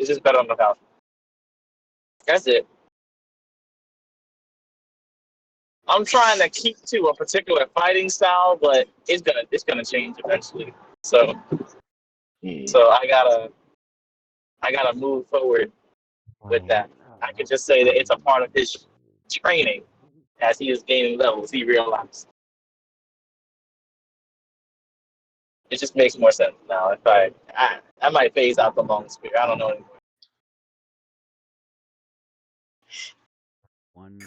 It's just better on the house. That's it. I'm trying to keep to a particular fighting style, but it's gonna change eventually. So I gotta move forward with that. I can just say that it's a part of his training as he is gaining levels. He realized it just makes more sense now. If I might phase out the long spear. I don't know anymore. One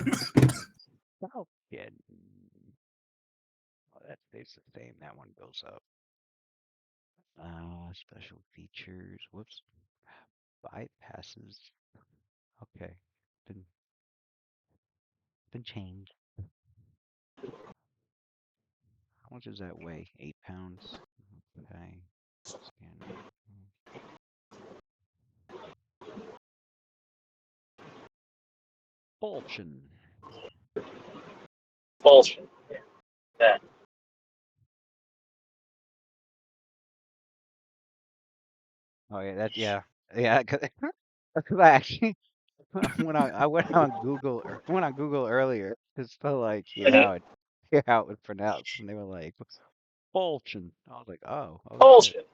Falcon. Oh, that stays the same. That one goes up. Special features. Whoops. Bypasses. Okay. Been changed. How much does that weigh? 8 pounds. Okay. Scanner. Falchion. Bullshit. Yeah. Oh yeah, yeah. Cause I actually I went on Google earlier just to like hear how it would pronounce, and they were like Falchion. I was like, oh shit, Bullshit.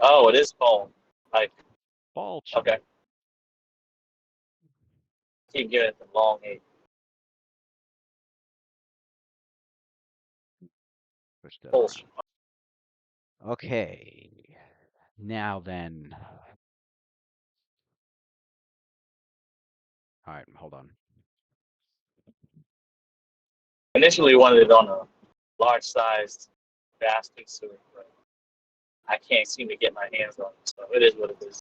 Oh, it is Paul. Like, Falchion. okay. Keep giving it the long A. Push that Bullshit. around. Okay. Now then. All right, hold on. Initially wanted it on a large sized bastard suit, but I can't seem to get my hands on it. So it is what it is.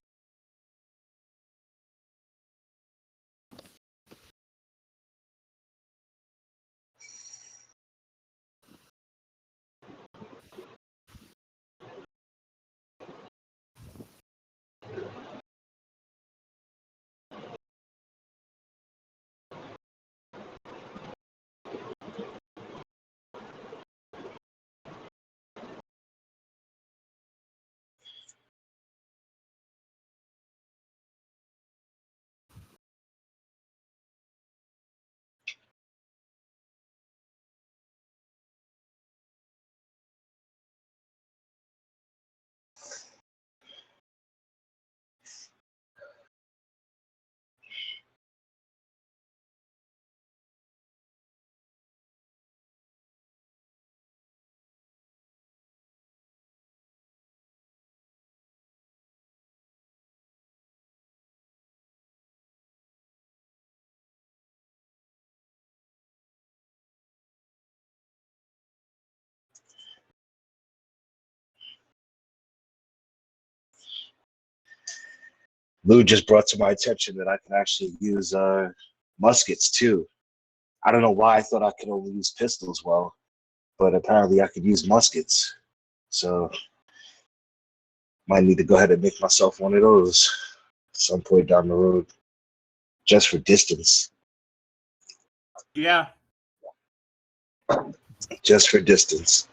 Lou just brought to my attention that I can actually use muskets too. I don't know why I thought I could only use pistols well, but apparently I could use muskets. So might need to go ahead and make myself one of those some point down the road, just for distance. Yeah. Just for distance.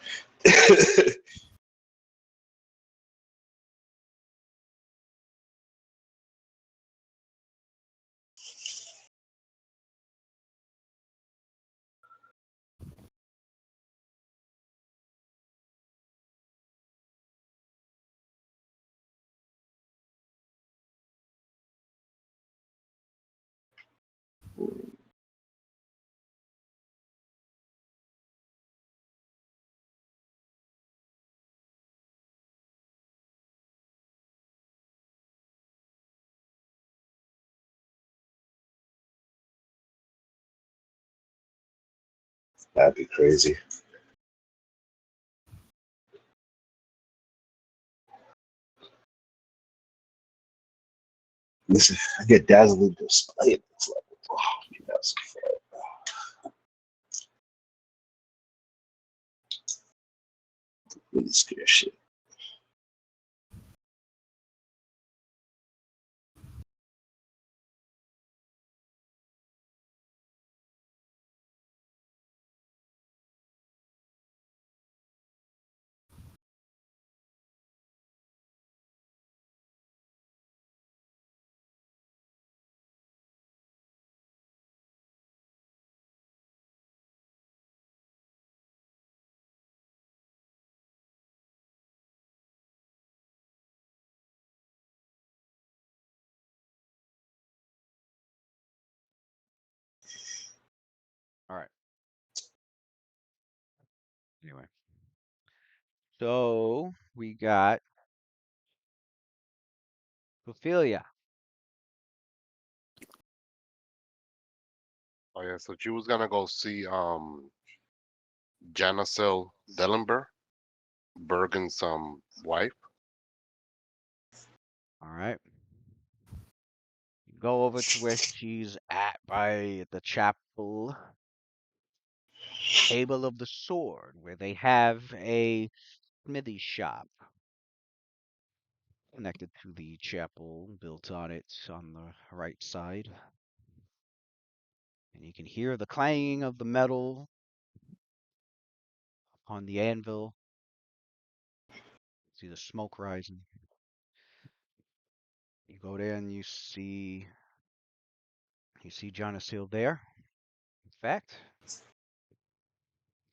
That'd be crazy. Listen, I get dazzling display at this level. Oh, that's really scary shit. All right. Anyway, so we got Ophelia. Oh yeah, so she was gonna go see Janicel Dellenberg, Bergen's wife. All right. Go over to where she's at by the chapel table of the sword, where they have a smithy shop connected to the chapel built on it on the right side. And you can hear the clanging of the metal on the anvil. See the smoke rising. You go there and you see Jonah there. In fact,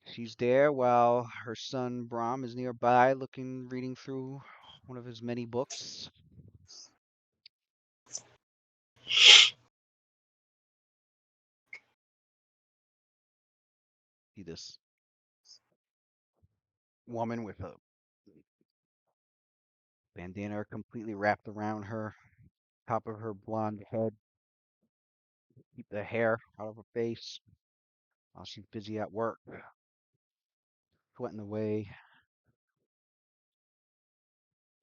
she's there while her son Brahm is nearby reading through one of his many books. See this woman with a bandana completely wrapped around her, top of her blonde head, keep the hair out of her face while she's busy at work, sweating away.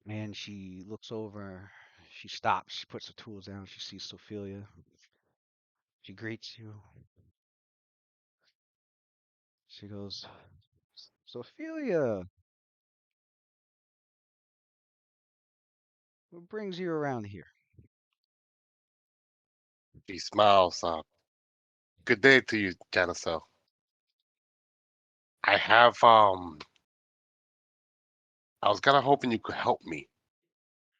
And she looks over, she stops, she puts her tools down, she sees Sophia. She greets you. She goes, Sophia, what brings you around here? She smiles. Good day to you, Janicel. I have I was kind of hoping you could help me.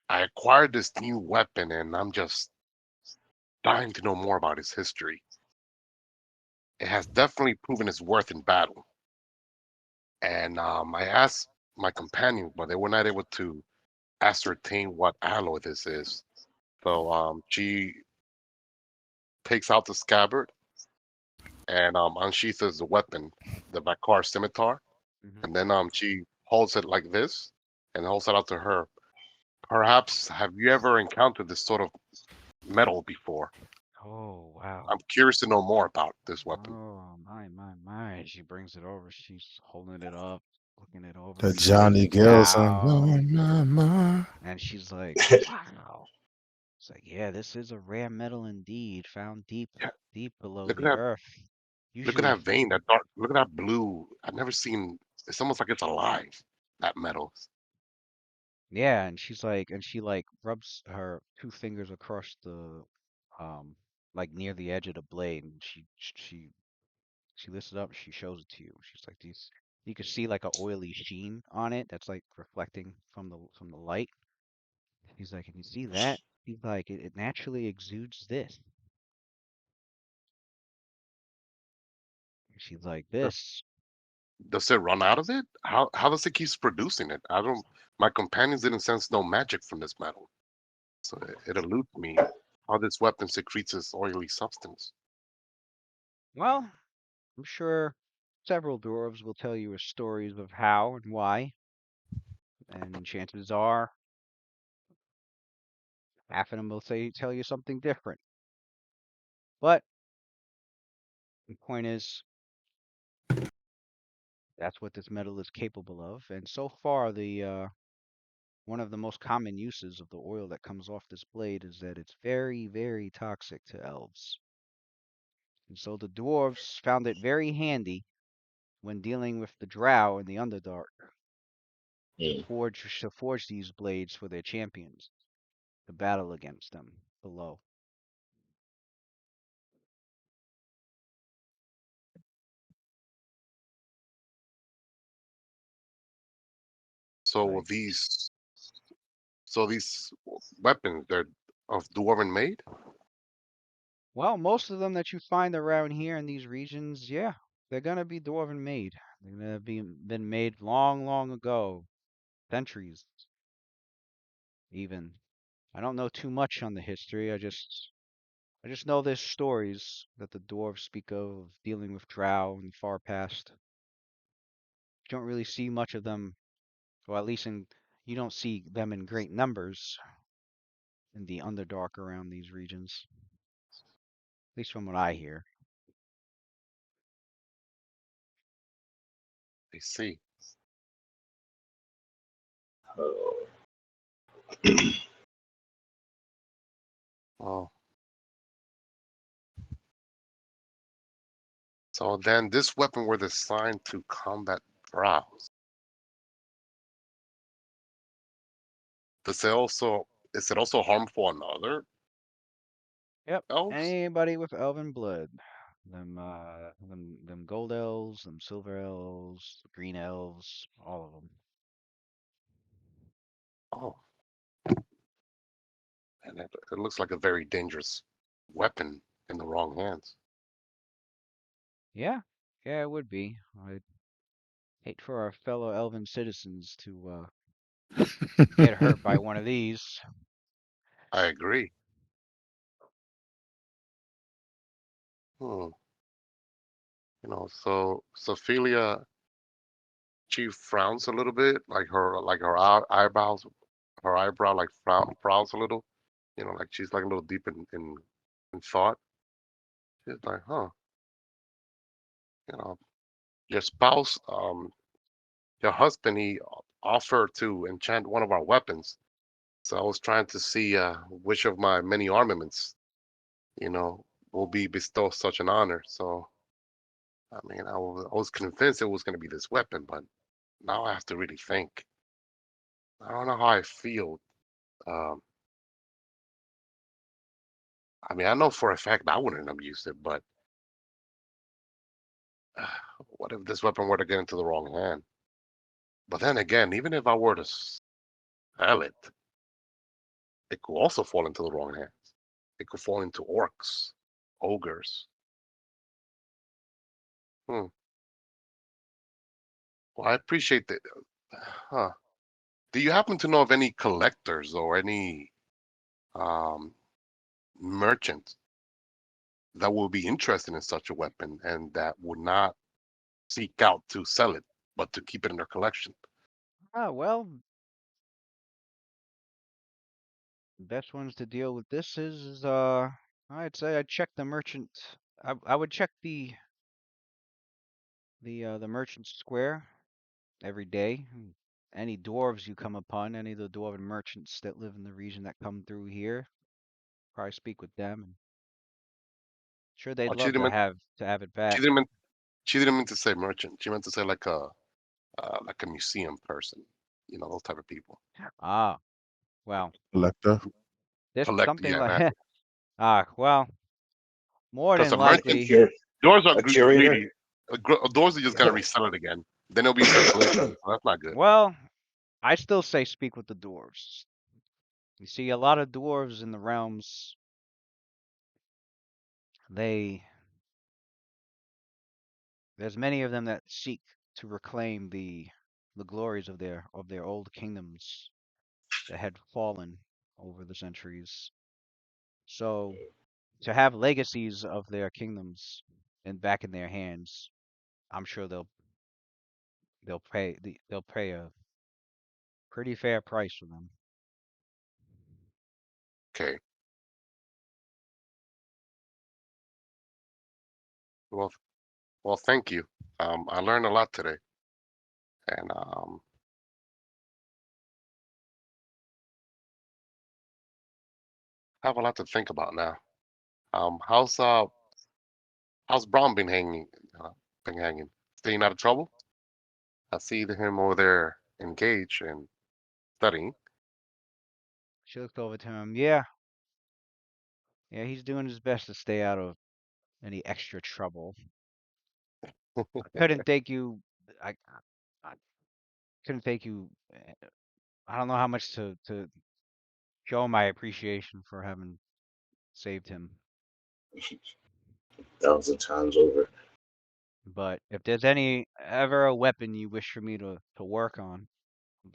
I acquired this new weapon, and I'm just dying to know more about its history. It has definitely proven its worth in battle. And I asked my companions, but they were not able to ascertain what alloy this is. So she takes out the scabbard and unsheathes the weapon, the Bakar scimitar, Hmm. and then she holds it like this and holds it out to her. Perhaps have you ever encountered this sort of metal before? Oh, wow. I'm curious to know more about this weapon. Oh, my. She brings it over. She's holding it up, looking it over. The You see Johnny it Gill song. now. My. And she's like, wow. It's like, yeah, this is a rare metal indeed, found Yeah, deep below look at the that! earth. Look at Usually, that vein, that dark. Look at that blue. I've never seen. It's almost like it's alive. That metal. yeah, and she rubs her two fingers across um, like near the edge of the blade, and she lifts it up, she shows it to you. She's like these, you can see like a oily sheen on it that's like reflecting from the light. He's like, can you see that? He's like, it naturally exudes this. She's like, this. Does it run out of it? How does it keep producing it? I don't. My companions didn't sense no magic from this metal, so it eludes me how this weapon secretes this oily substance. Well, I'm sure several dwarves will tell you stories of how and why, and chances are half of them will tell you something different. But the point is, that's what this metal is capable of. And so far, the one of the most common uses of the oil that comes off this blade is that it's very, very toxic to elves. And so the dwarves found it very handy when dealing with the drow in the Underdark Mm. to forge these blades for their champions to battle against them below. So Like, these weapons, they're of dwarven made. well, most of them that you find around here in these regions, yeah, they're gonna be dwarven made. They're gonna be been made long, long ago, centuries even. I don't know too much on the history. I just I just know there's stories that the dwarves speak of dealing with drow in the far past. You don't really see much of them, or at least you don't see them in great numbers in the Underdark around these regions. At least from what I hear. I see. Oh. Oh, so then this weapon were designed to combat drows. Does it also is it also harmful on other Yep. elves? Anybody with elven blood. Them gold elves, them silver elves, green elves, all of them. Oh, and it looks like a very dangerous weapon in the wrong hands. Yeah, yeah, it would be. I'd hate for our fellow elven citizens to get hurt by one of these. I agree. Hmm. So Sophia, she frowns a little bit, like her eyebrows, her eyebrow like frowns a little. Like she's like a little deep in thought. She's like, huh, you know, your spouse, your husband, he offered to enchant one of our weapons. So I was trying to see which of my many armaments, you know, will be bestowed such an honor. So I mean, I was convinced it was going to be this weapon, but now I have to really think. I don't know how I feel. Um, I mean, I know for a fact I wouldn't have used it, but what if this weapon were to get into the wrong hand? But then again, even if I were to sell it, it could also fall into the wrong hands. It could fall into orcs, ogres. Hmm. Well, I appreciate that. Huh. Do you happen to know of any collectors or any um, merchants that will be interested in such a weapon and that would not seek out to sell it, but to keep it in their collection? Ah, well, the best ones to deal with this is I'd say I'd check the merchant. I would check the merchant square every day. Any dwarves you come upon, any of the dwarven merchants that live in the region that come through here, probably speak with them, and sure they'd Oh, love to have it she back. didn't mean, she didn't mean to say merchant. She meant to say like a museum person. Those type of people. Ah, well, Collector. there's Collect, something yeah, like that. well, more Because than a A, merchant, likely. cur- doors are a curator. greedy. Doors are just gonna resell it again. Then it'll be circulation. So that's not good. Well, I still say speak with the dwarves. You see, a lot of dwarves in the realms, they there's many of them that seek to reclaim the glories of their old kingdoms that had fallen over the centuries. So to have legacies of their kingdoms and back in their hands, I'm sure they'll pay a pretty fair price for them. Okay. Well, well, thank you. I learned a lot today, and I have a lot to think about now. Um, how's uh, how's Braun been hanging? Staying out of trouble? I see him over there engaged and studying. She looked over to him. Yeah, yeah, he's doing his best to stay out of any extra trouble. I couldn't thank you. I couldn't thank you. I don't know how much to show my appreciation for having saved him. 1,000 times over. But if there's any ever a weapon you wish for me to work on,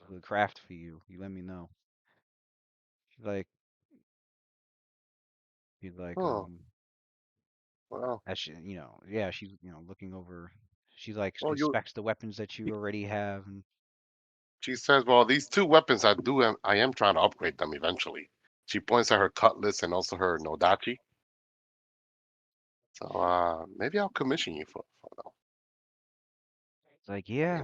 to craft for you, you let me know. She's like, She's like, Oh, well, as she, yeah, she's, looking over. She like well, you. inspects the weapons that you already have, and She says, "Well, these two weapons, I am trying to upgrade them eventually." She points at her cutlass and also her nodachi. So maybe I'll commission you for them. it's like, And yeah.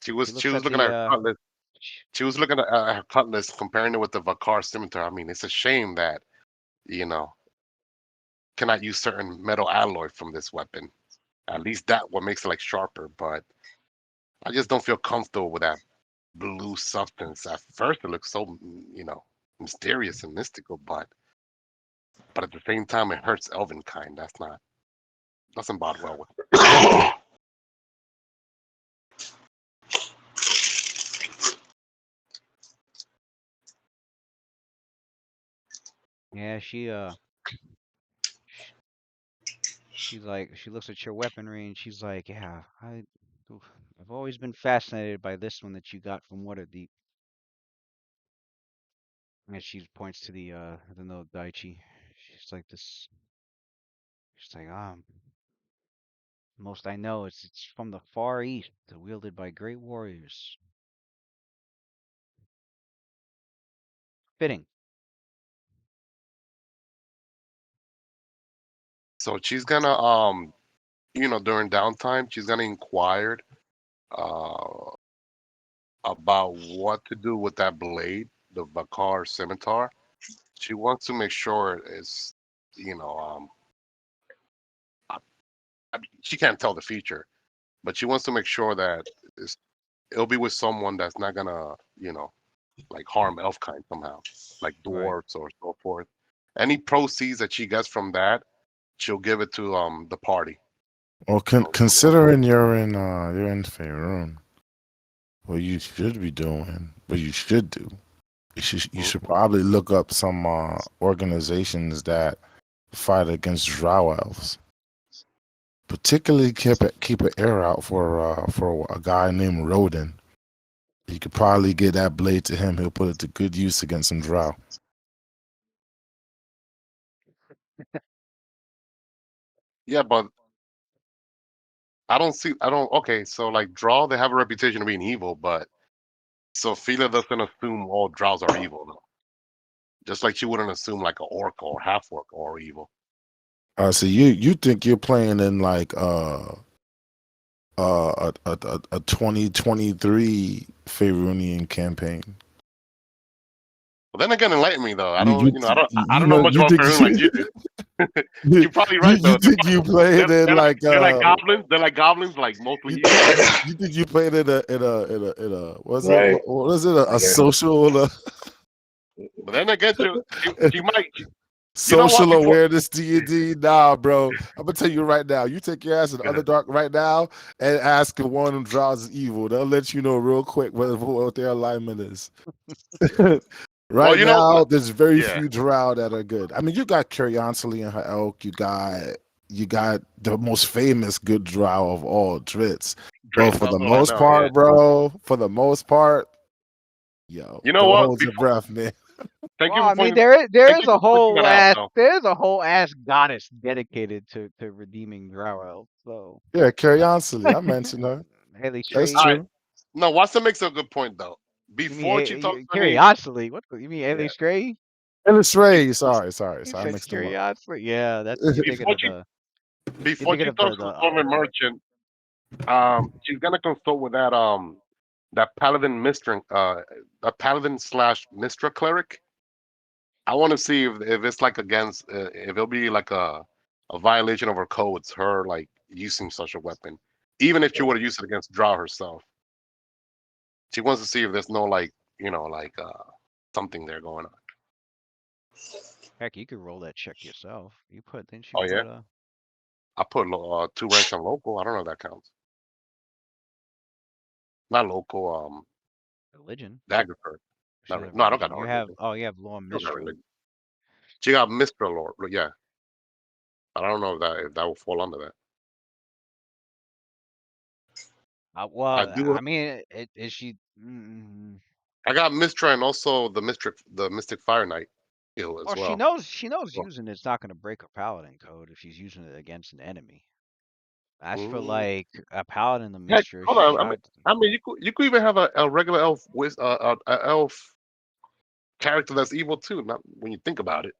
she She was looks at looking at the her cutlass. sh- She was looking at her cutlass, comparing it with the Vakar scimitar. I mean, it's a shame that you know cannot use certain metal alloy from this weapon. At least that what makes it like sharper. But I just don't feel comfortable with that blue substance. At first, it looks so mysterious and mystical, but at the same time, it hurts elven kind. That's not doesn't bode well with. yeah, sh- she's like, she looks at your weaponry and she's like, yeah, oof, I've always been fascinated by this one that you got from Waterdeep. And she points to the no Daichi. She's like this. She's like, most I know is it's from the Far East, wielded by great warriors. Fitting. So she's gonna during downtime, she's gonna inquire uh about what to do with that blade, the Vakar scimitar. She wants to make sure it's you know I, I mean, she can't tell the future, but she wants to make sure that it'll be with someone that's not gonna like harm elf kind somehow, like Right. dwarves or so forth. Any proceeds that she gets from that, she'll give it to the party. Well, So, considering you're in Faerun, what you should be doing, what you should do, you mhm. should probably look up some organizations that fight against drow elves. Particularly keep an ear out for a guy named Rodin. You could probably get that blade to him. He'll put it to good use against some drow. Yeah, but I don't. Okay, so like Drow, they have a reputation of being evil, but Sophia doesn't assume all Drows are evil, though. Just like she wouldn't assume like an orc or half orc are evil. So you think you're playing in like a 2023 Faerunian campaign? But then again, enlighten me though. You you I you don't know know much you about think Faerun like you did. You're probably right you though. think you played in like They're like goblins. They're like goblins, like mostly you, evil. you think you played in a Right. what is it a Yeah. social But then again, she might. You know what? social awareness D&D? Nah, bro. I'm gonna tell you right now. You take your ass in Underdark right now and ask if one of them draws is evil. They'll let you know real quick what their alignment is. Well, Right now, there's very yeah, few drow that are good. I mean, you got Curiosity and her elk. You got the most famous good drow of all, Dritz. But Drake. for That's the all I most know. Yeah. part, bro, for the most part, yo, You know don't what? hold your Before, breath, man. thank Well, you for I mean, pointing. there Thank is you a for pointing whole that out, ass though. goddess dedicated to redeeming Drow elves. So Yeah, Curiosity. I mentioned her. Haley That's All Stray, right. true. No, Watson makes a good point though. you mean Before she talks to any, Curiosity? You mean Haley yeah, Stray? And it's be, Ray. Sorry. You I said mixed them up. Curiosity. Yeah, that's you're thinking before of she the you're before thinking she of talks to the the Storm Merchant, she's gonna consult with that paladin Mistra, a paladin slash Mistra cleric. I want to see if it's like against if it'll be like a violation of her codes, her like using such a weapon, even if she were to use it against Drow herself. She wants to see if there's no like something there going on. heck. You could roll that check yourself. Didn't you Oh yeah, put a I put 2 ranks on local. I don't know if that counts. Not local. religion? Daggerford. She doesn't have No, I don't got religion. no religion. You have law I don't got mistral. religion. She got Mistral Lord. Yeah, I don't know if that will fall under that. I Well, do. I mean, is she? I got Mistra and also the Mystic Fire Knight. ill as Well, well. she knows So, using it's not going to break her paladin code if she's using it against an enemy. As for mm, like a paladin, the heck, mistress, hold on. I I mean, you could even have a regular elf with a elf character that's evil too. Not when you think about it.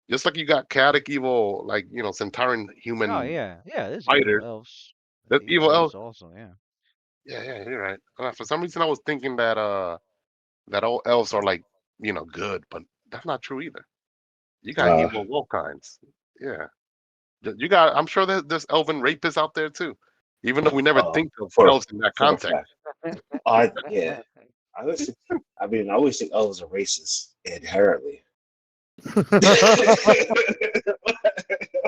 Just like you got chaotic evil, like Centaurian oh human yeah, there's evil fighters. elves. There's Evil evil elves elves. also, yeah. Yeah, you're right. For some reason, I was thinking that all elves are like good, but that's not true either. You got Uh, evil of all kinds. Yeah, you got. I'm sure there's elven rapists out there too, even though we never uh, think of for elves in that for a context. fact. Yeah. I always think elves are racist inherently.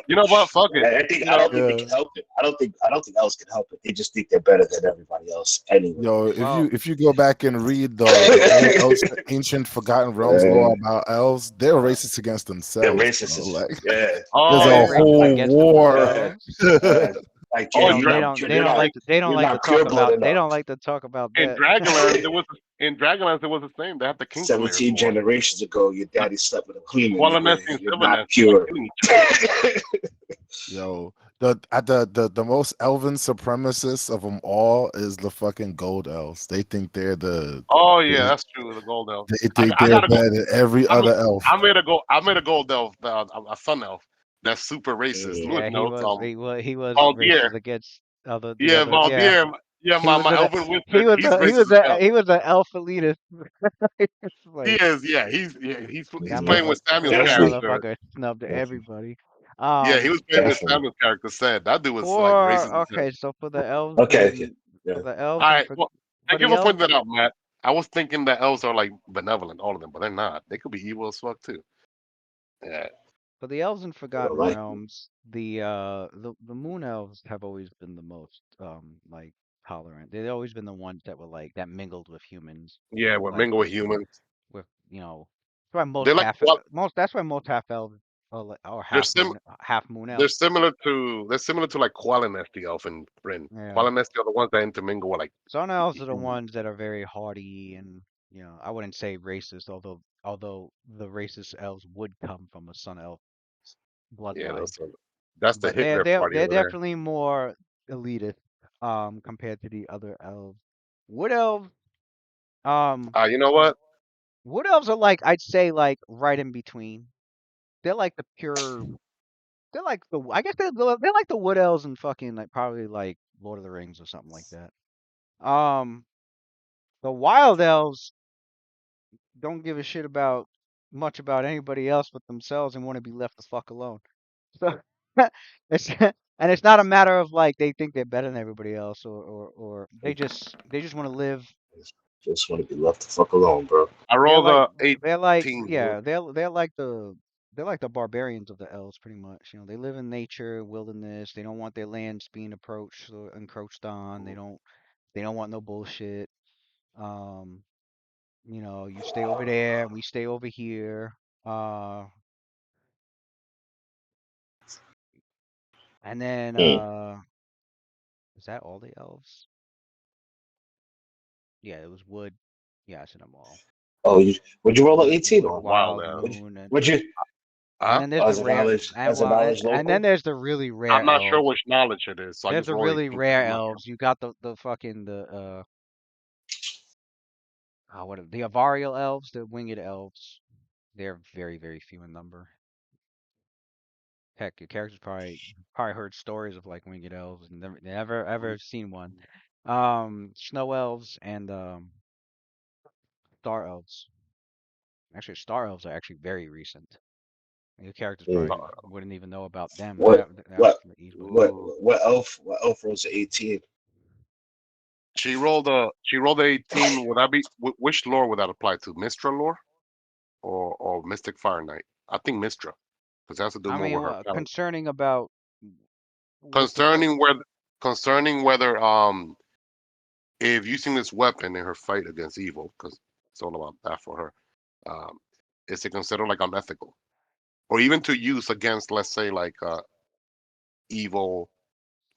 You know what? Fuck it. I don't think they Yeah. can help it. I don't think elves can help it. They just think they're better than everybody else anyway. Yo, Well, if you go back and read the old elves, ancient Forgotten Realms Uh, lore about elves, they're uh, racist against they're themselves, bro. racist as Like, fuck. Yeah. there's Oh they're a yeah. racist whole against war. themselves. Uh, like Oh, Jay, They don't you're not they don't you're like to not talk pure blood about enough. in that. Dragonlance it was the same. They had the Kingslayers 17 war. generations ago, your daddy slept with a queen in his Qualinest grave. and You're not Sylvanest were like pure. killing each other. Yo, the most elven supremacists of them all is the fucking gold elves. They think they're Oh yeah, that's true. The gold elf. they I, think I they're gotta go. better than every I made, other elf. I made a gold elf, a sun elf. That's super racist. Mm. Lewis Yeah, knows. he was Valdir. racist against the Yeah, other. Yeah, Valdir. Yeah, he was my an elven wizard. He's racist as hell. he was an elf elitist. It's He like is. Yeah, he's that playing Mhm. with Samuel's that Definitely. character. motherfucker snubbed Definitely. everybody. Yeah, he was playing with Definitely. Samuel's character. Said that dude was like For racist as hell. okay, so for the elves Okay. Okay. and Yeah. All right. Well, for thank you the for elves pointing that out, Matt. I was thinking that elves are like benevolent, all of them, but they're not. They could be evil as fuck too. Yeah. For the elves in They don't Forgotten like me. Realms, the moon elves have always been the most like tolerant. They've always been the ones that were like that mingled with humans, Yeah, with like mingle with humans. with that's why They're like well, most half elves or they're sim half moon elves. they're similar to like Qualinest the elf and Bryn. Yeah, Qualinest are the ones that intermingle with like sun elves are the humans. ones that are very hardy and I wouldn't say racist, although the racist elves would come from a sun elf Yeah, bloodline. that's the But Hitler party they're over there. definitely more elitist compared to the other elves. Wood elves um You know what? wood elves are like I'd say like right in between. They're like the pure. They're like I guess they're like the wood elves and fucking like probably like Lord of the Rings or something like that. The wild elves don't give a shit about much about anybody else but themselves and want to be left the fuck alone. So it's and it's not a matter of like they think they're better than everybody else or they just want to live. Just want to be left the fuck alone, bro. I They're rolled like a they're like 18. yeah they're like the barbarians of the elves pretty much. They live in nature, wilderness. They don't want their lands being approached or encroached on. They don't want no bullshit. Um, you stay over there, we stay over here. Uh, and then Mm. is that all the elves? Yeah, it was wood. Yeah, I said them all. Oh, would you roll an 18 Wood, on? Wild wild, elf. moon, and Would you and Huh? then there's the rare and as a well knowledge and then local? there's the really rare I'm not sure elves. which knowledge it is, so I There's just the roll really 18 because rare I'm not sure. elves. You got the fucking the Avarial elves, the winged elves. They're very, very few in number. Heck, your characters probably heard stories of like winged elves and never ever seen one. Snow elves and star elves. Actually, star elves are actually very recent. Your characters Mm. probably wouldn't even know about them. What That was what from the East, but Ooh. what elf rolls an 18? She rolled a 18. Would that be which lore would that apply to? Mistra lore or Mystic Fire Knight? I think Mistra, because that has to do I more mean, with her talent. concerning about what Concerning whether concerning whether if using this weapon in her fight against evil, because it's all about that for her, um, is it considered like unethical, or even to use against, let's say, like evil,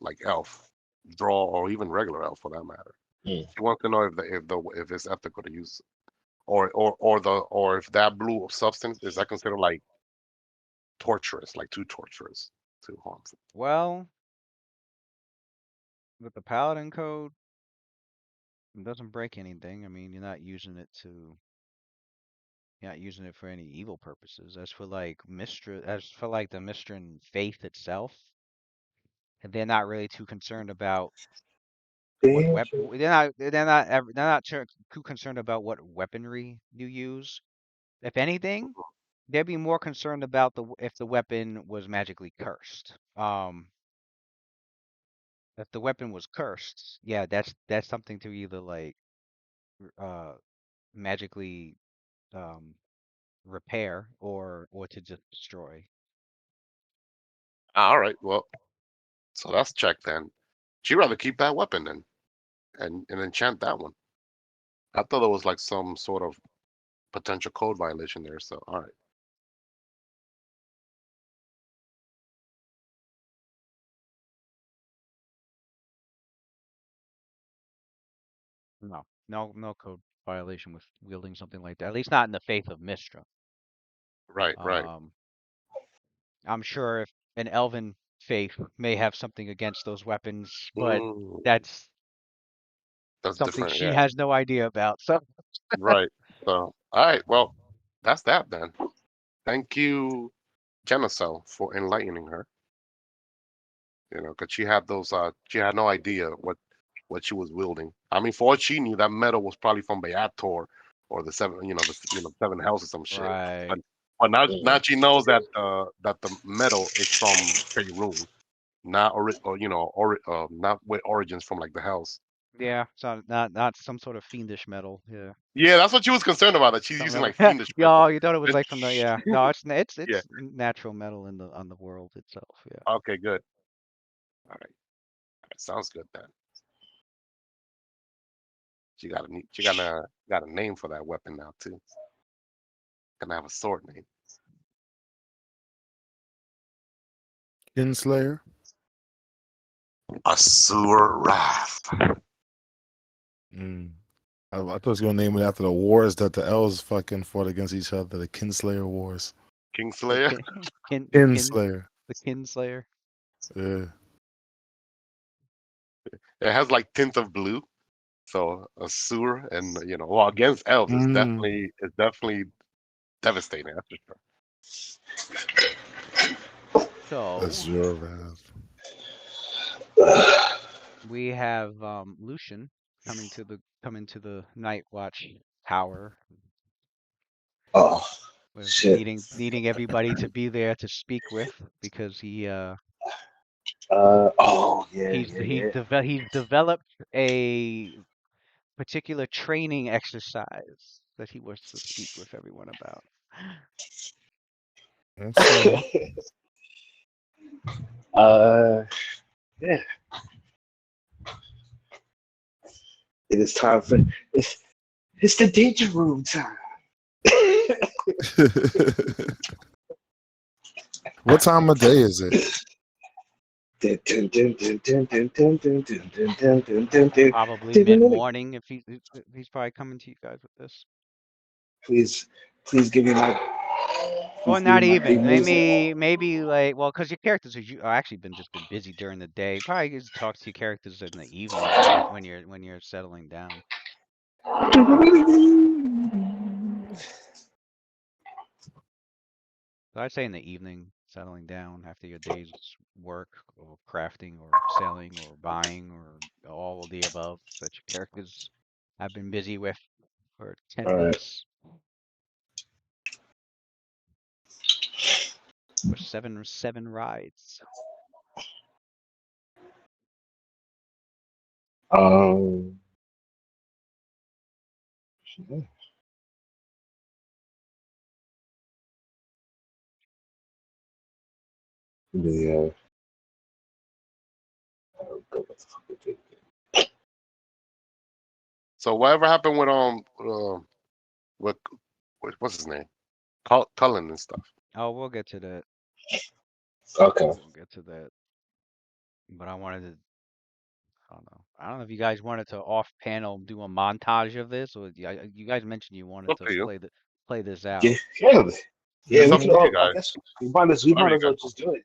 like elf, draw, or even regular elf for that matter. Mm. She wants to know if it's ethical to use or if that blue substance is that considered like torturous, like too torturous, too harmful? Well, with the Paladin code, it doesn't break anything. I mean, you're not using it for any evil purposes. As for like the Mistran faith itself, they're not really too concerned about what wep Danger. they're not too concerned about what weaponry you use. If anything, they'd be more concerned about if the weapon was magically cursed. If the weapon was cursed, yeah, that's something to either like uh magically um repair or to just destroy. All right, well, so that's checked then. She'd rather keep that weapon then and enchant that one. I thought there was like some sort of potential code violation there. So all right. No code violation with wielding something like that. At least not in the faith of Mistra. Right, right. Um, I'm sure if an elven faith may have something against those weapons, but Mm, that's that's something different. she Yeah. has no idea about. So, Right. So all right. Well, that's that then. Thank you, Genocel, for enlightening her. You know, because she had those. She had no idea what she was wielding. I mean, for all she knew, that metal was probably from Beator or the seven. Seven hells or some shit. right. But but now she knows that the metal is from Faerun, not not with origins from like the hells. Yeah, it's not some sort of fiendish metal. Yeah. Yeah, that's what she was concerned about. That she's Some using metal. like fiendish Yeah, metal. you thought it was And- like from the yeah. No, yeah. it's natural metal in the on the world itself. Yeah. Okay. Good. All right. Sounds good then. She got a name for that weapon now too. Gonna have a sword name. Kinslayer. Asur Wrath. Mm. I thought it was gonna name it after the wars that the elves fucking fought against each other, the Kinslayer wars. The Kingslayer. Kinslayer. the Kinslayer. Yeah. It has like tint of blue. So Asur and well against elves is Mm. definitely devastating. That's for That's So your wrath. we have Lucian coming to the Night Watch Tower Oh with shit. needing everybody to be there to speak with because Oh yeah, yeah, yeah. he's developed a particular training exercise that he wants to speak with everyone about. Okay. uh, yeah. It is time for it's the danger room time. What time of day is it? Probably mid morning if he's probably coming to you guys with this. Please, please give me my, Or please give me not my theme even. music. Maybe like well, because your characters are actually been busy during the day. Probably just talk to your characters in the evening when you're settling down. So I'd say in the evening, settling down after your day's work or crafting or selling or buying or all of the above that your characters have been busy with for 10 All right. months or seven rides. Um. The So whatever happened with what's his name? Cullen and stuff. Oh, we'll get to that. okay. We'll get to that. But I wanted to, I don't know. I don't know if you guys wanted to off panel do a montage of this, or you guys mentioned you wanted Up to to you. play this Yeah, out. yeah, yeah. It's We up can to you all. I guys. guess we Whatever might you as well guys just do it.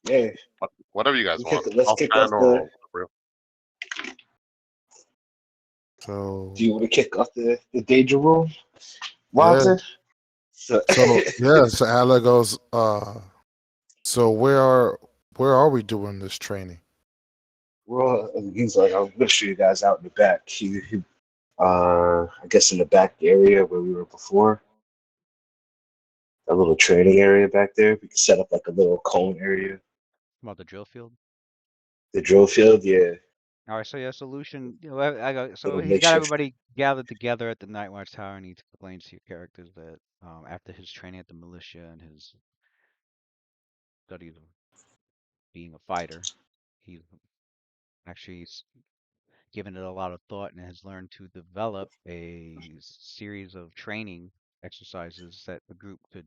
Yeah. whatever you guys We want. kick. Let's Off kick off panel the. or whatever. So Do you want to kick off the danger room, yeah, Walter? So, so yeah, so Ala goes, so where are we doing this training? well, he's like, I'm gonna show you guys out in the back. I guess in the back area where we were before, a little training area back there. We can set up like a little cone area. About the drill field. The drill field, yeah, All right, so yeah, solution. You know, so little he's got makeshift. everybody gathered together at the Night Watch Tower, and he explains to your characters that after his training at the militia and his studies of being a fighter, he's actually given it a lot of thought and has learned to develop a series of training exercises that the group could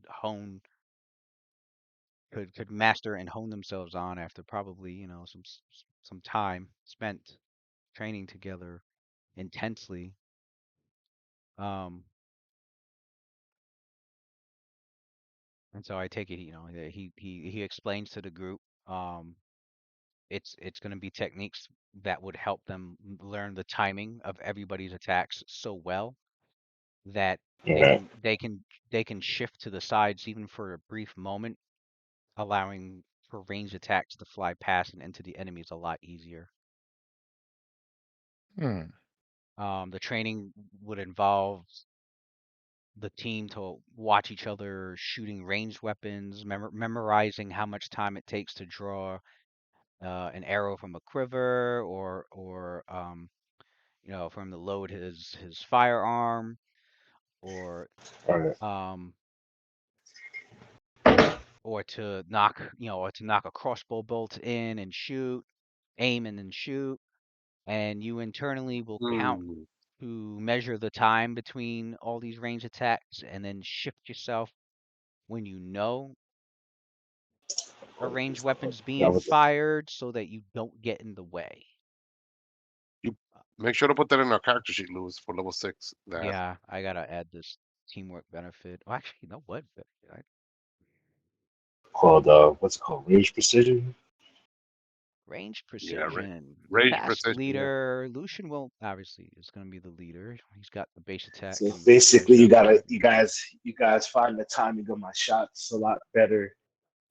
master and hone themselves on after probably some time spent training together intensely. Um, and so I take it, that he explains to the group, um, it's going to be techniques that would help them learn the timing of everybody's attacks so well that they Mhm. can they can they can shift to the sides even for a brief moment, allowing for ranged attacks to fly past and into the enemies a lot easier. Hmm. The training would involve the team to watch each other shooting ranged weapons, memorizing how much time it takes to draw an arrow from a quiver, or from the load his firearm, or All right. um, or to knock a crossbow bolt in and shoot, aim and then shoot, and you internally will count Hmm. to measure the time between all these range attacks, and then shift yourself when you know a ranged weapon's That being was fired, so that you don't get in the way. You make sure to put that in our character sheet, Lewis, for level 6. That Yeah, I gotta add this teamwork benefit. Oh, actually, you know what? called what's it called? Range precision. Range yeah, precision. range Task precision. Yeah. leader. Lucian will obviously is gonna be the leader. He's got the base attack So and basically, range weapons. you guys find the timing of my shots a lot better.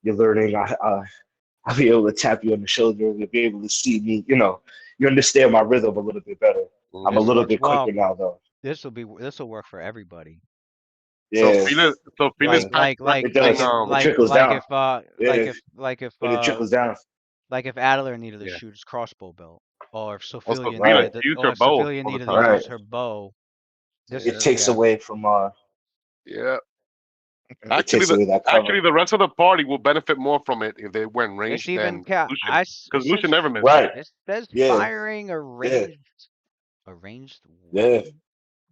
You're learning. I'll be able to tap you on the shoulder. You'll be able to see me. You understand my rhythm a little bit better. I'm a This Mhm. little works bit well. quicker now, though. This will work for everybody. So Yeah, Felix Like yeah, like like it like practicing. does. if It like trickles like down. if Yeah, it trickles down. Adler needed to Yeah. shoot his crossbow belt, or if Also, Sophia Felix, Right, needed to, use or your if bow Sophia all the needed to time. right. use her bow. This It Yeah. takes yeah. away from Yeah. it Actually, takes away that cover. the rest of the party will benefit more from it if they were in It's range even than Lucian, it because says Lucian never misses. Right. it says Yeah. firing Yeah. a ranged Yeah. weapon.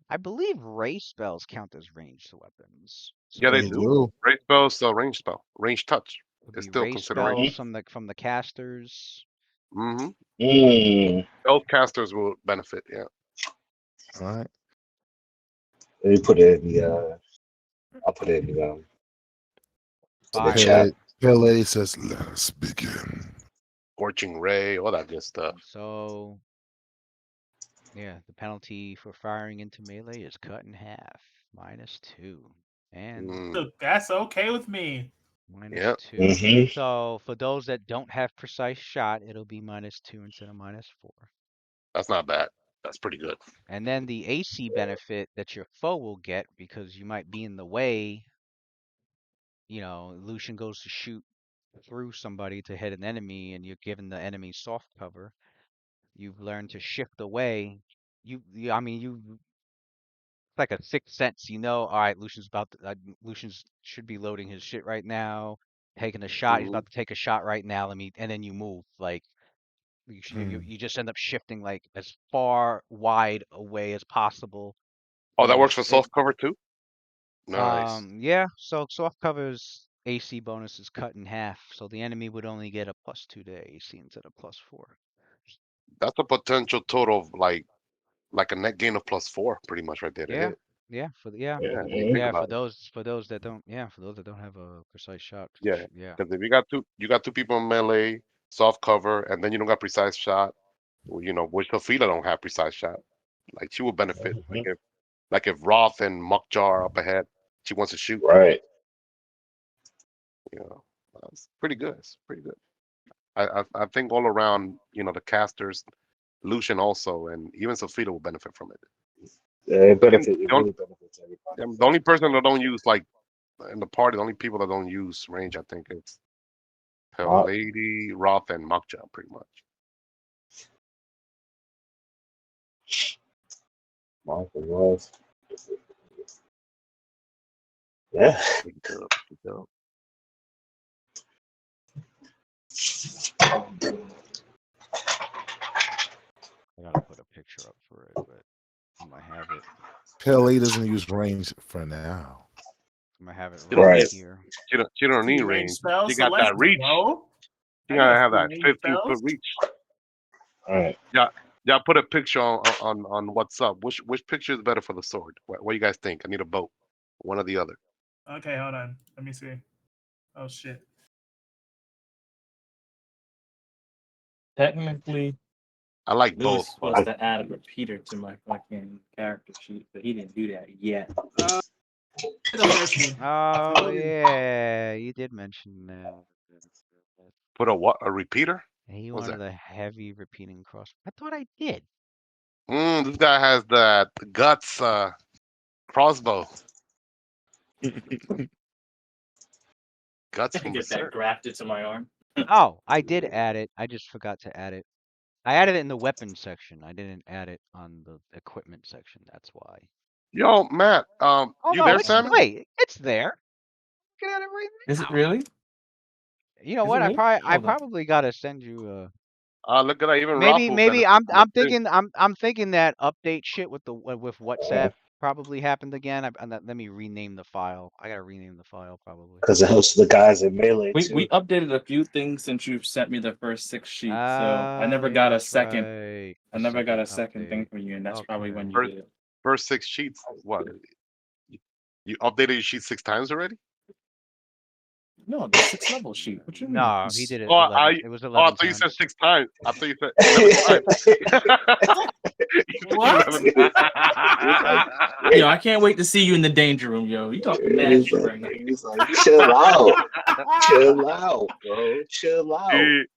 I believe ray spells count as ranged weapons. Yeah, they They So do. do. Range spell, still range spell. Range touch it'll is be still ray considered spells range. Mm-hmm. from the casters. Mm-hmm. Mm. Spellcasters will benefit. Yeah. All right. Let me put it in the. I'll put it in the Fire. chat. Pele says, "Let us begin." Scorching ray, all that good stuff. So yeah, the penalty for firing into melee is cut in half, -2, and Mm. So that's okay with me. Yeah. -2. Mm-hmm. So for those that don't have precise shot, it'll be -2 instead of -4. That's not bad. That's pretty good. And then the AC benefit that your foe will get, because you might be in the way, Lucian goes to shoot through somebody to hit an enemy, and you're giving the enemy soft cover. You've learned to shift away. I mean, it's like a sixth sense. All right, Lucian's should be loading his shit right now, taking a shot. He's Hmm. about to take a shot right now. And then you move. Like Hmm. you just end up shifting like as far wide away as possible. Oh, that You works sh for soft cover too. Nice. Yeah. So soft covers AC bonus is cut in half, so the enemy would only get a +2 to AC instead of +4. That's a potential total of like a net gain of +4, pretty much right there to Yeah, hit. yeah, Yeah, if you Mhm. think yeah, about it. for those that don't, yeah, for those that don't have a precise shot. Yeah, Yeah. because if you got two people in melee, soft cover, and then you don't got precise shot. Well, which Sophia don't have precise shot. Like she would benefit. Mhm. Like if Roth and Muckjar are up ahead, she wants to shoot. Right. You know, it's pretty good. It's pretty good. I think all around, the casters, Lucian also, and even Sophia will benefit from it. Yeah, it I think benefit. It really benefits everybody. the only person that don't use like in the party, the only people that don't use range, I think it's Pale Uh, Lady, Roth, and Muckjar, pretty much. Martha was. Yeah. Pretty good, pretty good. I gotta put a picture up for it, but I'm gonna have it. Pele doesn't use range for now. I'm gonna have it She don't right Right. need here. she don't need Range range. spell She got that selected, reach. bro. She I gotta got have free that range 15-foot spells. reach. All right. Yeah, yeah. Put a picture on what's up. Which picture is better for the sword? What do you guys think? I need a vote. One or the other. Okay, hold on. Let me see. Oh shit. Technically, I like Lou was both, but supposed to add a repeater to my fucking character sheet, but he didn't do that yet. The first one. Oh Totally. yeah, you did mention that. put a repeater. He What's wanted that? a heavy repeating cross. I thought I did. This guy has that guts crossbow. Guts from Get that Berserk. grafted to my arm. Oh, I did add it. I just forgot to add it. I added it in the weapons section. I didn't add it on the equipment section. That's why. Yo, Matt. Oh You no, there, it's Sammy? wait, it's there. Look at it right Is it now. really? You know Is it what? really? I Hold on. probably gotta send you Look at that. Even Ralph maybe will benefit from I'm it too. thinking that update shit with the with WhatsApp probably happened again. Let me rename the file. I gotta rename the file probably. Because it helps the guys in melee We too. updated a few things since you've sent me the first 6 sheets, so I never Yeah, got a that's second. right. I The never got a second second thing update. from you, and that's probably when you Okay. did it. First 6 sheets. What? You updated your sheet 6 times already? No, the 6 level sheet. What you mean? No, he did it Oh, 11. It was I 11 thought you said times. 6 times. I thought you said 11 times. You said What? 11 He's like, Yo, I can't wait to see you in the danger room, yo. You talking mad he's shit like, right now. he's like, chill out, chill out, bro, chill out.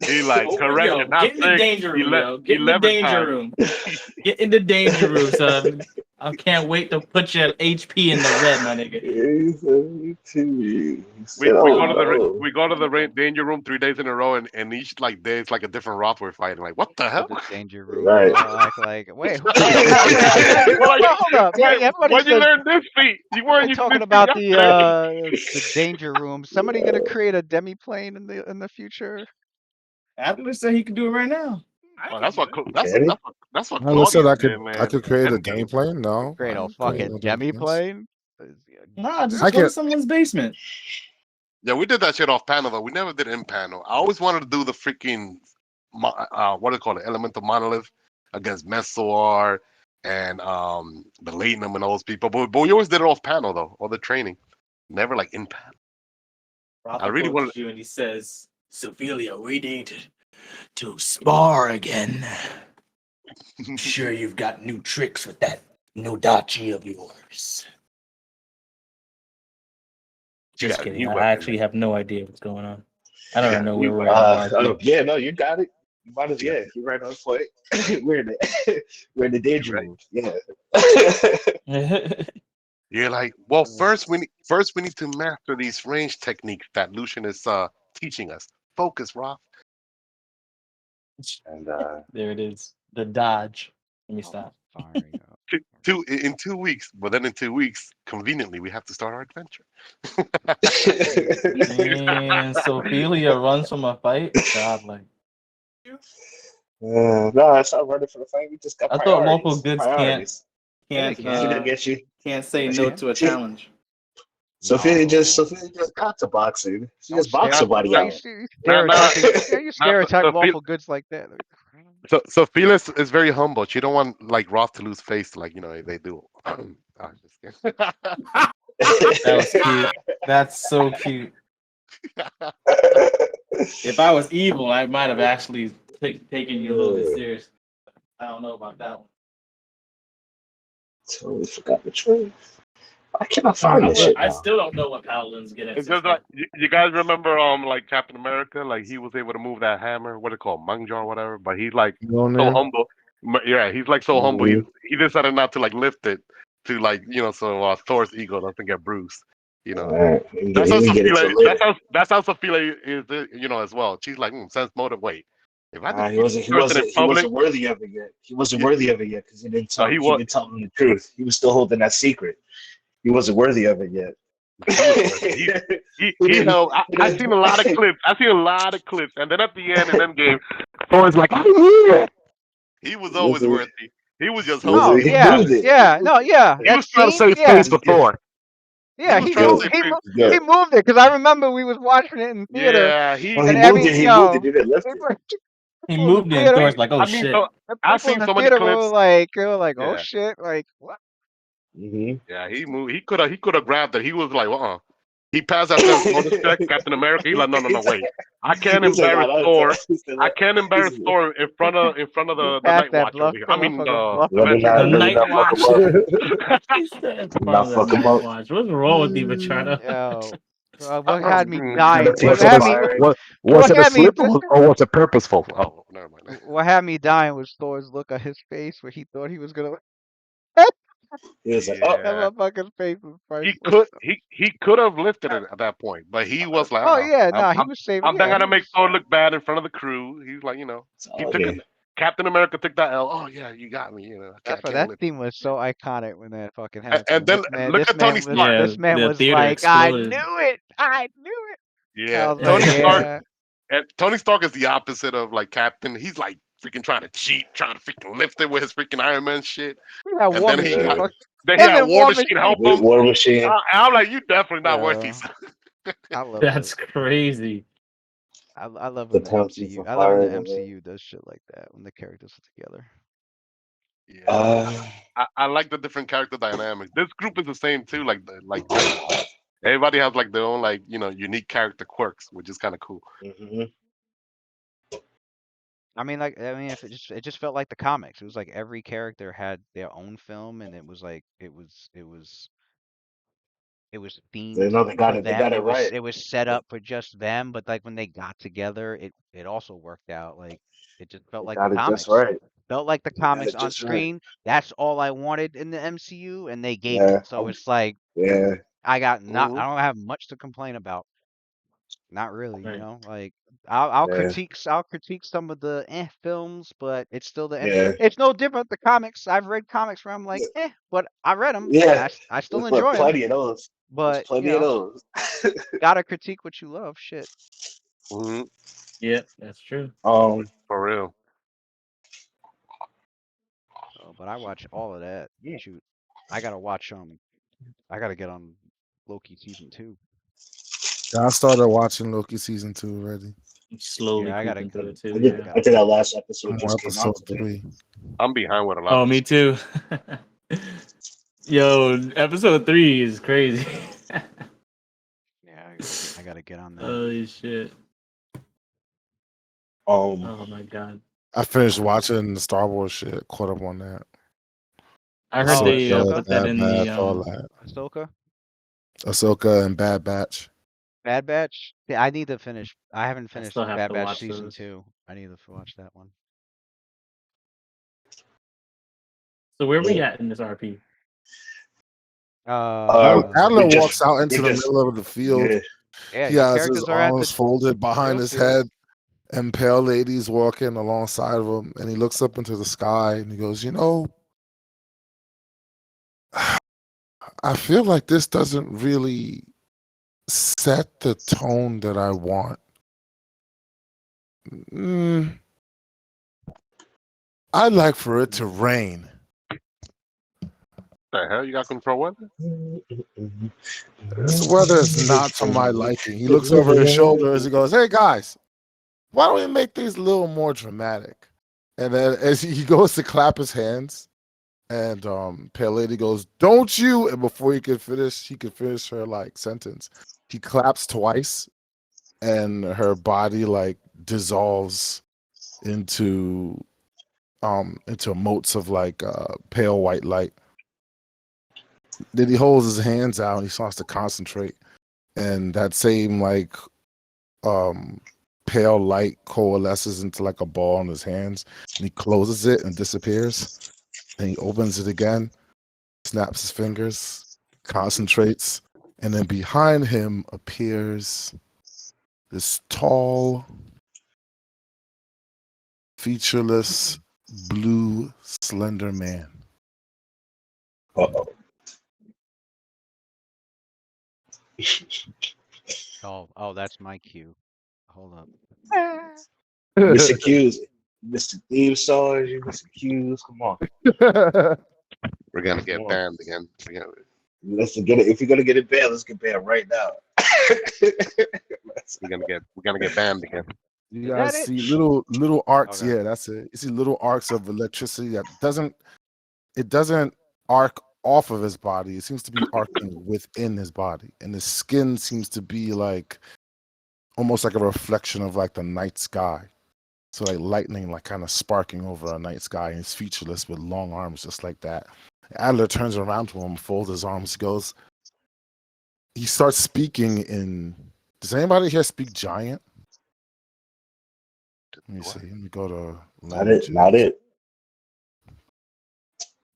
he like Yo, correction, not get in the 6, danger room, yo. Get in the 11 danger times. room. Get in the danger room, son. I can't wait to put your HP in the red, my nigga. He's like, he We said, we oh go to no. the danger room 3 days in a row, and each like day it's like a different Roth we're fighting. Like what the To hell? the danger room. Right. We'll all act like, wait, who? Well, hold up. Yeah, everybody Where'd you says learn this feat? You weren't everybody using talking this feat about yesterday. the danger room. Somebody gonna create a demi plane in the future? Atlas said he could do it right now. I Oh, can do it. Can he? that's what Unless said Claudius I did, man. could create a And gameplay. No, Create I a can create fucking no demi gameplays. plane? Nah, just I go to can. someone's basement. yeah, we did that shit off panel though. We never did in panel. I always wanted to do the freaking what do they call it? Elemental monolith against Mesor and the Latinum and all those people. But we always did it off panel though, or the training. Never like in panel. Roth I really wanted. approaches you and he says, Sophia, we need to spar again. Sure, you've got new tricks with that Nodachi of yours. You Just got a kidding. new I weapon. actually have no idea what's going on. I You don't got a know new where we're weapon. at in RP. Yeah, no, you got it. You might as Yeah. yeah, you're right on point. we're in the we're in the danger Right. room. Yeah. You're like, well, first we need to master these range techniques that Lucian is teaching us. Focus, Roth. And There it is. The dodge. Let me Oh, stop. firing up. In 2 weeks. But then in 2 weeks, conveniently, we have to start our adventure. And Sophia runs from a fight. God, like no, it's not running for the fight. We just got I thought local priorities. goods Priorities. Yeah, they She can. didn't get you. can't say They no can. to a She, challenge. Sophia just No. got to boxing. She Don't just boxed stare. somebody Why you out. you Not stereotyping? Yeah, you not stereotype Sophia. lawful goods like that. So Felix is very humble. She don't want like Roth to lose face, like they do. Ah, just kidding. That was cute. That's so cute. If I was evil, I might have actually taken you a little bit serious. I don't know about that one. Totally forgot which way. I cannot find this shit I now. still don't know what Paladins get at It's just 60. like you guys remember like Captain America, like he was able to move that hammer, what it called, Mangjar or whatever, but he's like You on so there? humble. Yeah, he's like so humble. Mhm. He decided not to like lift it to like so Thor's ego doesn't get bruised. You know. Alright, he That's how didn't get it till Sophia. later. That's how Sophia is. As well. She's like sense motive. Wait, if I Nah, defeat this person in he public, wasn't worthy of it yet. He wasn't yeah, worthy of it yet because no, he he was. didn't tell him the truth. He was still holding that secret. He wasn't worthy of it yet. He was worth it. he He didn't. held. He I didn't. seen a lot of clips. I seen a lot of clips, and then at the end in Endgame, Thor's like, I knew it. He was He always wasn't. worthy. He was just He wasn't. Oh humble. He yeah, moved it. yeah, no, yeah. He That was trying to scene, save yeah, face for He's good. Thor. He yeah. was He's trying to good. save face. He's He good. moved it because I remember we was watching it in theater, Yeah, Well, and he moved every it. He moved it. yo, He didn't lift it. people, He people in the moved it, and theater, Thor's like, "Oh I mean, shit!" so the I've people in seen the so many theater clips. they were like, oh Yeah. shit, like what? Mm-hmm. Yeah, he moved. He could have grabbed it. He was like, He passed that sense motive check, Captain America. He's like, no, wait. I can't He's like, oh, embarrass Thor. he said, I can't embarrass he Thor in front of He the passed Night that Watch bluff, over here. that I mean motherfucker the bluff. The Avenger. let me Night not fuck Watch. him up. He said in Let me front not of the fuck him Night up. Watch. What's wrong with you, Machado? Yo, what Uh-uh. had me Trying to dying? teach What him had me? fire. Was What it a had me? slip or was it purposeful? Oh, never mind. What had me dying was Thor's look at his face where he thought he was gonna. He was like, oh, That Yeah. motherfucker's face was He priceless. could he could have lifted it at that point, but he was like, Oh yeah, I'm nah, he I'm was saving. I'm not Yeah, he gonna make was. Thor look bad in front of the crew. He's like, it's he all took it. good. Captain America took that L. Oh yeah, you got me. I can't That lift. scene was so iconic when that fucking And happened. then look at Tony Stark. Yeah, This man the was theater like, I exploded. knew it, I knew it. Yeah, I was like, Tony Stark. yeah. And Tony Stark is the opposite of like Captain. He's like freaking trying to cheat, trying to freaking lift it with his freaking Iron Man shit. That And War then he Machine, got Yeah. fuck then he him had and War War Machine Machine. help him. War Machine. I'm like, you definitely not worthy. Yeah, I love That's crazy. I love The when the penalty for MCU. I love when the firing of it. MCU does shit like that when the characters are together. Yeah, I like the different character dynamics. This group is the same too. Like everybody has like their own like unique character quirks, which is kind of cool. mm-hmm. I mean, if it just felt like the comics. It was like every character had their own film, and it was like it was They themed know they got for it. They got them. it right. It was set up for just them. But like when they got together, it also worked out. Like it just felt They like the got it just comics. right. Felt like the They got comics it on just right. screen. That's all I wanted in the MCU, and they gave it. Yeah. So it's like Yeah. I Mhm. don't have much to complain about. Not really, Right. Like I'll Yeah. critique some of the films, but it's still the Yeah. it's no different. The comics I've read comics where I'm like but I read them. Yeah. I still There's enjoy them, plenty of those. There's but plenty of those. gotta critique what you love. Shit. Mhm. Yeah, that's true. For real. So, but I watch all of that. Yeah. Shoot, I gotta watch I gotta get on Loki season 2. Yeah, I started watching Loki season 2 already. I'm slowly Yeah, I gotta creeping through it I too. did. Yeah. I did that last episode. I'm on Just came out episode today. 3. I'm behind with a lot Oh, of me this. too. Yo, episode 3 is crazy. Yeah, I gotta get on that. Holy shit. Um. Oh my god. I finished watching the Star Wars shit. Caught up on that. I heard they Ahsoka? put that in Bad the Batch, all that. Ahsoka and Bad Batch. Bad Batch. Yeah, I need to finish. I haven't finished still have Bad to Batch watch season those. 2. I need to watch that one. So where we at in this RP? Adler we just- walks out into we the just- middle of the field. Yeah. Yeah, He your has characters his are at arms the folded behind his field. head, and pale ladies walking alongside of him. And he looks up into the sky and he goes, I feel like this doesn't really set the tone that I want. I'd like for it to rain. The hell you got control weather? This weather is not to my liking. He looks over his shoulder as he goes, hey guys, why don't we make things a little more dramatic? And then as he goes to clap his hands, and Pale Lady goes, "Don't you?" And before he could finish her like sentence. He claps twice, and her body like dissolves into motes of like pale white light. Then he holds his hands out and he starts to concentrate, and that same like um pale light coalesces into like a ball in his hands, and he closes it and disappears. And he opens it again, snaps his fingers, concentrates, and then behind him appears this tall, featureless, blue, slender man. Uh-oh. Oh, that's my cue. Hold up. Mr. Q's, Mr. Theme songs, you Mr. Q's. Come on. We're gonna Come get on. banned again. Let's get it. If you're gonna get it banned, let's get banned right now. We're gonna get banned again. You Is guys that it? see little arcs. Okay. Yeah, that's it. You see little arcs of electricity that doesn't arc off of his body. It seems to be arcing within his body, and his skin seems to be like almost like a reflection of like the night sky. So like lightning, like kind of sparking over a night sky, and he's featureless with long arms, just like that. Adler turns around to him, folds his arms, goes. He starts speaking in. Does anybody here speak giant? Let me see. Let me go to Not it. Not languages. it.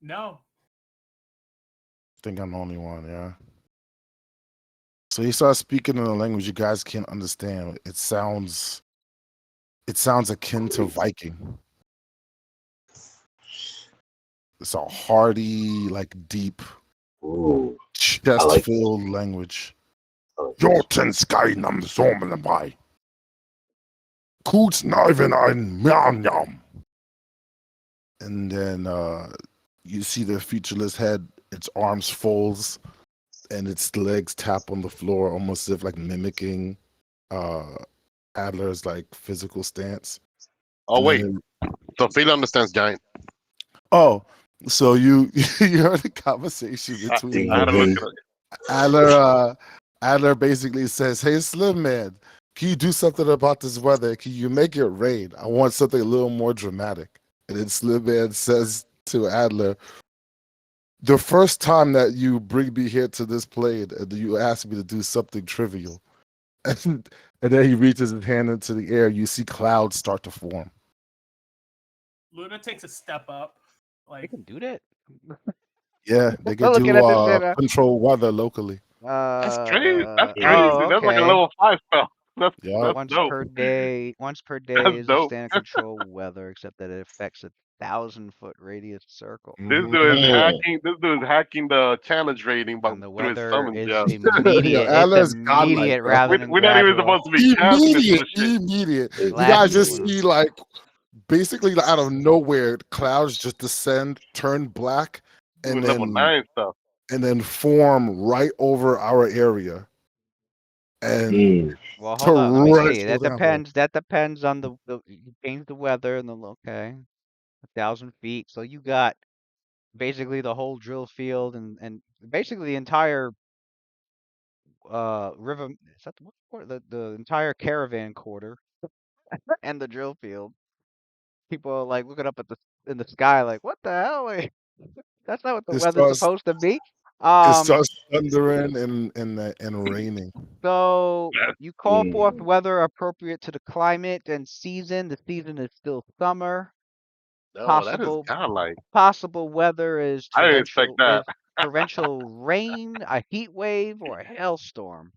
No. I think I'm the only one, yeah. So he starts speaking in a language you guys can't understand. It sounds akin to Viking. It's a hearty, like deep, Ooh, chest-filled language. I like this. Jotunskeinam Somnabai. Kutsnaiven ein Mjamjam. And then you see the featureless head, its arms folds, and its legs tap on the floor, almost as if like mimicking Adler's like physical stance. Oh And wait, then so Phil understands giant. So you heard the conversation between I had to look Mhm. at it. Adler basically says, "Hey, Slim Man, can you do something about this weather? Can you make it rain? I want something a little more dramatic." And then Slim Man says to Adler, "The first time that you bring me here to this plane and you ask me to do something trivial," and then he reaches his hand into the air. You see clouds start to form. Luna takes a step up. They Like, can do that. Yeah, they can I'm looking do at this and control weather locally. That's crazy. That's Yeah. crazy. oh, That's like a okay. level 5 spell. Yeah. That's dope. Once per That's day is a dope. standard control weather, except that it affects a 1,000-foot radius circle. This Mhm. dude is Mm. hacking. This dude is hacking the challenge rating, but And the through his weather summons. is Yeah, Yo, immediate. It's Adler's godlike, immediate bro. rather than we're not even gradual. supposed to be casting this bullshit. Immediate. You It- guys Flashes, just Luna. see like basically out of nowhere, clouds just descend, turn black, and Doing level 9 stuff. form right over our area and Mm. Well, hold on. Let me see. torrential That downpour. depends on the you change the weather and the okay, 1,000 feet. So you got basically the whole drill field and basically the entire river. Is that what the entire caravan quarter and the drill field. People are like looking up at the in the sky, like, what the hell? Like, that's not what the It weather's starts supposed to be. it Um, starts thundering and raining. so That's you call forth Mm. weather appropriate to the climate and season. The season is still summer. no, that is Possible godlike. possible weather is I didn't expect that. torrential rain, a heat wave, or a hailstorm.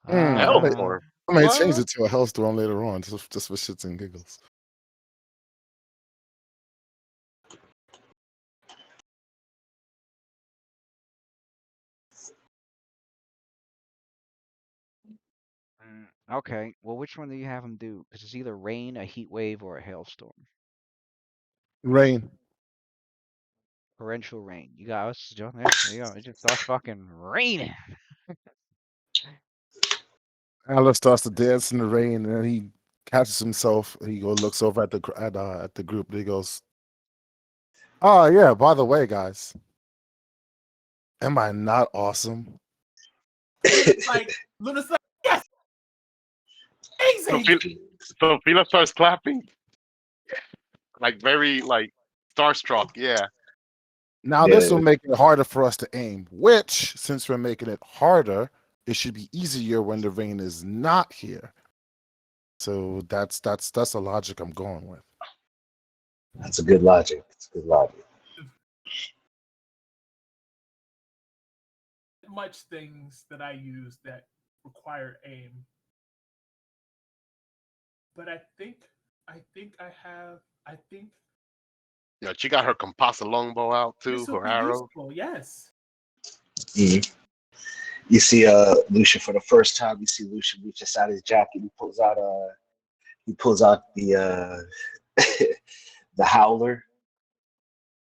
I may, Uh, Hellstorm. I may change What? it to a hellstorm later on, just for shits and giggles. okay. Well, which one do you have them do? Because it's either rain, a heat wave, or a hailstorm. Rain. Torrential rain. You got us. There you go. It just starts fucking raining. Adler starts to dance in the rain, and then he catches himself. He go looks over at the group. And he goes, "Oh yeah, by the way, guys, am I not awesome?" Luna's like, yes, So, amazing. so Fila starts clapping, like very like starstruck. Yeah. Now this will Yeah, make it harder for us to aim. Which, since we're making it harder, it should be easier when the rain is not here. So that's the logic I'm going with. that's a good logic. It's good logic. Much things that I use that require aim. But I think I think Yeah, she got her composite longbow out too, this will her be arrow. useful. Yes. Mhm. You see, Lucian for the first time. You see Lucian reach inside his jacket. He pulls out the howler,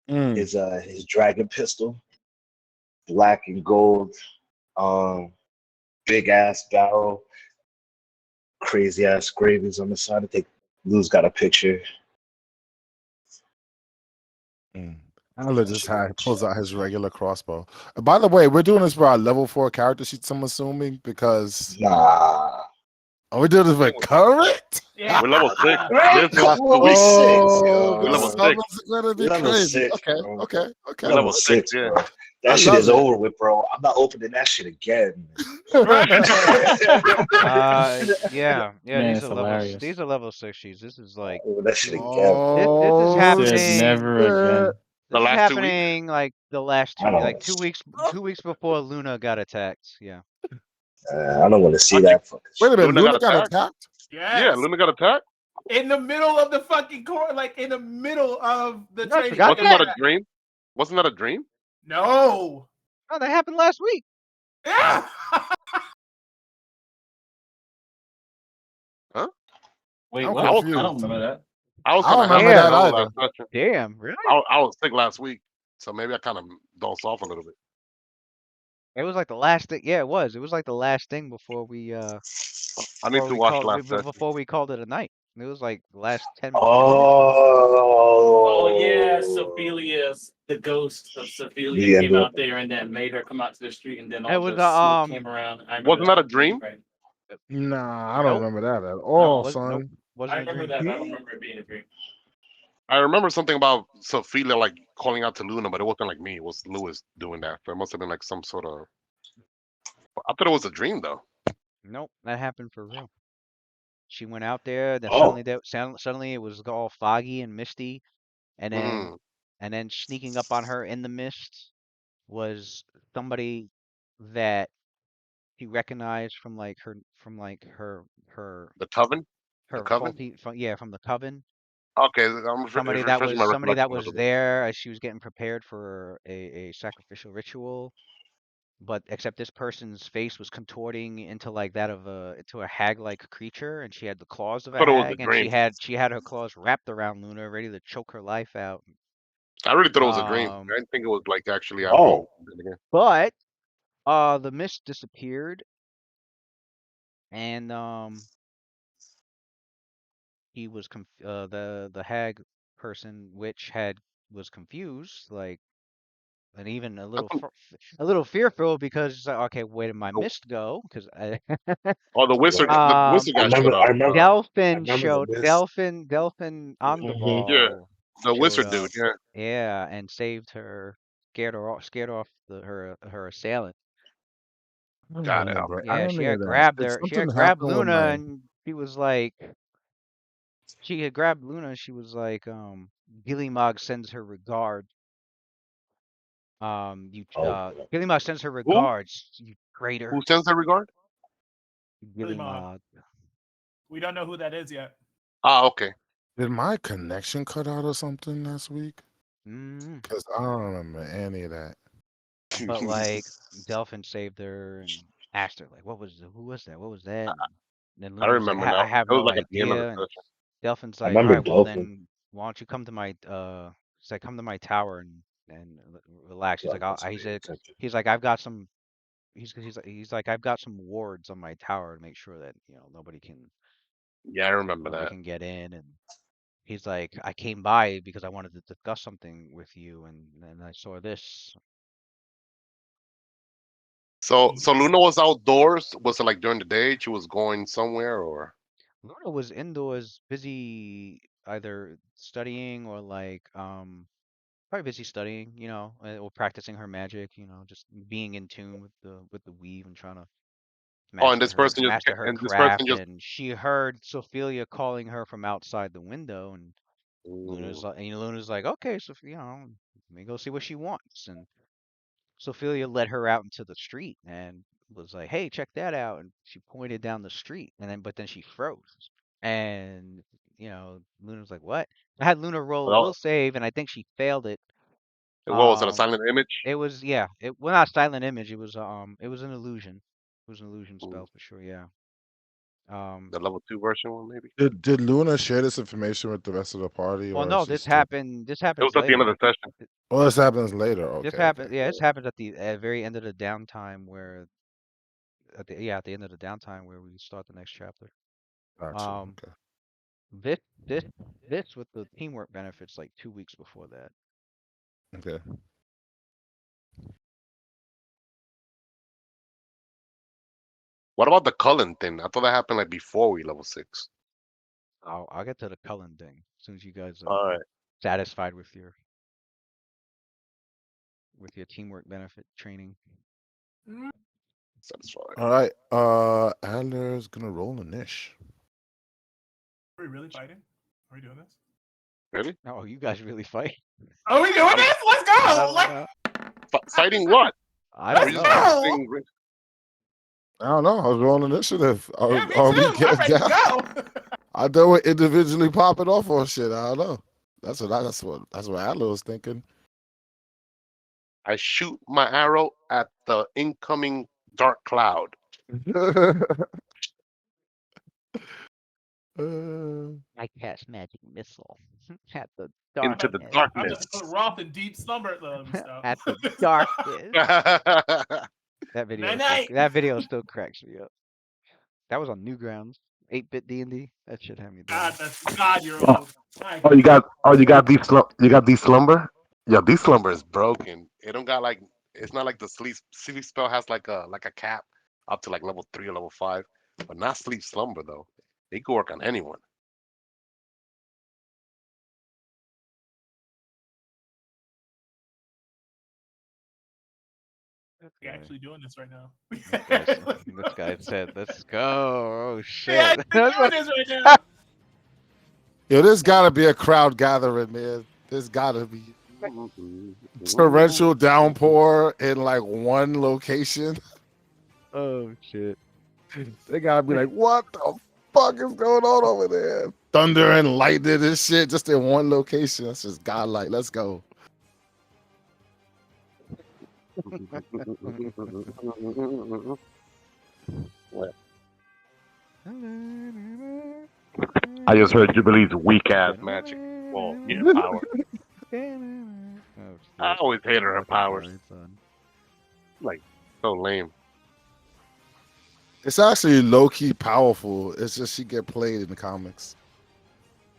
Mm. his dragon pistol, black and gold, um, big ass barrel, crazy ass engravings on the side. I think Lou's got a picture. Mm. Tyler just pulls out his regular crossbow. By the way, we're doing this for our level 4 character sheets, I'm assuming, because Nah, are we doing this for current? Yeah. We're level 6. right? This Come last on, 2 we weeks. six, Oh, We're the level yo. 6. summons are gonna be Level crazy. six, Okay, bro. okay, okay. We're level Level 6, six, yeah. bro. I That shit love is over with, bro. I'm not opening that shit again. Yeah, Man, these it's are hilarious. level 6 sheets. This is like Open that shit two. again. This is He Oh said happening. never shit. again. The This is last 2 weeks. happening like the last I 2 don't. like 2 weeks before Luna got attacked. Yeah. I don't want to see I think that fucking Wait a shit. minute, Luna got Luna got attacked. attacked? Yeah, Yes. Luna got attacked. In the middle of the fucking court, like in the middle of the You guys training. forgot Wasn't that? that a dream? Wasn't that a dream? No. Oh, that happened last week. Yeah. Huh? Wait, I'm what? I was I kind of, don't confused. remember that. I was I kind don't of remember having a that Damn. hell of either. last session. Damn. Really? I was sick last week, so maybe I kind of dozed off a little bit. It was like the last thing. Yeah, it was. It was like the last thing before we I need to watch last session. before we called it a night. It was like the last 10 minutes. Oh yeah, Oh, Sophilia's the ghost of Sophilia we came ended up. out there and then made her come out to the street, and then It all was the smoke came around. I remember Wasn't that a that. dream? Right. Nah, I don't Nope. remember that at No, all, Nope. son. I Wasn't a remember dream. that, but I don't remember it being a dream. I remember something about Sophia like calling out to Luna, but it wasn't like me. It was Lewis doing that. So it must have been like some sort of. I thought it was a dream though. Nope. That happened for real. She went out there. Then Oh, suddenly it was all foggy and misty, and then Mm, sneaking up on her in the mist was somebody that he recognized from like her the coven, the her coven. faulty from the coven. Okay, I'm refreshing my Somebody that recollection a was little bit. there as she was getting prepared for a sacrificial ritual. But except this person's face was contorting into like that of a hag-like creature, and she had the claws of I a thought it was a hag, and dream. she had her claws wrapped around Luna, ready to choke her life out. I really thought it was a dream. Um, I didn't think it was like actually happening. oh, but the mist disappeared, and he was the hag person witch was confused, like, and even That's when, a little fearful because it's like, okay, where did my mist go? Because I oh, the um wizard guy showed up. I remember the mist. Delphin Hmm. Yeah, Andevol the showed wizard dude. up. Yeah, Yeah, and saved her, scared off her assailant. I don't got it. remember Yeah, any of that. Did she something had grabbed happen with Luna, my and she had grabbed Luna, and she was like, Gillimog sends her regard. Oh, Gillimog sends her Who? regards, you Who traitor. sends that regard? Billy Mog. Gillimog. We don't know who that is yet. Ah, okay. did my connection cut out or something last week? Mm. Because I don't remember any of that. But like Delphin saved her and asked her like, who was that? What was that? And then I Luna was like, remember now. I have It was no like at the end of the idea. And session. Delphin's I like, all remember right, well Dolphin. then, why don't you come to my he's like, come to my tower and relax. He's Yeah, like, I wasn't paying attention. I've got some. He's like, I've got some wards on my tower to make sure that nobody can Yeah, I remember so they that. can get in. And he's like, I came by because I wanted to discuss something with you, and I saw this. So Luna was outdoors. Was it like during the day? She was going somewhere, or Luna was indoors, busy either studying or like probably busy studying, or practicing her magic, just being in tune with the weave and trying to oh, and master her this person craft. just. And she heard Sophia calling her from outside the window, and Ooh. Luna's like, okay, so let me go see what she wants. And Sophia led her out into the street and was like, hey, check that out. And she pointed down the street, but then she froze. And Luna was like, what? I had Luna roll a will Well, save, and I think she failed it. what was it? A Um, silent image? it was, yeah, well, not silent image. It was an illusion. It was an illusion Ooh, spell for sure. Yeah. Um, the level 2 version one, maybe. Did Luna share this information with the rest of the party, well, or is no, she this still? happened. This It was happens at the end of later. the session. Oh, this happens later. This Okay, okay. happened. Yeah, this happens at the very end of the downtime where at the end of the downtime where we start the next chapter. Got you. Um, Okay. this this this with the teamwork benefits like 2 weeks before that. Okay. What about the Cullen thing? I thought that happened like before we level 6. I'll get to the Cullen thing as soon as you guys are All right, satisfied with your teamwork benefit training. satisfied. All right. Adler's gonna roll a niche. Are we really fighting? Are we doing this? Really? Oh, you guys really fight? Are we doing this? Let's I go! don't Like, know. Fighting what? I Are don't we let's just know. go! boxing? I don't know. I was rolling initiative. Yeah, me Are we too. I'm getting ready to down? go. I know we're individually popping off on shit. I don't know. That's what Adler was thinking. I shoot my arrow at the incoming dark cloud. I cast magic missile at the Into the darkness. I'm about to put darkness. Roth in deep slumber. No, let me stop. At the darkness. Night night. That video still cracks me up. That was on Newgrounds, 8-bit D&D. That shit had me God, dying. that's God. You're oh, old. My oh, God. you got these slumber. Yeah, these slumber is broken. It don't got like it's not like the sleep spell has like a cap up to like level 3 or level 5, but not sleep slumber though. They can work on anyone. We're Okay. actually doing this right now. This guy said, "Let's go." Oh We're shit. actually doing this right now. Yo, there's gotta be a crowd gathering, man. There's gotta be torrential downpour in like one location. Oh shit. They gotta be like, what the fuck is going on over there? Thunder and lightning and shit, just in one location. That's just godlike. Let's go. I just heard Jubilee's weak ass magic. Well, yeah, power. Oh I shit. always hated her That's powers. funny, son. Like so lame. It's actually low key powerful. It's just she get played in the comics.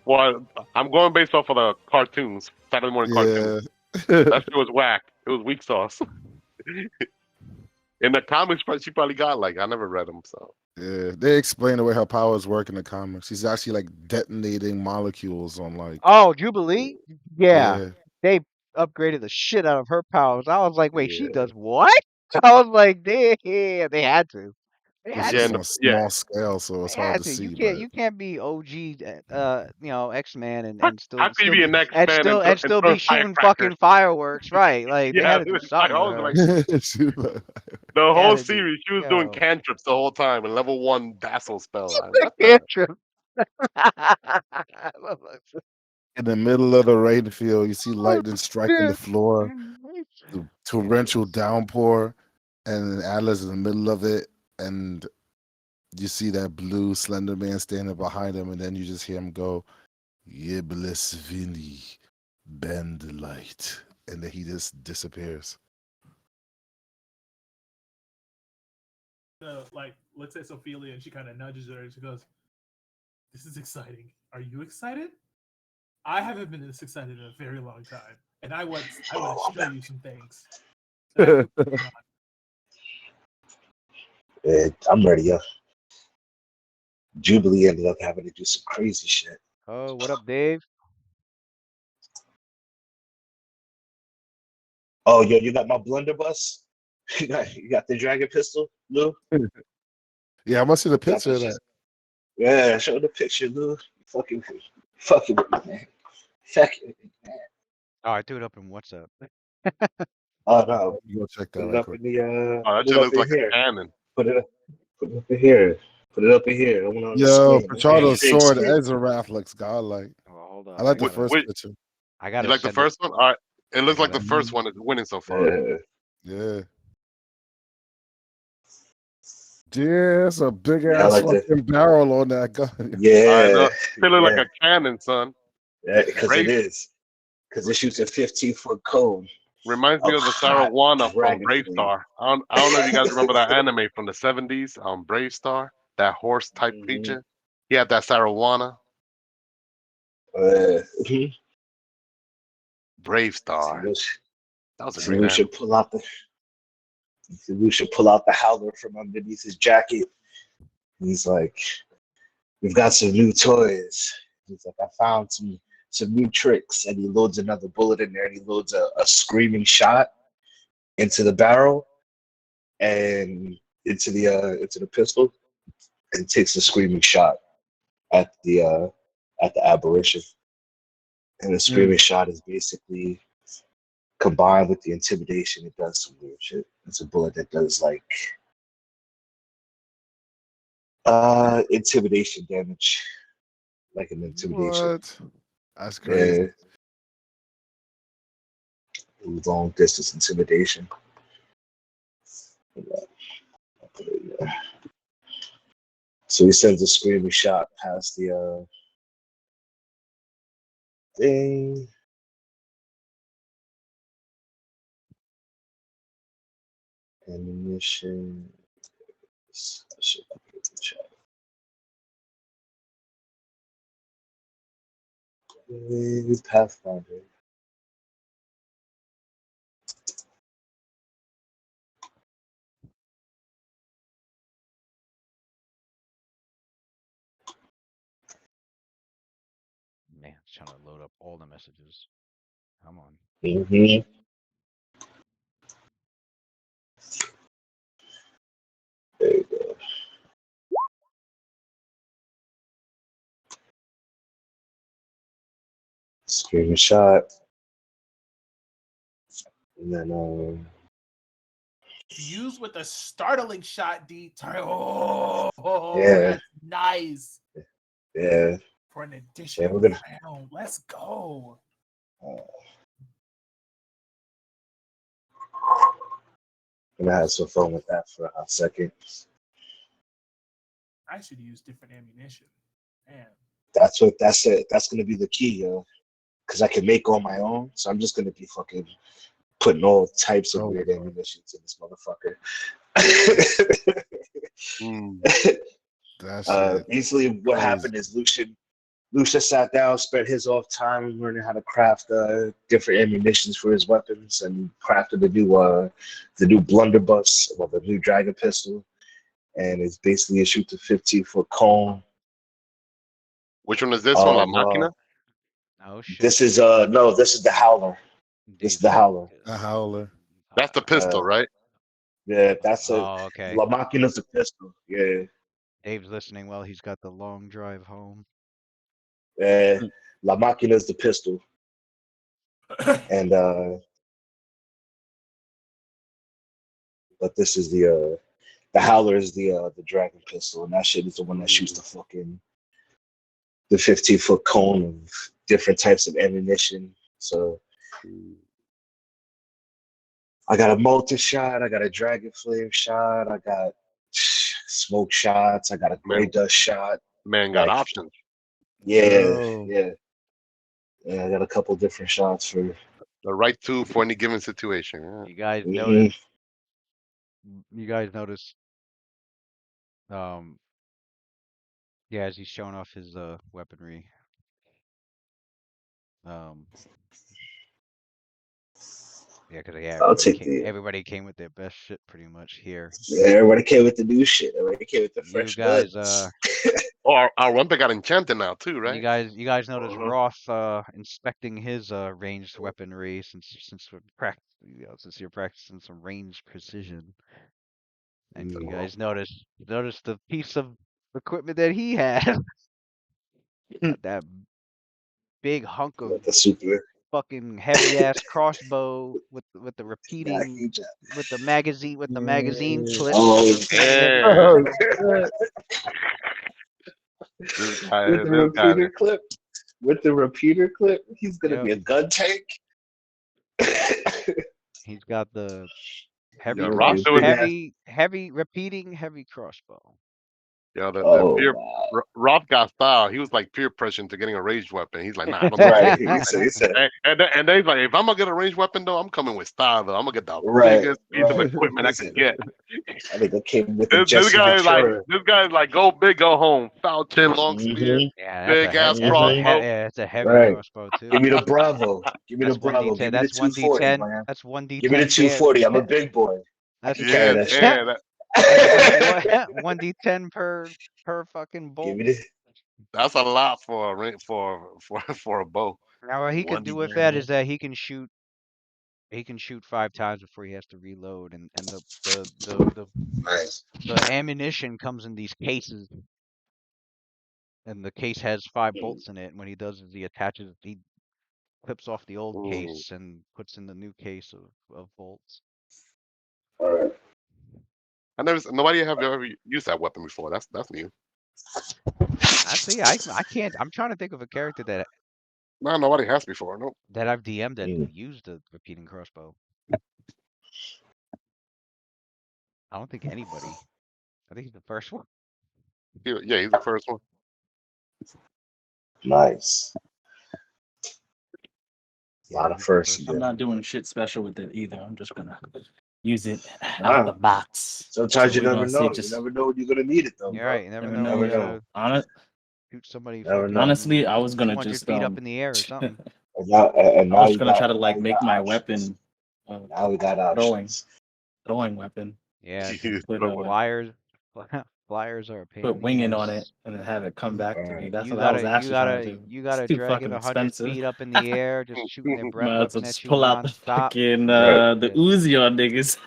Well, I'm going based off of the cartoons, Saturday morning cartoons. Yeah. That shit was whack. It was weak sauce. In the comics, she probably got like I never read them, so Yeah, they explain the way her powers work in the comics. She's actually like detonating molecules on like, Oh, Jubilee? Yeah. yeah. They upgraded the shit out of her powers. I was like, wait, she yeah, does what? I was like, damn, they had to. They It's had yeah, just to. on a yeah. small scale, so They it's hard had to to. see. But You can't be OG, X-Man How, and how could you be an X-Man and and still throw be shooting firecrackers? fucking fireworks, right? Like they had Yeah, to do I something with was her. like the They had whole to do, series. She was doing yo, cantrips the whole time and level 1 Dazzle spell. What the? cantrip. in the middle of the rain field, you see lightning striking the floor, the torrential downpour, and Atlas in the middle of it, and you see that blue slender man standing behind him, and then you just hear him go, Yiblis Vini, bend the light. And then he just disappears. Like, let's say Ophelia, and she kind of nudges her, and she goes, This is exciting. Are you excited? I haven't been this excited in a very long time, and I want to show you some things. That's what's going on. Yeah, I'm ready, yo. Jubilee ended up having to do some crazy shit. Oh, what up, Dave? Oh, yo, you got my blunderbuss? You got the dragon pistol, Lou? Yeah, I must see the You got picture of this that. Yeah, show the picture, Lou. Fucking with me, man. Fucking with me, man. Oh, I threw it up in WhatsApp. Oh no, You go check that put it right up quick. in the Oh, that put it shit up looks in like a here. cannon. Put it up in here. Put it up in here. I want on the Yo, screen. Pachardo's Big sword screen. Ezrath looks godlike. Well, hold I on. like the first Wait, picture. I you gotta like the send it. first one? All right. It looks like the gotta- first one is winning so far. Yeah. Yeah, it's a big Yeah, I ass like that. fucking barrel on that gun. I Yeah, know. It look like yeah, a cannon, son. because it Brave is. Because it shoots a 15-foot cone reminds me of of the hot Sarawana from dragon Brave flame. Star. I don't know if you guys remember that anime from the 70s, Brave Star, that horse type Mhm. creature. He had that Sarawana. Mhm. Brave See, Star. Lou That was a see, great Lou anime. should pull out the Lou should pull out the howler from underneath his jacket. He's like, "We've got some new toys." He's like, "I found some new tricks," and he loads another bullet in there, and he loads a screaming shot into the barrel and into the pistol, and takes the screaming shot at the aberration. And the screaming shot is basically combined with the intimidation. It does some weird shit. It's a bullet that does like intimidation damage, like an intimidation. What? That's crazy. Long distance intimidation. So he sends a screaming shot past the thing. Ammunition. Pathfinder. Man, it's trying to load up all the messages. Come on. Mm-hmm. There you go. Screaming shot. And then Fuse with a startling shot, D. Oh, yeah, that's nice. yeah. For an additional we're gonna round. Let's go. have some fun with that for a hot second. I should use different ammunition. Man. That's it. That's gonna be the key, yo. Because I can make all my own, so I'm just gonna be fucking putting all types of Oh, weird God. ammunitions in this motherfucker. Mm. That shit. Basically, what Crazy. happened is Lucia sat down, spent his off time learning how to craft different ammunitions for his weapons, and crafted the new blunderbuss, or the new dragon pistol, and it's basically a shoot to 15-foot cone. Which one is this one? La Máquina? Oh shit. This is no, this is the howler. This is Dave's the howler. A howler. That's the pistol, right? Yeah, that's a Oh, okay. La Machina's a pistol. Yeah, Dave's listening while he's got the long drive home. La Machina's the pistol, and but this is the howler is the dragon pistol, and that shit is the one that shoots the 15-foot cone of different types of ammunition. So I got a mortar shot, I got a dragon flame shot, I got smoke shots, I got a gray Man, dust shot. man got Like, options. yeah, Yo. yeah, yeah. I got a couple different shots for. The right tool for any given situation. Yeah. You guys Mhm. notice? You guys notice? Um, Yeah, as he's showing off his weaponry. Um, yeah, because I'll take the. everybody came with their best shit pretty much here. Yeah, everybody came with the new shit. Everybody came with the You fresh guys, goods. Oh, our weapon got enchanted now too, right? you guys notice Uh-huh. Roth inspecting his ranged weaponry since since you're practicing some range precision, and you guys notice the piece of equipment that he had. Got that big hunk of With the super. fucking heavy ass crossbow with the Yeah, repeating huge. with the magazine clip with Oh, the repeating heavy Yeah, Oh, crossbow. shit. with the this guy, repeater clip. With the repeater clip, he's gonna Yep, be a gun tank. he's got the yeah, Rob doing it. heavy repeating heavy crossbow. Yeah, the Oh peer wow! Rob got style. He was like peer pressuring to getting a ranged weapon. He's like, nah, I don't need Right. a He weapon. said, And then he's like, if I'm gonna get a ranged weapon though, I'm coming with style though. I'm gonna get the right, biggest piece of right. equipment I He could said, get. I think I came with the This Jesse Ventura. guy's like, go big, go home. Foul chin, long spear, Mm-hmm. Yeah, big ass crossbow. yeah, it's a heavy Right. crossbow Give too. me the Bravo. Give me the That's one Bravo. D10. Give me the That's one 240, D10. man. That's one Give me the D10 per. 240. I'm a big boy. I That's can carry Yeah, that shit. yeah. one D10 per fucking Give bolt. me the. That's a lot for for a bow. Now what he could One do D. with that is that he can shoot 5 times before he has to reload, and Nice. the ammunition comes in these cases, and the case has 5 bolts in it. And when he does is he clips off the old Mm. case and puts in the new case of bolts. All right. Nobody have ever used that weapon before. That's new. Actually, I can't. I'm trying to think of a character No, nobody has before. Nope. that I've DM'd that Mm. used the repeating crossbow. I don't think anybody. I think he's the first one. Yeah, he's the first one. Nice. A lot of He's the firsts first I'm again. not doing shit special with it either. I'm just gonna use it out Nah. the box. Sometimes So you we're never gonna see know. You just never know when you're gonna need it, though, You're bro. right. You never never know when Never you're know. know. gonna On it. shoot somebody Never know. Honestly, I fucking was gonna 200 just feet up in the air or something. And I now was you gonna got. try to Now like you make got my options. weapon a Now we got throwing options. weapon. Yeah, He's Put throwing. flyers flyers are a pain put in the winging on it ass. and then have it come back to All me. right. That's what I was actually trying to do. You It's gotta too drag it fucking 100 expensive. feet up in the air, just shooting their Might as well weapon at just you pull out the nonstop. fucking Right. the Yeah. Uzi on niggas.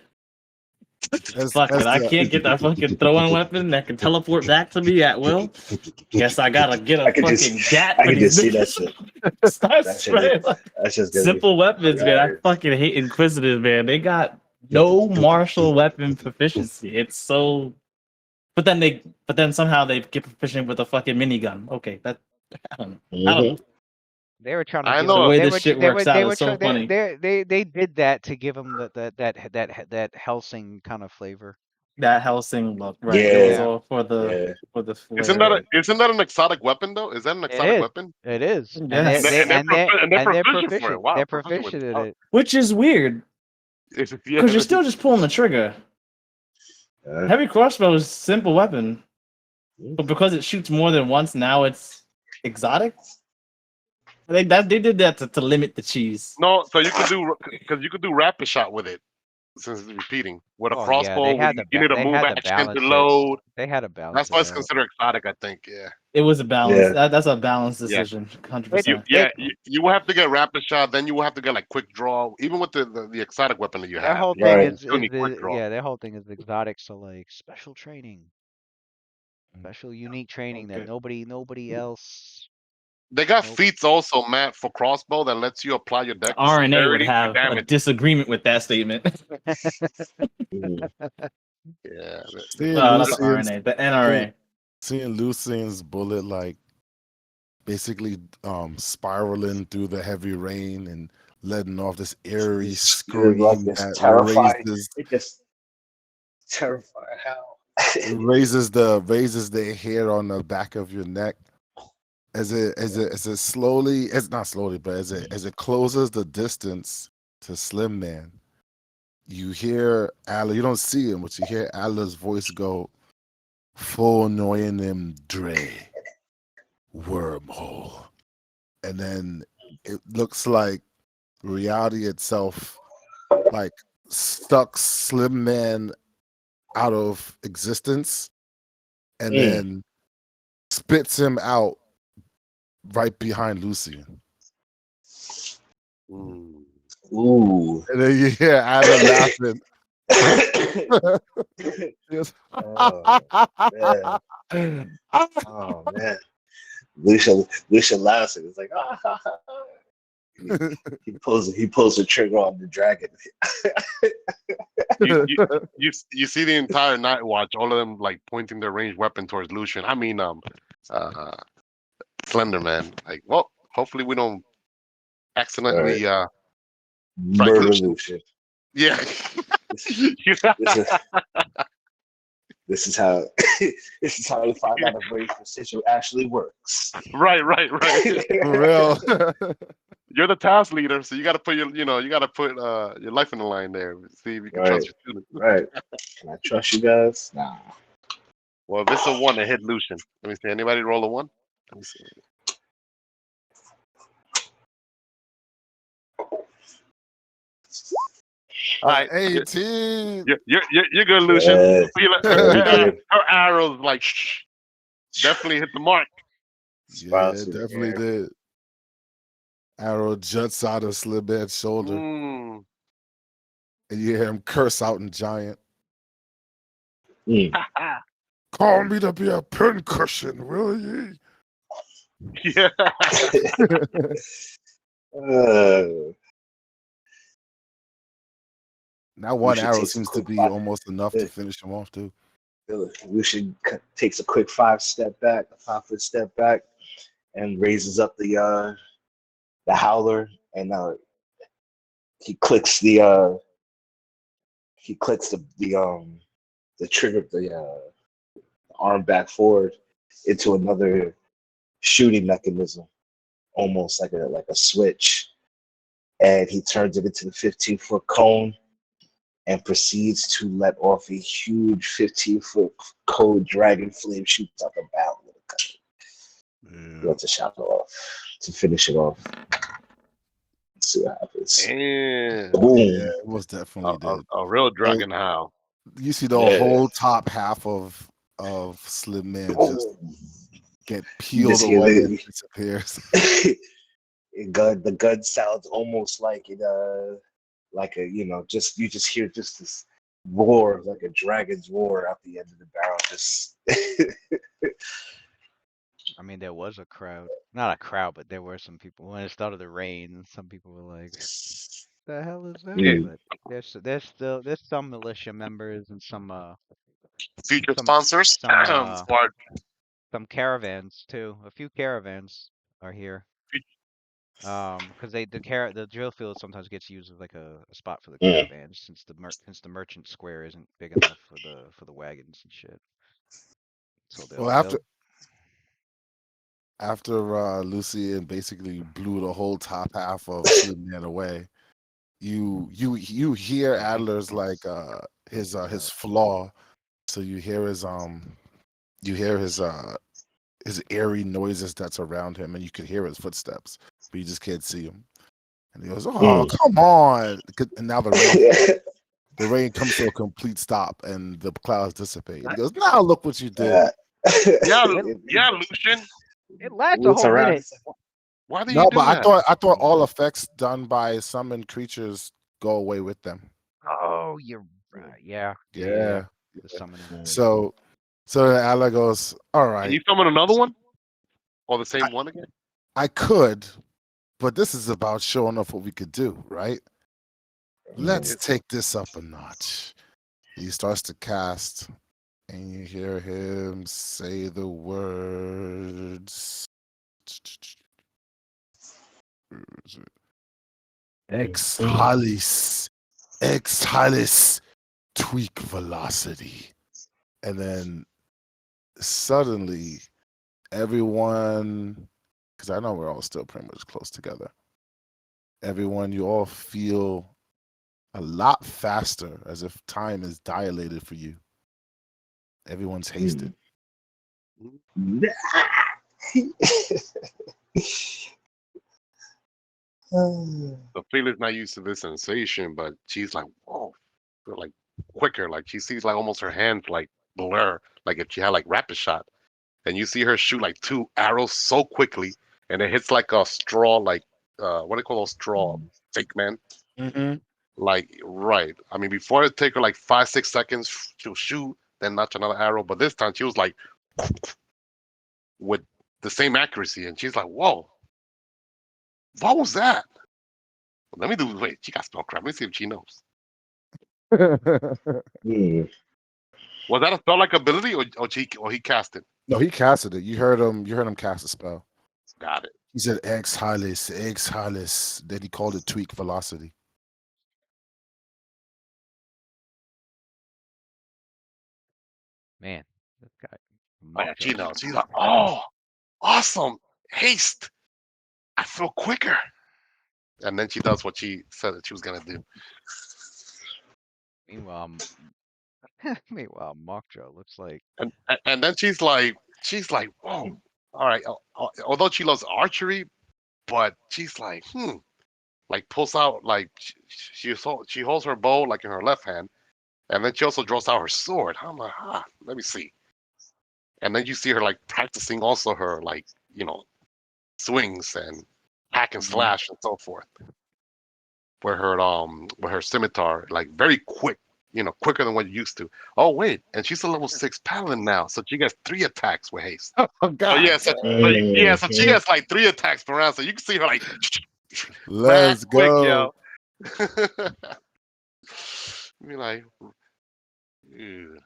Fuck As it. I the can't get that fucking throwing weapon that can teleport back to me at will. Guess I gotta get a I could just, fucking gat I for could these just see that niggas. shit. Start That shit. spraying like That's just gonna be simple weapons, man. I hilarious. fucking hate Inquisitive, man. They got no martial weapon proficiency. It's so. But then somehow they get proficient with a fucking minigun. Okay, that I don't know. I don't know. They were trying to I give The him. know. way this shit works out is so funny. They did that to give him that Helsing kind of flavor. That Helsing look, right? It was Yeah. Yeah, all for Yeah. the Isn't flair. that an exotic weapon though? Is that an it exotic is. weapon? It is, and Yes. They're proficient for it. Wow, They're proficient with proficient it. in it. Which is weird Yeah, because you're still just pulling the trigger. Heavy crossbow is a simple weapon, but because it shoots more than once, now it's exotic. They did that to limit the cheese. no. So you could do because you could do rapid shot with it since it's repeating with a Well, yeah, crossbow. You need a they move had to action to balance it. load. They had to balance That's why it it's out. considered exotic. I think. Yeah. It was a balance. Yeah. That's a balanced Yeah. decision, 100%. You will have to get rapid shot. Then you will have to get like quick draw. Even with the exotic weapon that you Their have, whole you thing Right. is still need quick draw. their whole thing is exotic. So like special training, special unique training that Okay. nobody else. They got Nope. feats also, Matt, for crossbow that lets you apply your RNA would dexterity to have a damage. disagreement with that statement. Mhm. Yeah. seeing Not the Lucian's RNA, the NRA. seeing Lucian's bullet like basically spiraling through the heavy rain and letting off this eerie It's like scream this that terrifying. It just terrifying how. raises the hair on the back of your neck as it slowly, it's not slowly, but as it closes the distance to Slim Man, you hear Allah. You don't see him, but you hear Allah's voice go, "Full annoying them Dre." wormhole. And then it looks like reality itself like sucks Slim Man out of existence and then spits him out right behind Lucian. Ooh. And then you hear Anna laughing. Yes. Man. Oh man. Lucia laughs and it's like he pulls the trigger on the dragon. You see the entire night watch, all of them like pointing their ranged weapon towards Lucian. I mean, Slender Man. Like, well, hopefully we don't accidentally strike Murder Lucian. Lucian. Yeah. This is how this is how you find out if range precision actually works. Right. For real. You're the task leader, so you got to put your life in the line there. See if you can trust your student. Right. Can I trust you guys? Nah. Well, this is a 1 to hit Lucian. Let me see. Anybody roll a 1? Let me see. All right, 18. you're good, Lucian. Yeah. Her arrows like definitely hit the mark. Yeah, it definitely did. Arrow juts out of Slim Man's shoulder. And you hear him curse out in giant. Call me to be a pincushion, will ye? Yeah. Now one arrow seems to be almost enough to finish him off too. Lucian takes a quick 5-foot step back, and raises up the howler, and he clicks the trigger, the arm back forward into another shooting mechanism, almost like a switch, and he turns it into the 15-foot cone and proceeds to let off a huge 15-foot cone dragon flame shoots out the bow. He lets a shot off to finish it off. Let's see what happens. Boom. Yeah, it was definitely a real dragon howl. You see the whole top half of Slim Man just get peeled away and disappears. The gun sounds almost like it you just hear just this roar, like a dragon's roar out the end of the barrel. Just I mean, there was a crowd. Not a crowd, but there were some people. When it started to rain, some people were like, the hell is that? But there's some militia members and some future sponsors. Some caravans too. A few caravans are here. Because the drill field sometimes gets used as like a spot for the caravans since the merchant square isn't big enough for the wagons and shit. So after Lucian basically blew the whole top half of Slim Man away, you hear Adler's like his flaw. So you hear his airy noises that's around him, and you can hear his footsteps, but you just can't see him. And he goes, "Oh, come on!" And now the rain comes to a complete stop, and the clouds dissipate. And he goes, "Now look what you did." Yeah, Lucian. It lasts a whole minute. Why do you do that? I thought all effects done by summoned creatures go away with them. Oh, you're right. Yeah. Yeah. The summoning. So Ala goes, "All right." Can you summon another one? Or the same one again? I could, but this is about showing off what we could do, right? Let's take this up a notch. He starts to cast, and you hear him say the words. Exhalis, tweak velocity. And then suddenly everyone, because I know we're all still pretty much close together, everyone, you all feel a lot faster, as if time is dilated for you. Everyone's hasted. Felix not used to this sensation, but she's like, whoa, feel like quicker. Like she sees like almost her hands like blur, like if she had like rapid shot, and you see her shoot like 2 arrows so quickly, and it hits like a straw, like what do they call those straw fake man? Mm-hmm. Like right. I mean, before it take her like 5 6 seconds, she'll shoot, then notch another arrow. But this time she was like with the same accuracy, and she's like, whoa, what was that? Let me do. Wait, she got spell crap. Let me see if she knows. Was that a spell like ability, or he cast it? No, he casted it. You heard him. You heard him cast a spell. Got it. He said X Halis. Then he called it tweak velocity. Man, this guy. Oh yeah, she knows. She's like, oh, awesome, haste. I feel quicker. And then she does what she said that she was gonna do. Meanwhile, Mockjaw looks like And then she's like, whoa, all right. Although she loves archery, but she's like, like pulls out like she holds her bow like in her left hand, and then she also draws out her sword. I'm like, let me see. And then you see her like practicing also her like swings and hack and slash and so forth. Where her scimitar like very quick, quicker than what you used to. Oh wait, and she's a level 6 paladin now, so she gets 3 attacks with haste. Oh God! So she gets like 3 attacks per round. So you can see her like Let's quick, go. yo. Be like, ew.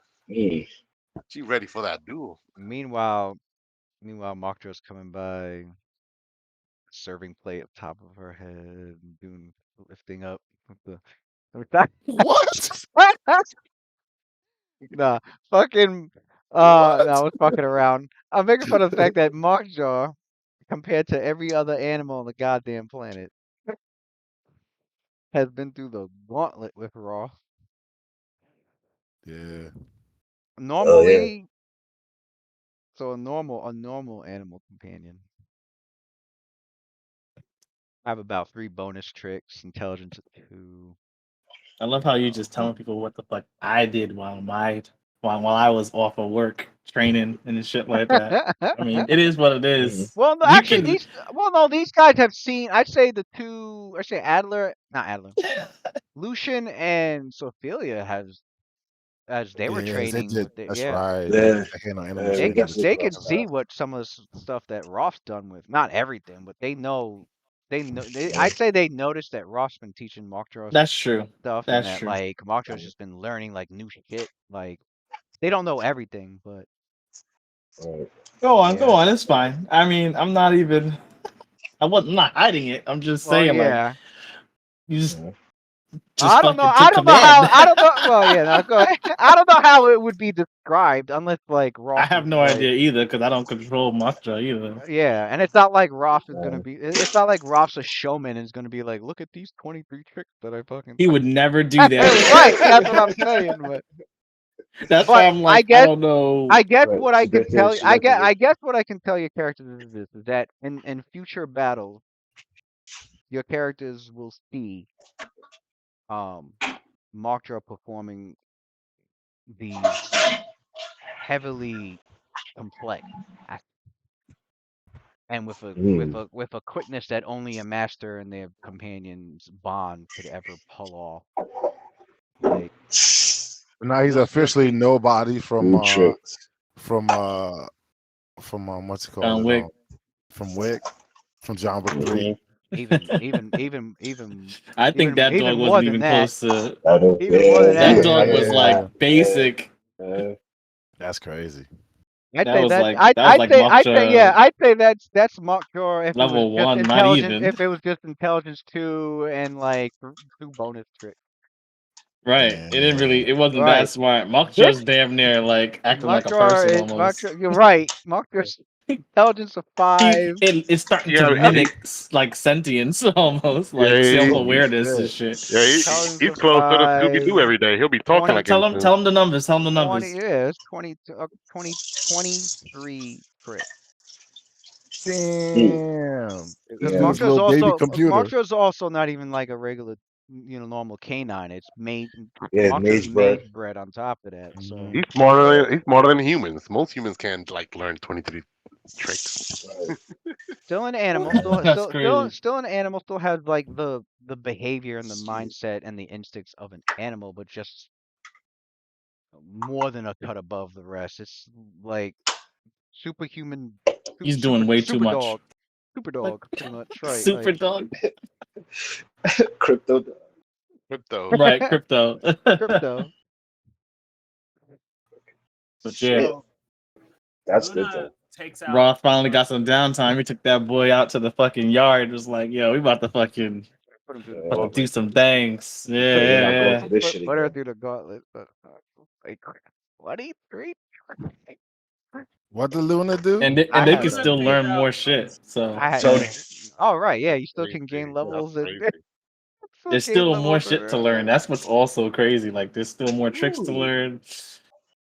She ready for that duel. Meanwhile, Mockjaw's coming by, serving plate up top of her head, lifting up the. What? Nah, fucking. What? No, I was fucking around. I'm making fun of the fact that Mockjaw, compared to every other animal on the goddamn planet, has been through the gauntlet with Raw. Yeah. Normally, so a normal animal companion. I have about 3 bonus tricks, intelligence at 2. I love how you just telling people what the fuck I did while I was off of work training and shit like that. I mean, it is what it is. Well, no, You actually, can- these guys have seen. I'd say Adler, not Adler, Lucian and Sophelia as they were Yes, they training did. with the, That's yeah. right. Yeah. They handle Yeah, animals. They we can got they to can talk see about. what some of the stuff that Roth's done with, not everything, but they know. I'd say they noticed that Roth's been teaching Mockjaw That's true. stuff, and That's that true. like Mockjaw's just been learning like new shit. Like they don't know everything, but Go yeah. on. It's fine. I mean, I'm not even. I'm not hiding it. I'm just Well, saying, yeah. like, you just I don't know. fucking I took don't know how. command. I don't know. Well, yeah. No, go ahead. I don't know how it would be described unless like Roth. I have no idea either because I don't control Mockjaw either. Yeah, and it's not like Roth is gonna be. It's not like Roth's a showman and is gonna be like, look at these 23 tricks that I fucking. He would never do that. Right. That's what I'm saying. But That's why I'm like, I don't know. I guess Right, what I she can got tell this, you. she got this. I guess what I can tell your characters is this: is that in future battles, your characters will see Mockjaw performing these heavily complex acts, and with a quickness that only a master and their companion's bond could ever pull off. Like Now he's officially nobody from New tricks. from what's it John called? Wick. From Wick, from John Wick 3. even I think that even dog more wasn't than even that. close to. Even more than That that. dog was like basic. That's crazy. I'd That say was that. like Mockjaw I'd say that's Mockjaw if it was level just 1, not intelligence. even. If it was just intelligence 2 and like 2 bonus tricks. Right. Yeah. It didn't really. It wasn't Right. that smart. Mockjaw's damn near like acting like a person almost. You're right. Mockjaw's intelligence of 5. It's starting to Yeah, mimic like sentience almost, like Yeah, self-awareness and shit. yeah, Intelligence he's of close to the Scooby 5. Doo every day. He'll be talking like him soon. Tell him the numbers. Tell him the 20, numbers. yeah, it's 23 crit. Damn. Because Yeah. This little baby computer. Montro's also not even like a regular, normal canine. It's Yeah, Montro's mage bred. mage bred on top of that. So Mhm. He's smarter than humans. Most humans can't like learn 23 tricks. still an animal, That's crazy. still an animal. Still has like the behavior and the mindset and the instincts of an animal, but just more than a cut above the rest. It's like superhuman, He's doing way too much. super Like, dog, pretty much, right? super Like dog. Crypto. Crypto. Right, crypto. crypto. But yeah, Shit. So That's good Luna though. takes out. Roth finally got some downtime. He took that boy out to the fucking yard. Was like, yo, we about to fucking Put him through the about to do gauntlet. some things. Yeah, Yeah, we're not yeah, going yeah. through this shit Put her again. through the gauntlet. Like 23. What did Luna do? And I they had can a. still learn more shit. So I had. So All right, yeah, you still can gain Crazy. That's levels and crazy. still there's gain still more levels and shit to learn. That's what's also crazy. Like there's still more tricks to ooh, learn.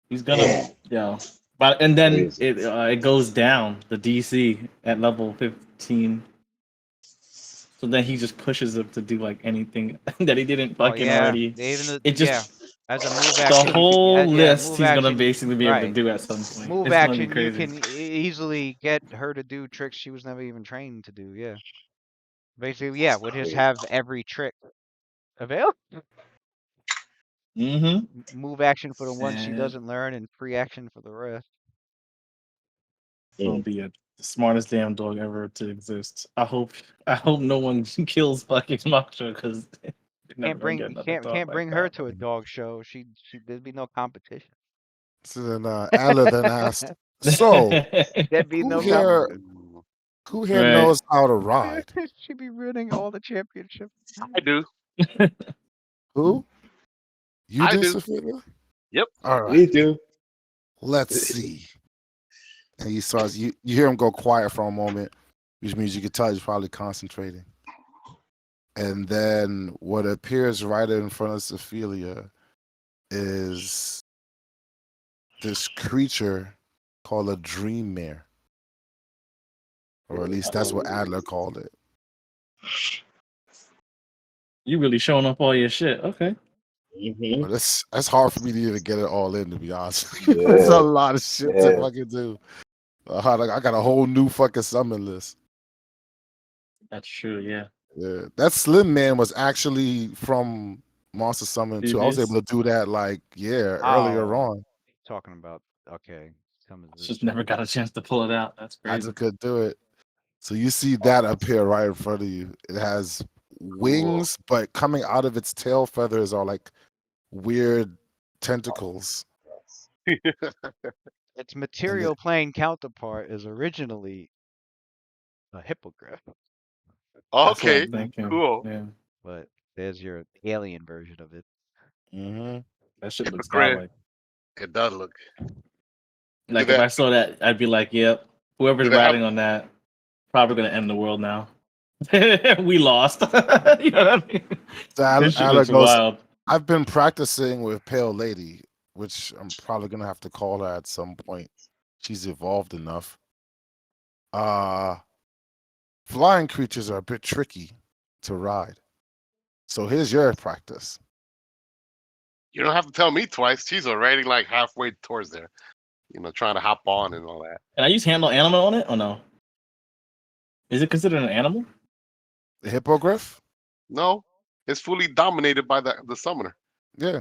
He's gonna, damn, but and then crazy. it goes down the DC at level 15. So then he just pushes him to do like anything that he didn't Oh fucking yeah, already. even It yeah. just As a move the action, you can whole yeah, list move he's gonna action, basically be able to right? do at some point. Move It's gonna be action, you crazy. can easily get her to do tricks she was never even trained to do. Yeah, basically, yeah, would just Crazy. have every trick available. Mm-hmm. Move action for the ones she And doesn't learn, and free action for the rest. gonna Mm. be the smartest damn dog ever to exist. I hope no one kills fucking Moksha because you're never gonna get another dog Can't like bring her that. to a dog show. There'd be no competition. So then Adler then asked, "So There'd be who no here competition. Ooh, who here Right. knows how to ride? She'd be winning all the championships. I do. Who? You I do, do. Sophia? Yep. All We right. do. Let's see." And he starts. You hear him go quiet for a moment, which means you can tell he's probably concentrating. And then what appears right in front of Sophia is this creature called a dream mare, or at least that's what Adler called it. You really showing up all your shit. Okay. Mm-hmm. But it's hard for me to even get it all in, to be honest. Yeah. It's a lot of shit to Yeah. fucking do. Like, I got a whole new fucking summon list. That's true, yeah. Yeah, that Slim Man was actually from Monster Summon too. I was Previous. able to do that earlier Oh, on. talking about okay. Some of the Just never got a chance to pull it out. That's I crazy. just could do it. So you see that appear right in front of you. It has wings, but coming out of its tail feathers are like weird tentacles. its And material plane counterpart is originally a hippogriff, That's what Okay. I'm thinking. Cool. Yeah. but there's your alien version of it. That shit looks Hypocrite. godlike. It does look. Do Like if that. I saw that, I'd be like, yep, whoever's Do they have? riding on that, probably gonna end the world now. We lost. You know what I mean? So This shit Ala looks goes, wild. I've been practicing with Pale Lady, which I'm probably gonna have to call her at some point. She's evolved enough. Flying creatures are a bit tricky to ride. So here's your practice. You don't have to tell me twice. She's already like halfway towards there. Trying to hop on and all that. Can I use handle animal on it or no? Is it considered an animal? The hippogriff? No, it's fully dominated by the summoner. Yeah.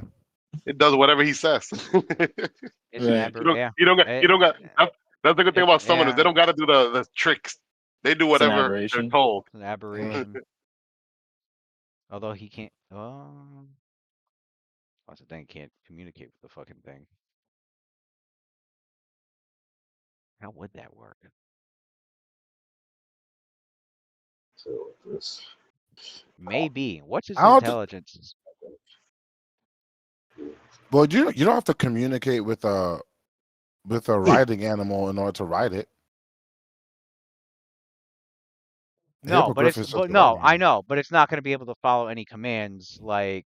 It does whatever he says. It's an Right. yeah. You don't got. That's the good thing about summoners. Yeah, They don't got to do the tricks. They do It's an whatever they're aberration. told. it's an aberration. Although he can't. What's the thing? Can't communicate with the fucking thing. How would that work? So this. Maybe. What's his I don't. intelligence? Well, you don't have to communicate with a riding animal in order to ride it. The No, but hippogriff it's is just a no, riding I animal. know, but it's not going to be able to follow any commands Like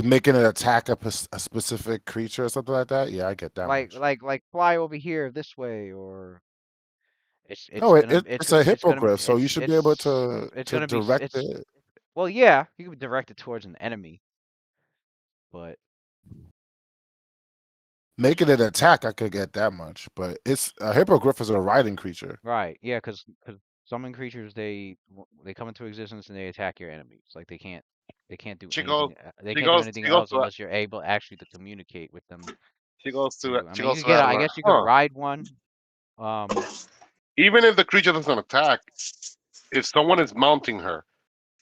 making it attack a specific creature or something like that. Yeah, I get that much. like fly over here this way or No, gonna it's a it's gonna hippogriff, so you should be able it's to gonna be direct it's it. well, yeah, you can direct it towards an enemy, but Making it attack, I could get that much, but it's a hippogriff is a riding creature. right, yeah, because summon creatures they come into existence and they attack your enemies. Like they can't do She goes. anything. They She can't do goes. anything She goes else to. unless you're able actually to communicate with them. She goes to. I She mean, you goes could to get. I Adler. guess you could Huh. ride one. Um, Even if the creature doesn't attack, if someone is mounting her,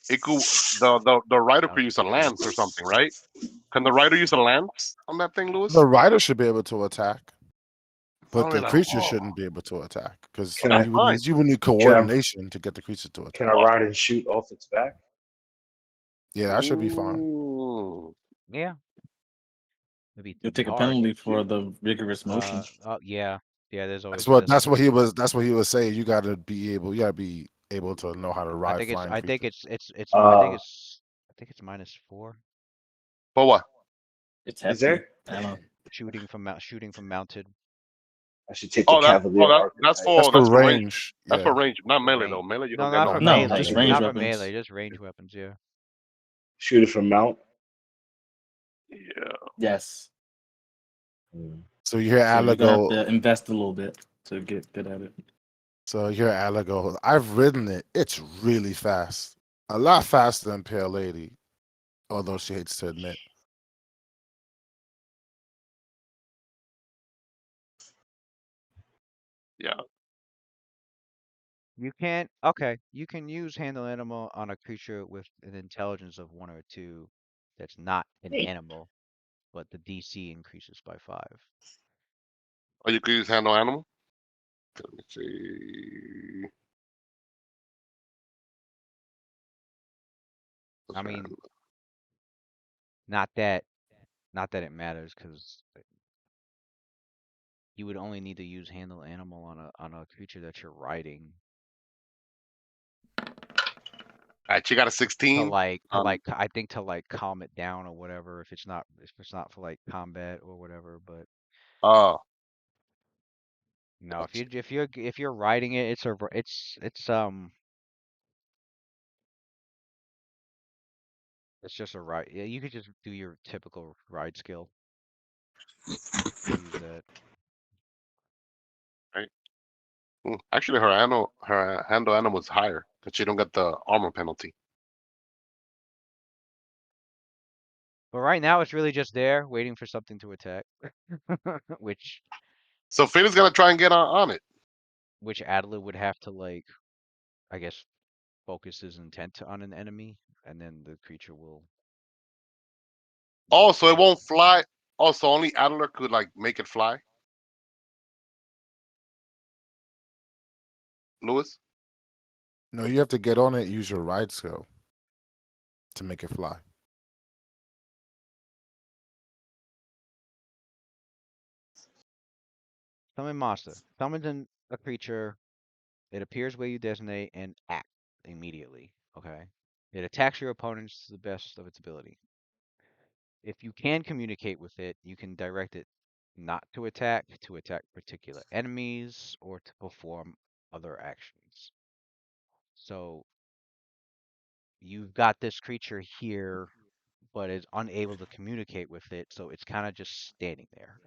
it could. The rider could use a lance or something, right? Can the rider use a lance on that thing, Lewis? The rider should be able to attack, but Only the like, creature oh, shouldn't be able to attack because Can I fine. you would need coordination to get the creature to can attack. I ride and shoot off its back? Yeah, that should be fine. Ooh. yeah, maybe You'll take a hard. penalty for the vigorous motion. Yeah, there's always That's what he was saying. You gotta be able to know how to I ride think it's flying I think creatures. it's Uh, I think it's -4 But what? It's is hefty. there? I don't know. shooting from mounted. I should take the Oh, Cavalier that's archetype. That's for for that's for range. range. That's for Yeah. range, not melee Range. though. Melee, you No, don't get not no for No, range. melee. just range Not for weapons. melee, just range weapons. Yeah. Shoot it from mount. Yeah. Yes. So you hear So Adler you're gonna have go. to invest a little bit to get good at it. So you hear Adler go. I've ridden it. It's really fast. A lot faster than Pale Lady, although she hates to admit. Yeah. You can't. Okay, you can use handle animal on a creature with an intelligence of 1 or 2 that's not an animal, but the DC increases by 5. Or you could use handle animal. Let me see. I mean, not that it matters because you would only need to use handle animal on a creature that you're riding All right, she got a to 16. I think to like calm it down or whatever if it's not for like combat or whatever. But Oh, no, if you're riding it, it's just a ride. Yeah, you could just do your typical ride skill. Use that. right. Actually, her handle animal is higher because she don't get the armor penalty. But right now, it's really just there, waiting for something to attack, which So Finn is gonna try and get on it. Adler would have to like, I guess, focus his intent on an enemy, and then the creature will. Oh, so it attack. won't fly. Oh, so only Adler could like make it fly. Lewis. No, you have to get on it. Use your ride skill to make it fly. Summon monster. Summons a creature. It appears where you designate and act immediately. Okay. It attacks your opponents to the best of its ability. If you can communicate with it, you can direct it not to attack particular enemies, or to perform other actions. So you've got this creature here, but is unable to communicate with it, so it's kind of just standing there.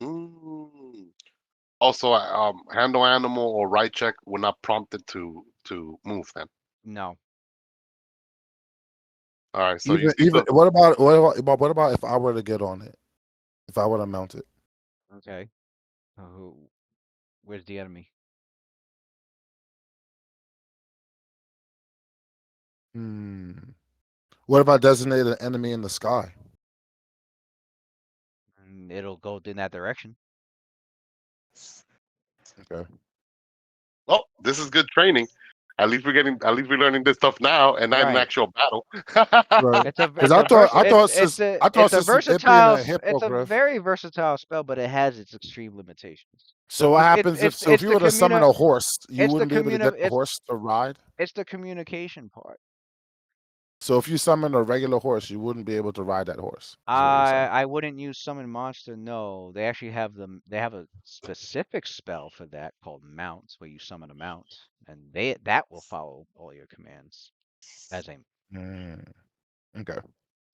Mm. Also, handle animal or right check will not prompt it to move. Then. No. All right. So you Even the what about if I were to get on it? If I were to mount it? Okay. Where's the enemy? What if I designate an enemy in the sky? It'll go in that direction. Okay. Oh, this is good training. At least we're learning this stuff now and not in an Right. actual battle. Right. It's a Because it's a vers- I thought it's since it being versatile a it's a hippogriff. very versatile spell, but it has its extreme limitations. So what happens if you were to summon a horse, you it's the wouldn't be able to get the it's horse to ride? it's the communication part. So if you summon a regular horse, you wouldn't be able to ride that horse. Is what you're saying. I wouldn't use summon monster. No, they actually have them. They have a specific spell for that called mounts, where you summon a mount, and that will follow all your commands as a Okay.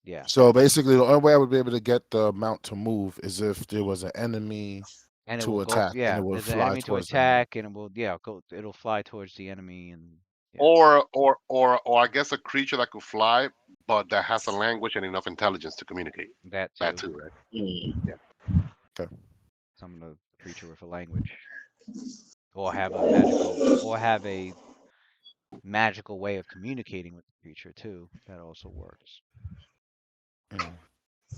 yeah. So basically, the only way I would be able to get the mount to move is if there was an enemy And it to will go, attack, and yeah, it would there's an fly enemy to towards the enemy. attack, and it will, yeah, it'll fly towards the enemy, and yeah. Or I guess a creature that could fly, but that has a language and enough intelligence to communicate. That That too. too, right? Summon a creature with a language, or have a magical way of communicating with the creature too. That also works. Mm.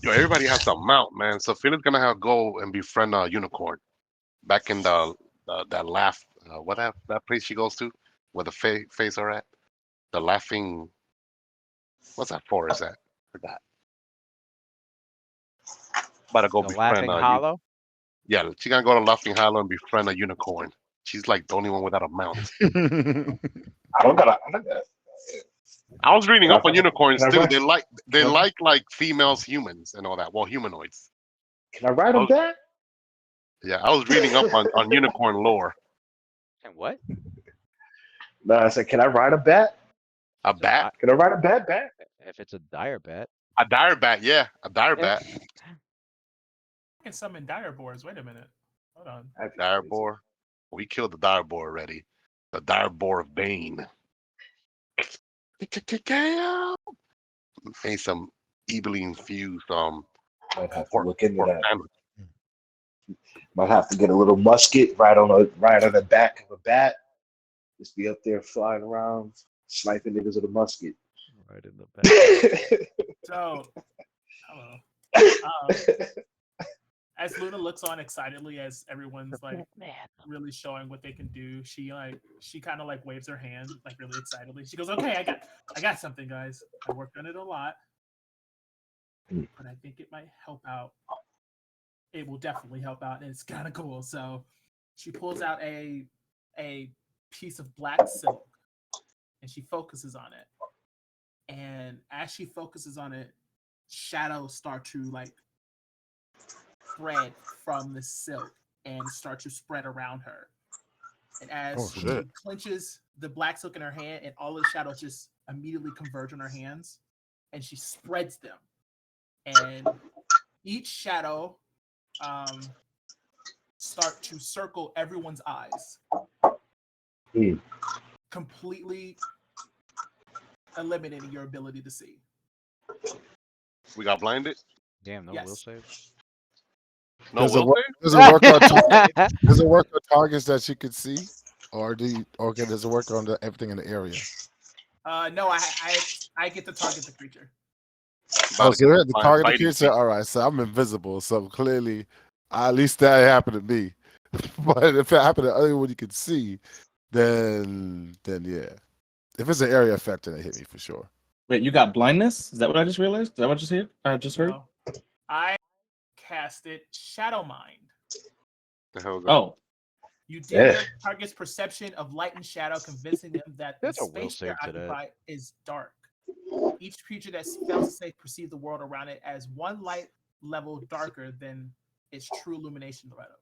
Yo, everybody has a mount, man. So Philip's gonna have to go and befriend a unicorn back in the that laugh. What that place she goes to, where the face are at, the laughing. What's that forest at? Forgot. About to go The befriend Laughing Hollow. Yeah, she gonna go to Laughing Hollow and befriend a unicorn. She's like the only one without a mount. I don't got. I was reading up on unicorns Can I too. ride- They can I- like females, humans, and all that. Well, humanoids. Can I ride I a was, bat? yeah, I was reading up on unicorn lore. And what? No, I said, can I ride a bat? A bat, Can I ride a bat? If it's a dire bat. a dire bat, yeah, a dire bat, I can summon dire boars. Wait a minute. Hold on. dire boar. We killed the dire boar already. The dire boar of Bane. Made some evilly infused Might have to pork look into that. sandwich. Might have to get a little musket right on the back of a bat. Just be up there flying around, sniping niggas with a musket. Right in the back. So, hello. As Luna looks on excitedly as everyone's like really showing what they can do, she kind of like waves her hand like really excitedly. She goes, "Okay, I got something, guys. I worked on it a lot, but I think it might help out. It will definitely help out, and it's kind of cool." So she pulls out a piece of black silk, and she focuses on it. And as she focuses on it, shadows start to like spread from the silk and start to spread around her. And as she clenches the black silk in her hand, and all of the shadows just immediately converge on her hands, and she spreads them. And each shadow start to circle everyone's eyes, completely eliminating your ability to see. We got blinded. Damn, no Yes. will save. No Does it will work? save? Does it work on does it work on targets that you could see, or does it work on everything in the area? No, I get to target the creature. Oh, so About to the get target the biting creature. All right, so I'm invisible. So clearly, at least that happened to me. But if it happened to anyone you could see, then yeah. If it's an area effect, then it hit me for sure. Wait, you got blindness? Is that what I just realized? Is that what I just heard? No. I casted Shadow Mind. The hell is that? Oh, You dim your target's perception of light and shadow, convincing them that the That's a will space they save to that. occupy is dark. Each creature that fails to save perceives the world around it as one light level darker than its true illumination level.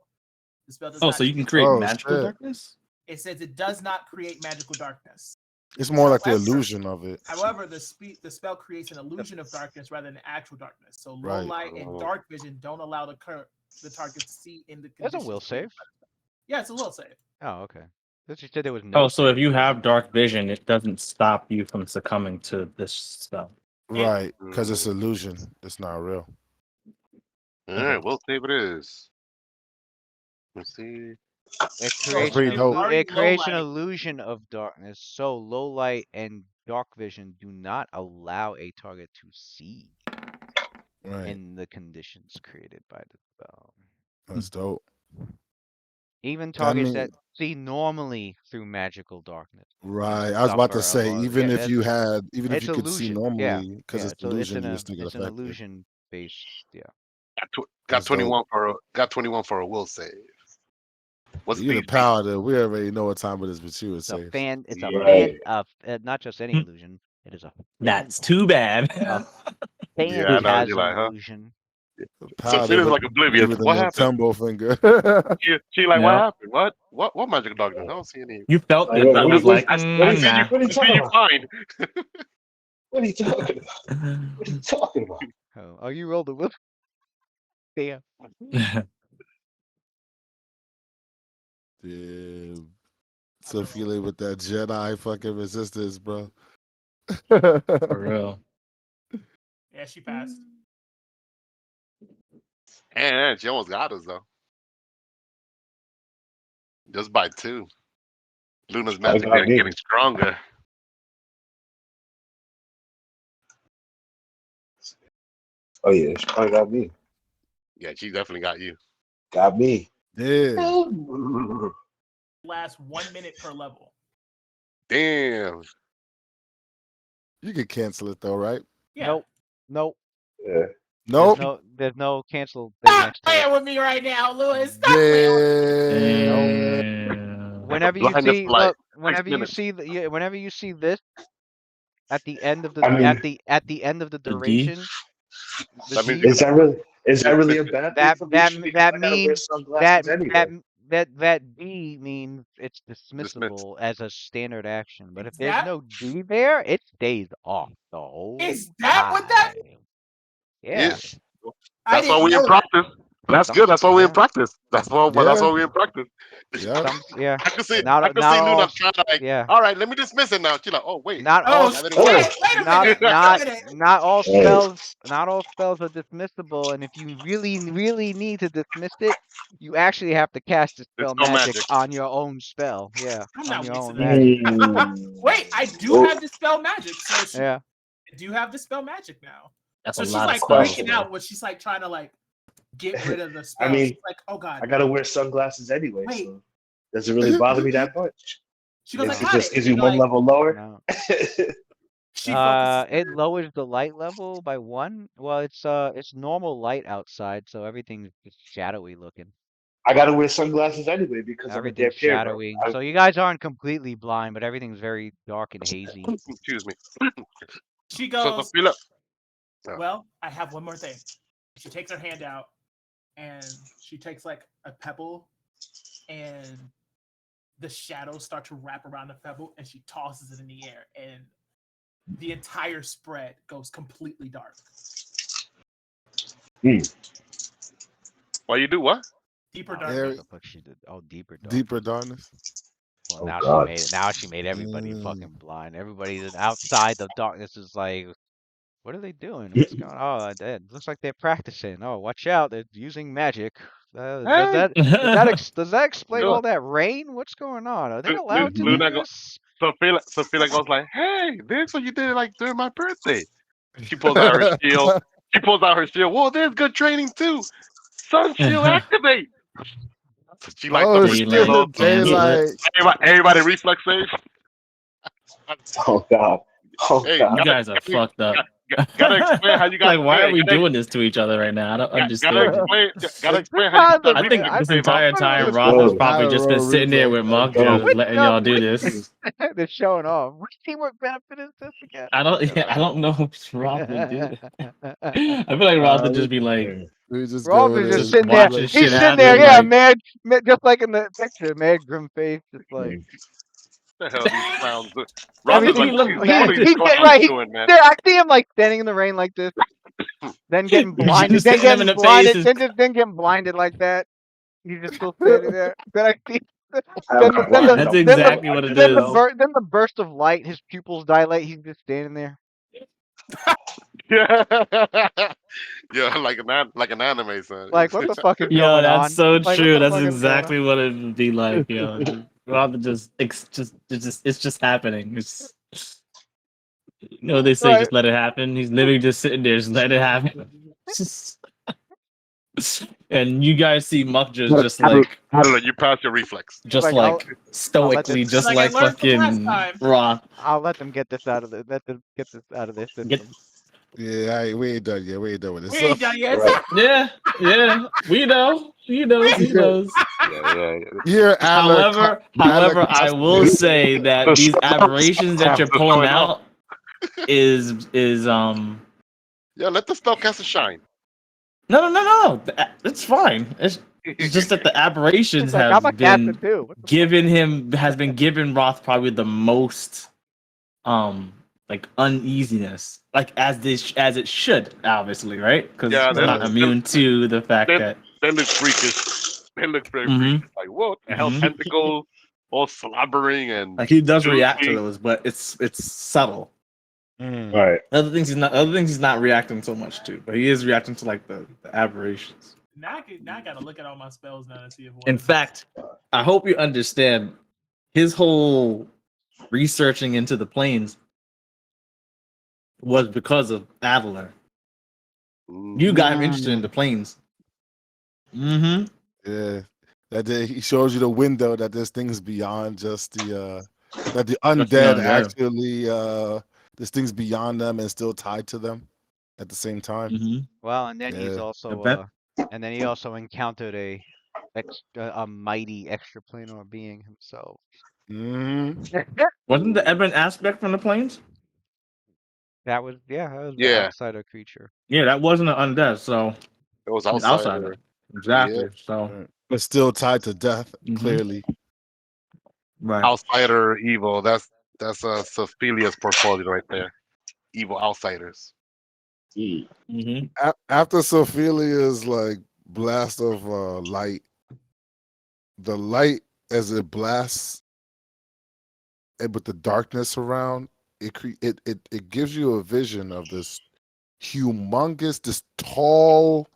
The spell does not. so you can create Oh, magical shit. darkness? It says it does not create magical darkness. It's more like the However- illusion of it. However, the spell creates an illusion of darkness rather than actual darkness. So low Right. light and dark vision don't allow the target to see in the That's a conditions will created save. by the spell. Yeah, it's a will save. Oh, okay. But you said there was no. Oh, so save. if you have dark vision, it doesn't stop you from succumbing to this spell. Right, because it's illusion. It's not real. All right, will save it is. Let's see. It So creates pretty an, dope. already it creates an low light. illusion of darkness, so low light and dark vision do not allow a target to see Right, in the conditions created by the spell. that's dope. Even That targets mean- that see normally through magical darkness. Right, I was about to suffer say, a lot. even Yeah, if you had, even if it's you could see illusion, yeah, normally, because yeah, it's illusion, you an, still get it's an affected. illusion based. Yeah. Got That's 21 for a will save. What's You're the these? paladin. We already know what time it is, but you would It's a say. fan. It's a Yeah. fan of not just any Hmm. illusion, It is a That's too bad. Yeah, I know. You're phantasm like, huh? illusion. Sophia's with, like oblivious. with a What happened? Nintendo finger. She like, what Yeah. happened? What magic dog? I don't see any. You felt Like, it, but what was do you- like, I see what you. nah. What are you I see talking you about? fine. What are you talking about? What are you talking about? Oh, you rolled a whip. Damn. Damn. Sophia with that Jedi fucking resistance, bro. For real. Yeah, she passed. And she almost got us though. Just by 2. Luna's Probably magic got me. getting stronger. Oh yeah, she probably got me. Yeah, she definitely got you. Got me. Damn. Last 1 minute per level. Damn. You could cancel it though, right? Yeah. Nope. Yeah. Nope. There's no cancel thing Stop next to it. playing with me right now, Lewis. Stop playing with me. Damn. Whenever you Blindness see, light. look, 6 whenever you minutes. see whenever you see this at the end of the I mean, at the end of the The D? duration, the That means D, you is that really a missed it. bad thing for me? Because I gotta wear means sunglasses anyway. that D means it's Dismissed. dismissible as a standard action. But if Is there's that- no D there, it stays off the whole Is that what that? time. Yeah. Ish. I That's why didn't we in know that. practice. That's Some- good. That's why we in yeah. practice. That's why. That's Yeah. why we in practice. Yep. Yeah. I can see. Not I can not see all. Luna trying to like. Yeah. All right, let me dismiss it now. She's like, oh wait. Not Oh, all. That shit. didn't work. Wait a Not minute. Wait not a minute. not all Hey. spells. Not all spells are dismissible, and if you really need to dismiss it, you actually have to cast the spell It's no magic magic. on your own spell. Yeah, I'm on not your own wasting magic. Mm. Wait, I do Oh, have Dispel Magic. So she Yeah. do have Dispel Magic now. That's So a she's lot of like spells. freaking out when she's like trying to like get rid of the spell. I mean, she's like, oh god. I gotta wear sunglasses anyway, Wait. so does it really bother me that much? She goes It like, it got just it. gives you And, one like, level lower. No. she focuses. It lowers the light level by 1. Well, it's normal light outside, so everything's just shadowy looking. I gotta wear sunglasses anyway because I'm a damn Everything's camera. shadowy. So you guys aren't completely blind, but everything's very dark and hazy. Excuse me. She So goes, Sophia, well, I have one more thing. She takes her hand out and she takes like a pebble and the shadows start to wrap around the pebble and she tosses it in the air and the entire spread goes completely dark. why you do what? Deeper Oh, darkness. what the fuck she did? Oh, deeper dark. Deeper darkness. Well, Oh, now God. she made everybody Mm. fucking blind. Everybody that's outside the darkness is like, what are they doing? What's going on? It looks like they're practicing. Oh, watch out! They're using magic. Does that explain all that rain? What's going on? Are they allowed to do Luna this? Sophia goes like, hey, this what you did like during my birthday. She pulls out her shield. She pulls out her shield. Whoa, there's good training too. Sun shield activate. So she lights Oh up her shit! Daylight, shield. Daylight. Everybody reflex save. Oh god. Oh Hey, god. You guys are fucked up. Gotta explain how you guys Like, why play. are we Gotta- doing this to each other right now? I don't Gotta understand. explain how you This I think I this think- entire I time think Roth has Oh. probably just been sitting there with mock drills, Which letting y'all do this. They're showing off. Which teamwork benefit is this again? I don't know if Roth would do that. I feel like Roth would just be like, We just Rob go is to just sitting there. watching He's shit sitting there, happen, yeah, like- mad, just like in the picture, mad grim face, just like. What the hell these clowns do? I mean, Rob is like, he looked what bad. are these he's clowns right. doing, man? Yeah, I see him like standing in the rain like this, then getting blinded, Just then hitting him in getting the blinded, face. then getting blinded like that. He's just still standing there. Then I see. That's exactly what it is. Then the burst of light, his pupils dilate. He's just standing there. Yeah, yeah, like an anime, son. Like, what the fuck is Yo, going that's on? so Like, true. what the That's fuck is going exactly what it would be like, yo. Roth would it's just happening. They say Right. just let it happen. He's literally just sitting there, just let it happen. And you guys see Muck just like I don't know. You pass your reflex. just Like, like stoically, this- just Like I like learned from last fucking time. Roth. I'll let them get this out of the. Let them get this out of their system. Get- Yeah, we ain't done yet. We ain't done with this. We ain't done yet. Right. Yeah, we know. He knows. Yeah. Here, However, I will say that these aberrations that you're pulling out is Yeah, let the spellcaster shine. no. It's fine. It's just that the aberrations It's like I'm a have captain been too. What the fuck? given Roth probably the most like uneasiness, like as it should, obviously, right? Because Yeah, it's not immune to the fact they, that they look freakish. They look very Mhm. freakish. Like what the hell? Mhm. Tentacles, all slobbering and like he does react to juicy. those, but it's subtle. Mm. Right. Other things he's not reacting so much to, but he is reacting to like the aberrations. Now I gotta look at all my spells now to see if one. In of them- fact, I hope you understand his whole researching into the planes was because of Adler. You got him interested in the planes. Mm-hmm. Yeah, he shows you the window that there's things beyond just the that the That's undead beyond, yeah. actually there's things beyond them and still tied to them at the same time. Mm-hmm. Well, and then he's Yeah. also bet- and then he also encountered a mighty extraplanar being himself. Mhm. Wasn't the Ebon aspect from the planes? That was the Yeah. outsider creature. Yeah, that wasn't an undead, so It was an outsider. outsider. Exactly. So Right. But still tied to death, Mhm. clearly. right. Outsider evil. That's Sophilia's portfolio right there. Evil outsiders. Mm-hmm. After Sophilia's like blast of light, the light as it blasts and with the darkness around, it gives you a vision of this humongous, this tall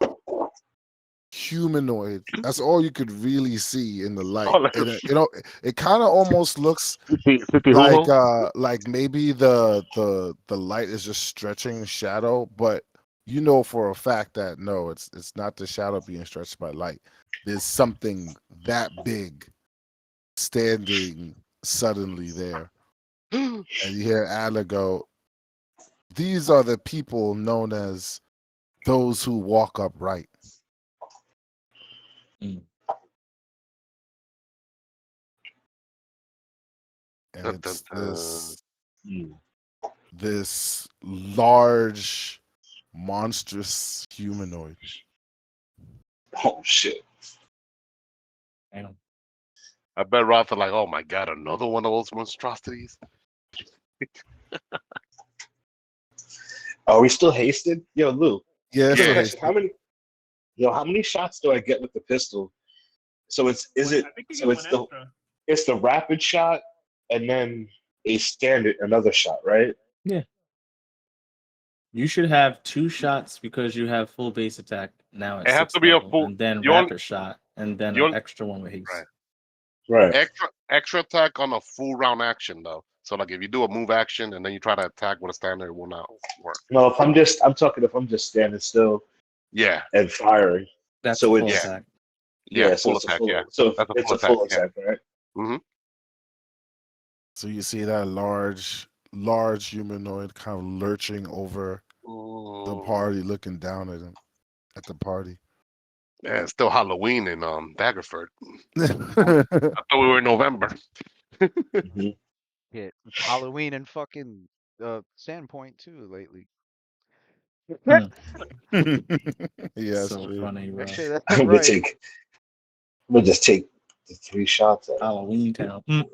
humanoid. That's all you could really see in the light. Oh, like And it kind of almost looks like maybe the light is just stretching shadow, but you know for a fact that no, it's not the shadow being stretched by light. There's something that big standing suddenly there. And you hear Adler go, "These are the people known as those who walk upright." Mm. And Dun, it's dun, dun. this large, monstrous humanoid. Oh shit. Damn. I bet Roth are like, oh my god, another one of those monstrosities. Are we still hasted? Yo, Lou. Yeah, Yeah. so Question, how many shots do I get with the pistol? So it's I think you so get it's one extra. it's the rapid shot and then a standard another shot, right? You should have 2 shots because you have full base attack now at It has 6th to be a level, full. and then You only, rapid shot, and then you an only, extra one with haste. right. Right. Extra attack on a full round action though. So like if you do a move action and then you try to attack with a standard, it will not work. No, if I'm just standing still Yeah. and firing. That's So a full it's attack. Yeah. so Full it's a attack. full Yeah. so That's a it's full a full attack. attack, right? Mm-hmm. So you see that large humanoid kind of lurching over the party, looking down at him at the party. Yeah, it's still Halloween in Daggerford. I thought we were in November. Mm-hmm. Yeah, it's Halloween and fucking Sandpoint too lately. Yeah, So true. funny, bro. Actually, that's I'm right. gonna just take the 3 shots at it. Halloween Town. Yeah,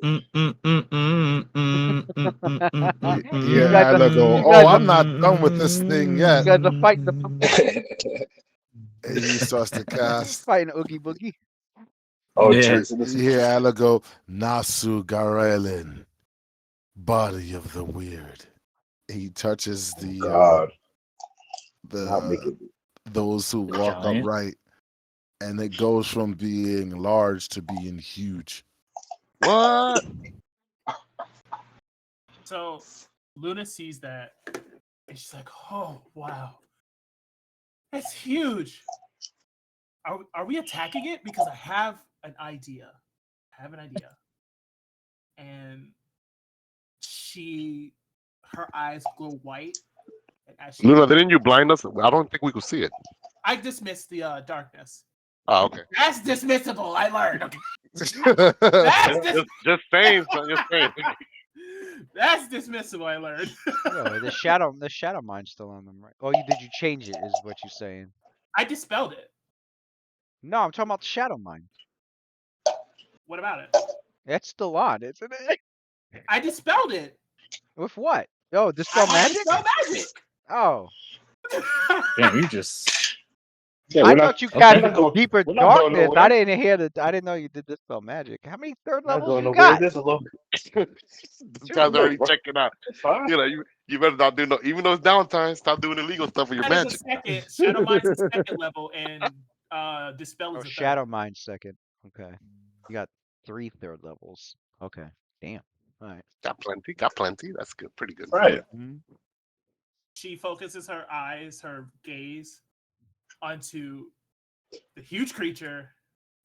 guys are- Adler go, you "Oh, guys are- I'm not done with this thing You yet." guys are fighting the And he starts to cast. fighting Oogie Boogie. Oh Yeah. Jesus. You hear Adler go, "Nasu Garelin, body of the weird." He touches God. Not make the it. those who walk Giant. upright, and it goes from being large to being huge. What? So Luna sees that, and she's like, "Oh wow, that's huge. Are we attacking it? Because I have an idea. And her eyes glow white, and as she, Luna, didn't you blind us? I don't think we could see it. I dismissed the darkness. Oh, okay. That's dismissible. I learned. Okay. That's Just saying. Just saying. That's dismissible. I learned. Really, the shadow mine's still on them, right? Oh, did you change it? Is what you're saying? I dispelled it. No, I'm talking about the shadow mine. What about it? That's still on, isn't it? I dispelled it. With what? Oh, dispel I magic. dispel magic. Oh, Damn, you just Yeah, I thought you okay. cast we're not going. deeper We're not going darkness. nowhere. I didn't hear the. I didn't know you did dispel magic. How many third We're not levels going you nowhere. got? There's a little. This guy's already checking out. It's fine. You better not do no. Even though it's downtime, stop doing illegal stuff with your That is a magic. second. Shadow Mine's a second level, and dispel Oh, is a shadow third. mine second. Okay, you got 3 third levels. Okay, damn. All right. Got plenty. Got plenty. That's good. Pretty good. Right. Mhm. She focuses her eyes, her gaze, onto the huge creature,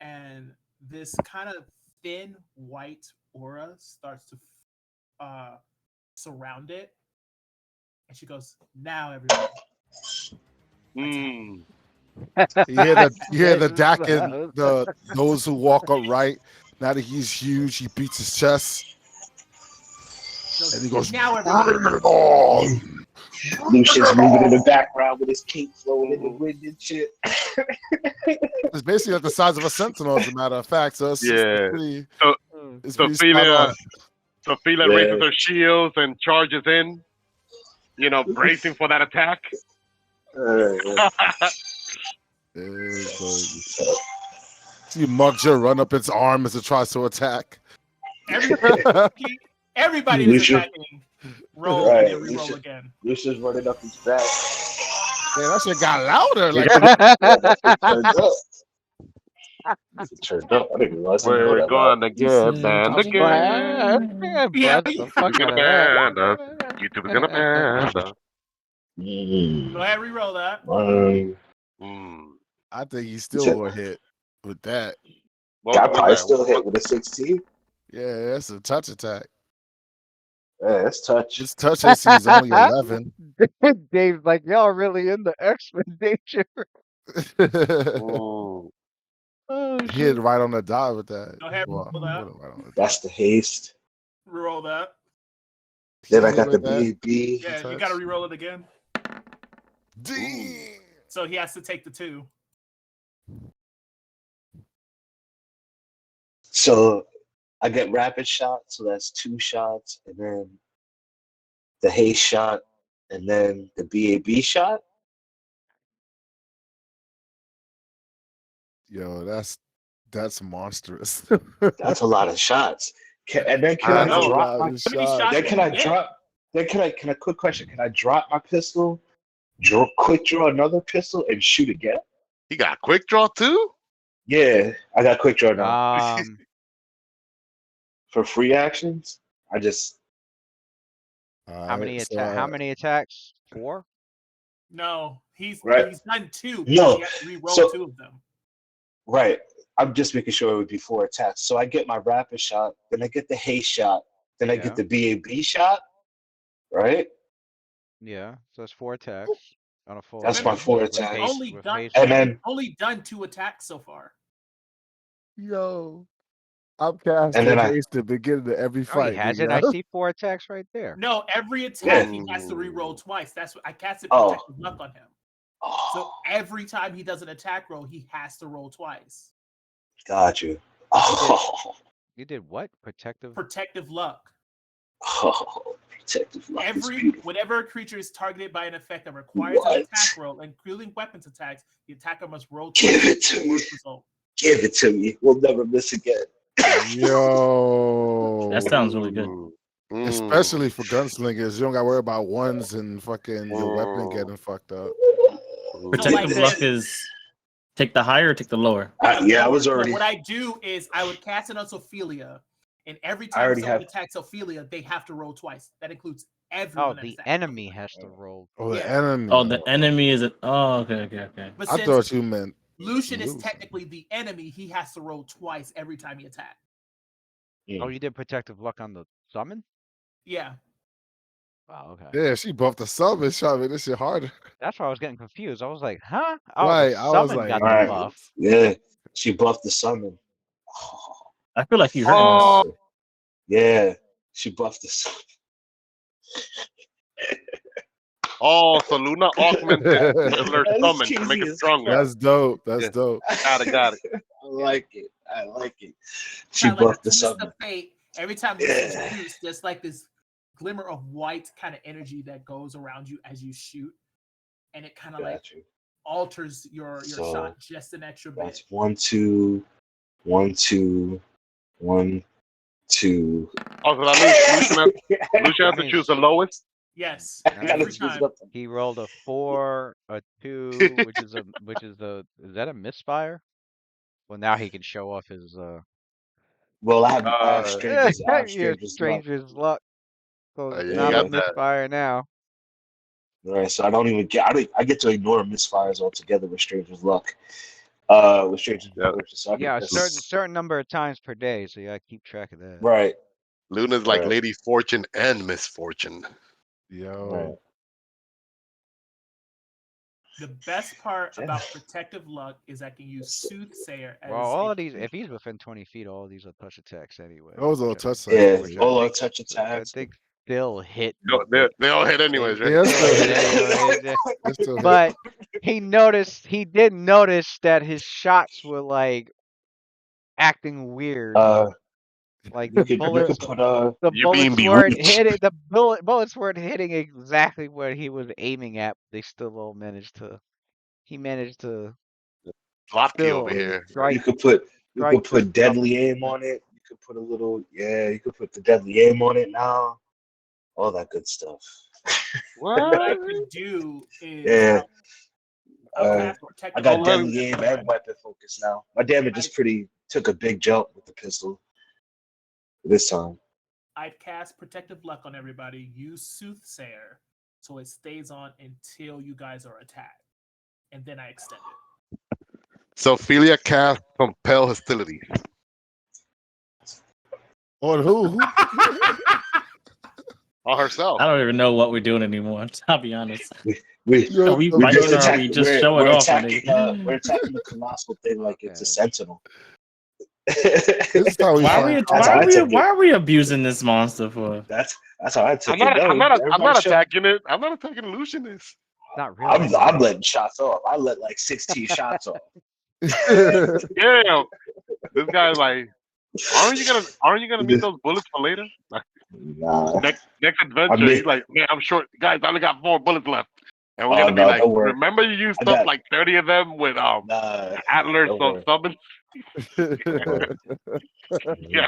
and this kind of thin white aura starts to surround it. And she goes, "Now, everybody." Mm. You hear the This Dak is and those who walk upright. Now that he's huge, he beats his chest and he goes, "Now, everybody." "Bring it on." Lucian's moving in the background with his cape flowing in the wind and shit. It's basically like the size of a sentinel, as a matter of fact. So it's Yeah. pretty, So it's pretty spot Sophia, on. Sophia raises her shields and charges in. Bracing for that attack. See Mugja run up its arm as it tries to attack. Everybody is Lucian. attacking. Roll Right, and then re-roll Lucian. again. Lucian's running up his back. Yeah, that shit got louder. Like, That shit turned up. I didn't realize I didn't go We're that loud. gonna get banned again. Blast the YouTube's fuck gonna out of ban that. us. YouTube's gonna ban us. Go ahead, re-roll that. Mm. I think he still will hit with that. What I was probably that? still hit with a 16. Yeah, that's a touch attack. Yeah, that's touch. His touch AC is only 11. Dave's like, y'all really in the X-Men nature. Mm. Oh, He hit right on the dot with that. Go ahead, Well, roll that. right on the That's the haste. Re-roll that. Then I He got the hit with that. BB. Yeah, you touch. gotta re-roll it again. Damn. So he has to take the 2. So I get rapid shot, so that's 2 shots, and then the haste shot, and then the BAB shot. Yo, that's monstrous. That's a lot of shots. And then can I I know. drop my? How many shots Then did can you I get? drop? Then can I? Can I? Quick question. Can I drop my pistol? Quick draw another pistol and shoot again? He got quick draw too? Yeah, I got quick draw now. Um, For free actions, I just how many attacks? 4? No, he's Right. done 2. No, He has to re-roll so- 2 of them. right. I'm just making sure it would be 4 attacks. So I get my rapid shot, then I get the haste shot, then I Yeah. get the BAB shot, right? Yeah, so that's 4 attacks on a full. That's my with- 4 with attacks. haste- Only with done, haste And on it. then only done 2 attacks so far. Yo, I'm casting And then I- haste at the beginning of every Oh, he fight. hasn't. nigga. I see 4 attacks right there. No, every attack Yeah. he has to re-roll twice. That's what I casted Oh. protective luck on him. So oh, every time he does an attack roll, he has to roll twice. got you. Oh, You did what? Protective. Protective luck. Protective luck is beautiful. Whenever a creature is targeted by an effect that requires an What? attack roll, including weapons attacks, the attacker must roll Give twice it to for the me. worst result. Give it to me. We'll never miss again. Yo, That sounds really good. Mm. especially for gunslingers. You don't got to worry about ones and fucking your weapon getting fucked up. Protective like luck this- is take the higher or take the lower. Yeah, I was So already. what I do is I would cast it on Sophia, and every I time already someone have- attacks Sophia, they have to roll twice. That includes Oh, everyone. that the attacks enemy Sophia. has to roll. Oh, the Yeah. enemy. Oh, the enemy is it? Oh, okay. But I since thought you meant Lucian is Lucian. technically the enemy, he has to roll twice every time he attacks. Oh, you did protective luck on the summon? Yeah. Wow, okay. Yeah, she buffed the sub and shot me. This shit harder. That's why I was getting confused. I was like, huh? Oh, Right, the I was summon like, got Alright. the buff. Yeah, she buffed the summon. I feel like you hurting us. Oh, Yeah, she buffed the summon. Oh, so Luna augments Hitler's That's summon to make cheesy it as stronger. That's dope. That's Yeah. dope. Got it. I like it. I like it. She Kind of like buffed a the twist summon. of fate. Every time you Yeah. see shoots, there's like this glimmer of white kind of energy that goes around you as you shoot, and it kind of like Got you. alters your So, shot just an extra bit. That's 1, 2, 1, 2, 1, 2. Oh, so that means Lucian has to means- choose the lowest. Yes, I That gotta every means choose time. up. he rolled a 4, a 2, which is is that a misfire? Well, now he can show off his Well, I have Uh, strangers. I have your strangers luck. stranger's luck. So it's yeah, not you a got that. misfire now. Right, so I don't even get. I get to ignore misfires altogether with strangers luck. With strangers Yeah. misfortune. So I Yeah, a can certain number of times per day, so you gotta keep track of that. Right. Luna's like Right. Lady Fortune and Misfortune. Yo. Right. The best part about protective luck is I can use soothsayer as Well, all a of these, if he's within 20 feet, all of these are touch attacks anyway. Those are which I- touch Yeah. sites. which I All our think- touch which I attacks. think still hit. No, they all hit anyways, right? Yeah, Still still hit hit. anyway. It's still hit. But he did notice that his shots were like acting weird. Like You the could bullets, put the You being bullets weren't bewitched. hitting. The bullets weren't hitting exactly what he was aiming at. They still all managed to. He managed to Sloppy still over here. strike. you could put strike the deadly stuff. aim on it. You could put a little you could put the deadly aim on it now. All that good stuff. what I What? could do is Yeah. I'll cast I protective got luck. deadly aim and weapon focus now. My damage is took a big jump with the pistol this time. I'd cast protective luck on everybody. Use soothsayer so it stays on until you guys are attacked, and then I extend it. Sophia cast compel hostility. On who? On herself. I don't even know what we're doing anymore. I'll be honest. We Are we we fighting just or are attack, we just we're, showing we're off? attacking we're attacking the colossal thing like it's a Okay. sentinel. This is how we Why are we, find That's how I took it. why are we abusing this monster for? That's how I took I'm not. it. No, I'm not everybody show- attacking it. I'm not attacking Lucianus. Not really. I'm letting shots off. I let like 16 shots off. Yeah. This guy's like, aren't you gonna need those bullets for later? Nah. Next adventure, I mean- he's like, man, I'm short. Guys, I only got 4 bullets left. And we're Oh, gonna be no, like, don't worry. remember you used I up got- like 30 of them with Nah. Atlas don't on worry. summon? Yeah.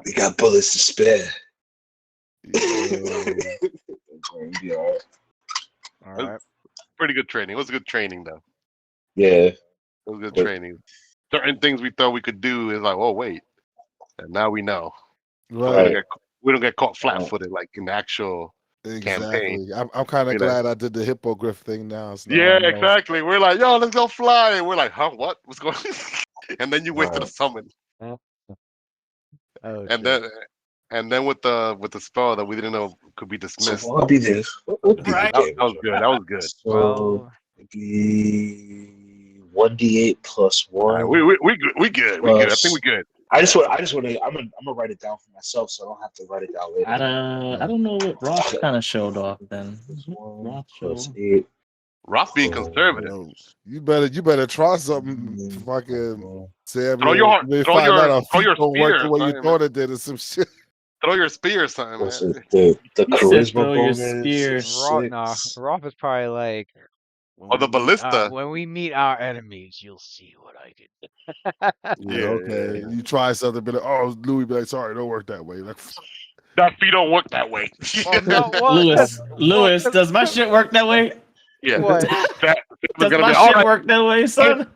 We got bullets to spare. Yo. We'll be all right. All right. Pretty good training. It was good training though. Yeah. It was good But- training. Certain things we thought we could do is like, oh wait. And now we know. Right. We don't get caught flat footed like in the actual Exactly. I'm kind of You know. glad I did the hippogriff thing now. So now Yeah, I know. exactly. We're like, yo, let's go fly. And we're like, huh, what? What's going on? And then you wait to the Right. summon. Oh, And then with the spell that we didn't know could be So dismissed. what would be this? What would be Right. the That was good. That was good. So well, it'd be 1d8 plus All 1. right, we good. We good. I think we good. I just want to. I'm gonna write it down for myself, so I don't have to write it down later. I don't know what Ross kind of showed off then. Plus 1 Ross plus showed. 8. Ross being Oh, conservative. Yo, you better try something, fucking Sam. Throw your heart- You may throw find your- out a throw feat your don't work the spear, way you man. thought it did, or some shit. Throw your spear or something, What's man. it? The He said charisma throw your bonus. spear. is Roth is probably like. Oh, the ballista. When we meet our enemies, you'll see what I can do. Yeah, Okay, yeah. you try something, be like, oh, Louis, be like, sorry, don't work that way. Like, That feet don't work that way. Well, no, well, Lewis, does my shit work that way? Yeah. What? That, Does gonna my be, all shit right, work that way, son?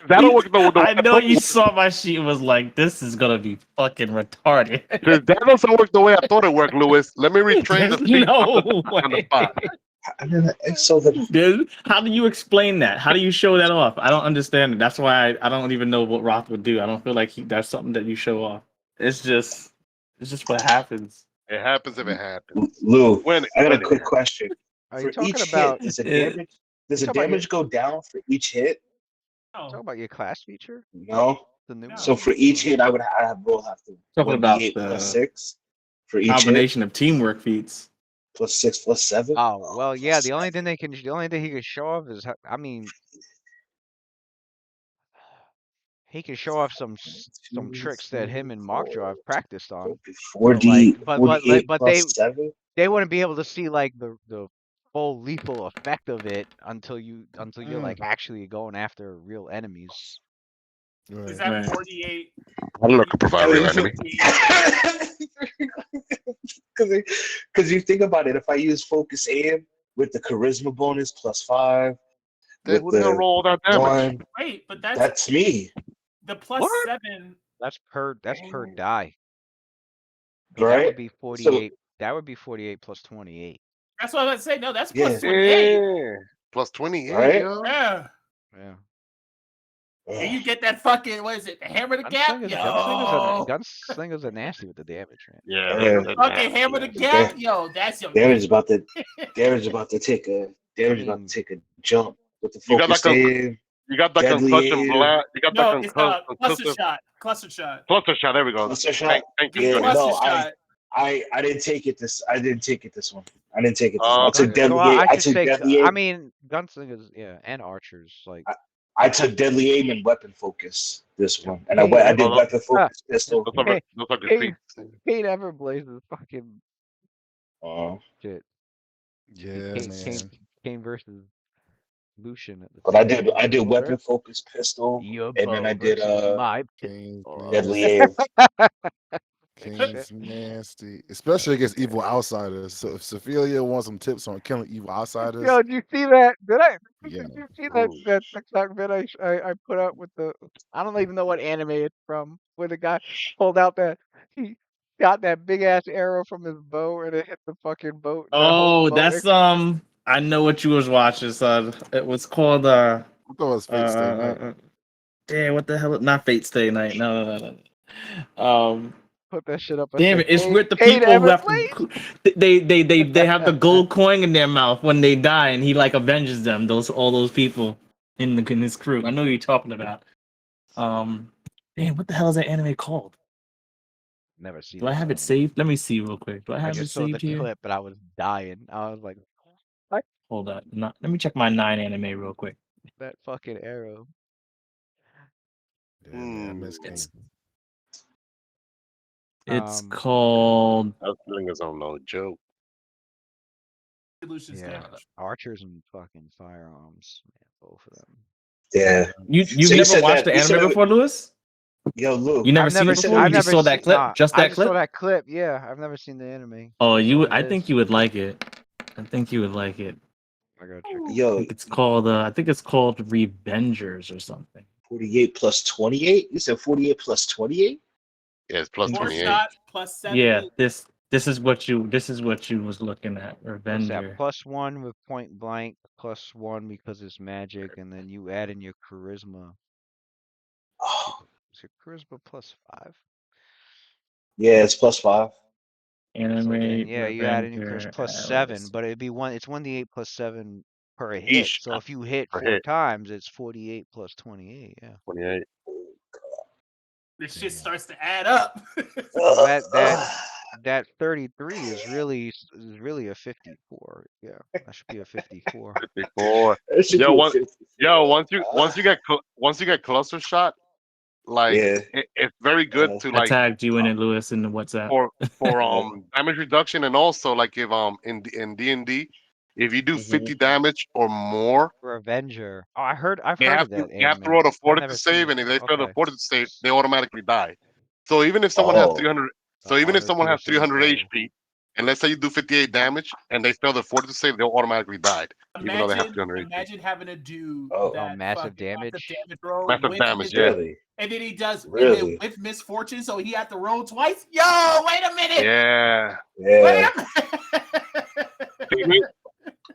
that'll work. I know you saw my sheet and was like, this is gonna be fucking retarded. That doesn't work the way I thought it worked, Lewis. Let me retrain the There's feet no on the way. spot. I mean, so the Dude, how do you explain that? How do you show that off? I don't understand it. That's why I don't even know what Roth would do. I don't feel like that's something that you show off. It's just what happens. It happens if it happens. Lou, When I got a when it quick happens. question. Are For you talking each about? hit, does the it- damage does the talking about damage go down for each hit? Talking No, about your class feature? No. The new No. So for each hit, I will have to Talking 1d8 about plus 6 for each hit. Combination of teamwork feats. +6, +7. Oh well, yeah. The only +7. thing he can show off is, I mean, he can show off some 2, tricks that 3, him and 4. Markjaw have practiced on. Okay, But like, 48 but they +7. wouldn't be able to see like the full lethal effect of it until you're like actually going after real enemies. Is Right. that Right. 48? I don't know if I provide real enemy. Because you think about it, if I use focus aim with the charisma bonus +5, Then with who's gonna the roll that damage? 1, Wait, but that's that's me, the What? +7. That's per die. 'Cause right? that would be So 48. That would be 48 plus 28. That's what I was gonna say. No, that's yeah, +28. Yeah. Plus 28, right? yo. Yeah. Yeah. And you get that fucking, what is it, the hammer the gap? Yo. Gunslingers are nasty with the damage, man. Yeah, Yeah. they're Fucking nasty, hammer the man. gap? Yo, that's your Damage about to take a mean- jump with the You got focus that aim. You got that Deadly concussion aim. blast. You got that No, it's cluster concussive shot. Cluster shot. cluster shot. There we go. Cluster shot? Thank you, Just Yeah, Junior. cluster no, shot. I didn't take it this one. I didn't take it this one. I Oh, took okay. deadly Well, aim. I I should took say, deadly I aim. mean, gunslingers, yeah, and archers, like. I took deadly aim and weapon focus this one, and I Hey, did Oh, weapon focus pistol. hey, those are good hey, feats. Kate Everblaze's fucking shit. Yeah, man. Kane versus Lucian at the But same I did time. weapon focus pistol, Your and then bow I did versus my King's pistol. deadly nasty. aim. King's nasty. Especially against evil outsiders. So if Sophia wants some tips on killing evil outsiders, Yo, did you see that? yeah. Did you see that TikTok vid I put up with the? I don't even know what anime it's from. Where the guy pulled out he got that big ass arrow from his bow and it hit the fucking boat. And the whole Oh, boat that's I know what you was watching, son. It was called I thought it was Fate Stay Night. damn, what the hell? Not Fate Stay Night. No. put that shit up. I Damn said, it! It's with the Kate people who have Everblaze? they have the gold coin in their mouth when they die, and he like avenges them. All those people in his crew. I know who you're talking about. Damn, what the hell is that anime called? Never seen. Do I have it saved? Let me see real quick. Do I I have it just saw the saved here? clip, but I was dying. I was like, Hold on. Let me check my 9 anime real quick. that fucking arrow. Yeah, man, I miss King. It's called That Slingers on no joke. Lucian's Yeah, damage. archers and fucking firearms, man, both of them. Yeah. You've So you never said watched that- the you said anime that- before, Lewis? Yo, Luke. You never I've seen never it seen- before? I've You just never saw that seen- clip? nah, Just I that just clip? saw that clip. Yeah, I've never seen the anime. Oh, What I it think is. you would like it. I think you would like it. I gotta check it. Yo, It's called I think it's called Revengers or something. 48 plus 28? You said 48 plus 28? Yeah, it's plus Four 28. shot +7. Yeah, this is what you was looking at. What's Revenger. that? +1 with point blank, +1 because it's magic, and then you add in your charisma. Oh, Is your charisma +5? yeah, it's +5. Anime So then, yeah, you add in your Revenger charisma +7, Alice. but it'd be it's 1d8 +7 per hit. Each So if you hit per 4 hit. times, it's 48 plus 28. Yeah. 28. This shit starts to add up. So that 33 is really a 54. Yeah, that should be a 54. 54. That should Yo, be a one, 54. yo, once you get cluster shot, like Yeah. it's very good to I like tagged you in it, Lewis, in the WhatsApp. for damage reduction, and also like if in D&D, if you do 50 damage or more, Revenger. Oh, I've heard you of have that you have to anime. roll a I've fortitude never seen save, it. and if they fail the Okay. fortitude save, they automatically die. So even if someone has 300, So even all if they someone do has is just 300 go. HP, and let's say you do 58 damage, and they fail the fortitude save, they'll automatically die, even though they have 300 HP. Imagine having to do Oh. that Massive fucking damage? massive damage roll. Massive with damage, his- yeah. Really? And then he does Really? with misfortune, so he had to roll twice. Yo, wait a minute. Yeah. Yeah. Wait a minute.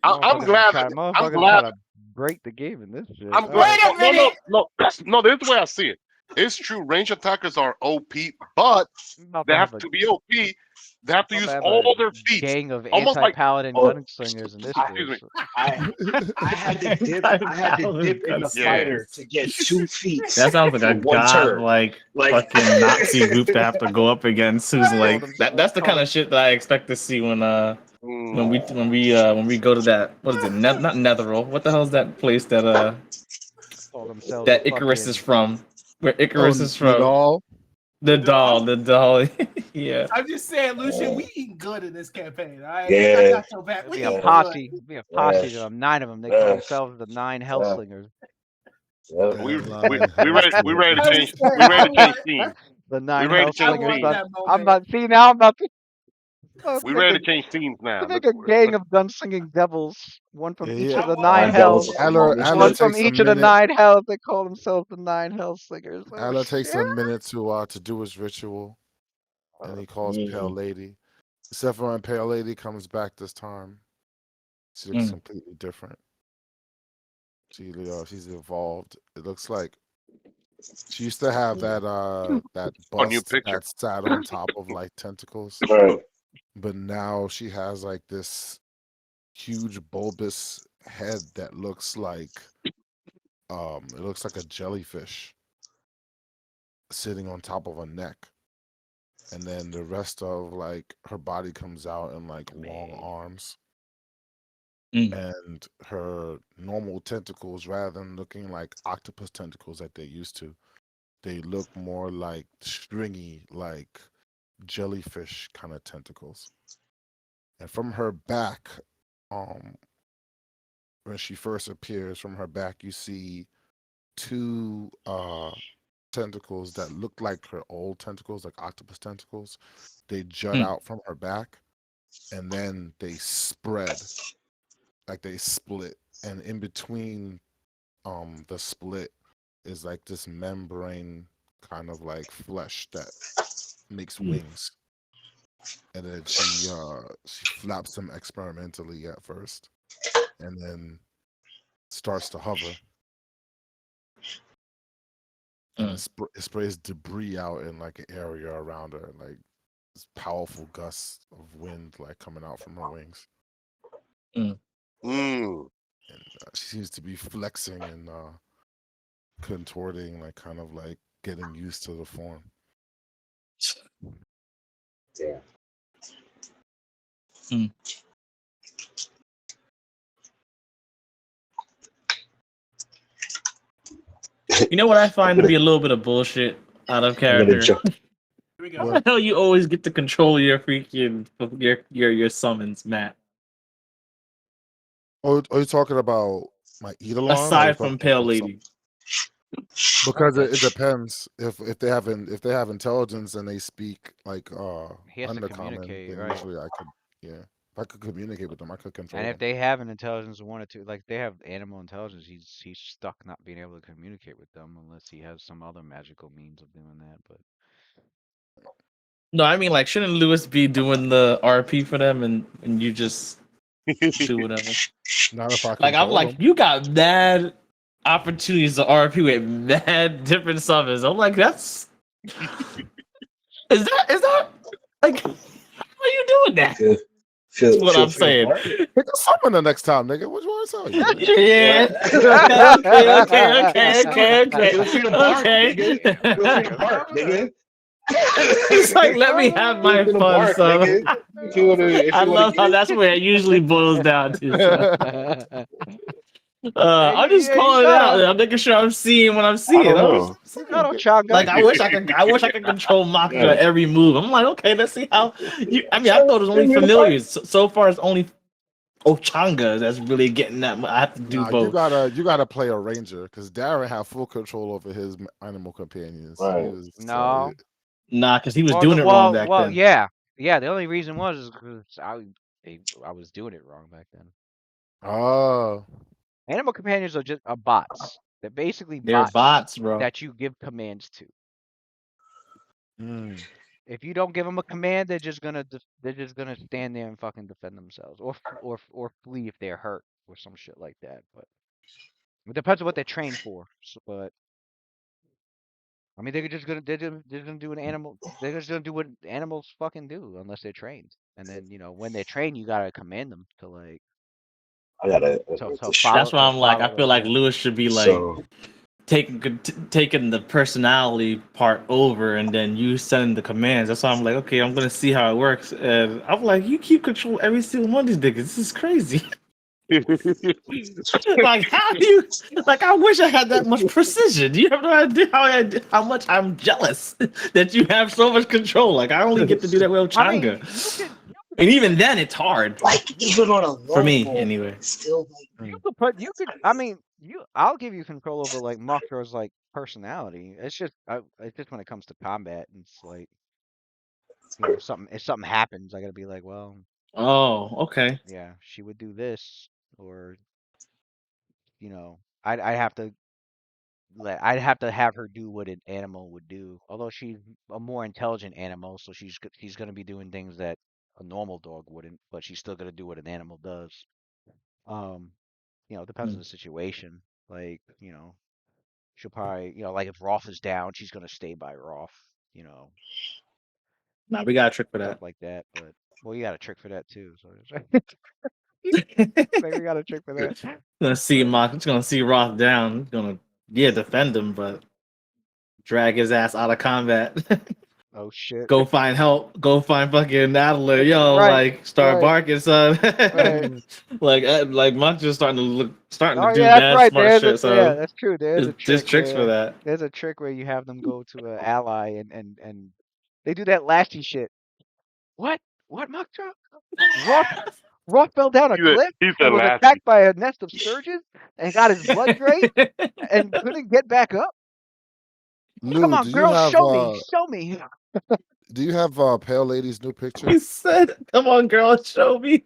I'm glad. Motherfuckers trying to break the game in this shit. I'm glad. Wait a minute. No. This is the way I see it. It's true, range attackers are OP, but I'm about they to have have a to be OP. They have to about to use have a all their feats, gang of almost like anti-paladin Oh, gunslingers in this I, excuse me. bitch. I had to dip. I had to dip in the Yeah. fighter to get 2 feats. That sounds like for a one turn. god-like Like fucking Nazi group to have to go up against. Who's like that? That's the Call kind of them, shit that I expect to see when Mm. when we go to that, what is it? Not Netheril. What the hell is that place call themselves a that Icarus is fucking. from? Where Oh, Icarus is the from? doll. The dog. doll. The doll. Yeah. I'm just saying, Lucian, we eating good in this campaign. All right, I yeah, got your back. We Be a eating yeah, good. posse. Be a yeah, posse of them. 9 of them. They call themselves the 9 yeah, Hellslingers. yeah. We And we Lion we ready Hellslingers. to I'm change. just saying, We ready to change teams. The We 9 ready to I change Hellslingers. want teams. that I'm moment. about. See now. I'm about to We make ready a to change teams now. make a gang Let's of gunslinging devils. One from each Yeah, of I the want 9 My that devils hells. are Adler, among Adler One us. from takes a each of the minute. 9 hells. They call themselves the 9 Hellslingers. Oh Adler takes shit! a minute to do his ritual, and he calls Pale Mm. Lady. Except for when Pale Lady comes back this time, she looks Mm. completely different. She's evolved. It looks like she used to have that a new bust picture. that sat on top of like tentacles, Right. but now she has like this huge bulbous head that looks like it looks like a jellyfish sitting on top of a neck, and then the rest of like her body comes out in like long Man. arms, Mm. and her normal tentacles, rather than looking like octopus tentacles that they used to, they look more like stringy, like jellyfish kind of tentacles. And from her back, um, when she first appears, from her back, you see two tentacles that look like her old tentacles, like octopus tentacles. They jut Mm. out from her back, and then they spread, like they split. And in between the split is like this membrane kind of like flesh that makes wings. And then she flaps them experimentally at first, and then starts to hover, and Mm. it sprays debris out in like an area around her, like this powerful gusts of wind like coming out from her wings, Mm. Mm. and she seems to be flexing and contorting, like kind of like getting used to the form. Yeah. Mm. You know what I find to be a little bit of bullshit out of I'm gonna character? jump. Here we go. How the hell you always get to control your freaking your summons, Matt? Oh, are you talking about my Eidolon, or are you Aside talking from Pale about some? Lady. Because Okay. it depends. If they have intelligence and they speak like He has to undercommon, communicate, then right? usually I could, yeah. If I could communicate with them, I could And control if them. they have an intelligence of 1 or 2, like they have animal intelligence, he's stuck not being able to communicate with them unless he has some other magical means of doing that. But No, I mean like shouldn't Lewis be doing the RP for them and you just do whatever? Not if I Like I'm control like, them. you got mad opportunities to RP with mad different summons. I'm like, that's is that like how are you doing that? Feel, That's feel, what feel I'm free to saying. bark. Pick a summon the next time, nigga. What you want to tell you, man? Yeah. Feel free to bark, nigga. Feel free to bark, nigga. It's like let me have Feel my free to fun, bark, son. nigga. If I you wanna love get how it. that's where it usually boils down to. So. yeah, I'm just yeah, you calling it out. gotta, I'm making sure I'm seeing what I'm I seeing. don't I'm just know. you gotta, saying. Chaga. Like I wish I could control Maka Yeah. every move. I'm like, okay, let's see how you. I mean, I So, thought it was only feel free to bark. familiars. So far, it's only Ochanga that's really getting that. I have to do Nah, both. you gotta play a ranger because Darren had full control over his animal companions. He Right. was No. Nah, because he was Well, the doing it wrong well, back well, then. yeah, yeah. The only reason was because I was doing it wrong back then. oh Animal companions are just bots. They're basically They're bots bots, bro. that you give commands to. mm. If you don't give them a command, they're just gonna stand there and fucking defend themselves, or flee if they're hurt or some shit like that. But it depends on what they're trained for. So, but I mean, they're gonna do an animal. They're just gonna do what animals fucking do unless they're trained. And then when they're trained, you gotta command them to like I gotta to, admit to this shit. follow That's why to I'm like, I follow feel the like Lewis should be like So taking the personality part over, and then you sending the commands. That's why I'm like, okay, I'm gonna see how it works. And I'm like, you keep control every single one of these niggas. This is crazy. Like, how do you? Like, I wish I had that much precision. You have no idea how much I'm jealous that you have so much control. Like, I only get to do that with I mean, Changa, and even then, it's hard like even on a for me, normal, anyway. it's still like you could. I mean, I'll give you control over like Mothra's like personality. It's just when it comes to combat, it's like if something happens, I gotta be like, well, Oh, okay. yeah, she would do this, or I'd have to I'd have to have her do what an animal would do. Although she's a more intelligent animal, so she's gonna be doing things that a normal dog wouldn't, but she's still gonna do what an animal does. Um, it depends on Hmm. the situation. Like, she'll probably, like if Roth is down, she's gonna stay by Roth, Nah, we got a trick for stuff that. like that. But well, you got a trick for that too. So like we got a trick for that. It's gonna see Roth down. It's gonna defend him, but drag his ass out of combat. Oh shit! Go find help. Go find fucking Adler. Yo, Right, like start right, barking, son. right. like Monk's just starting Oh to do yeah, that's mad right. smart shit. Yeah, So that's true. There's a there's trick tricks for where that. you have them go to an ally and they do that lashy shit. What? What, Mokta? Roth Roth fell down a cliff He's a and was lassie. attacked by a nest of sturgeons and got his blood drained and couldn't get back up. Come Lou, on, girl, show me. do you have Pale Lady's new picture? He said, "Come on, girl, show me."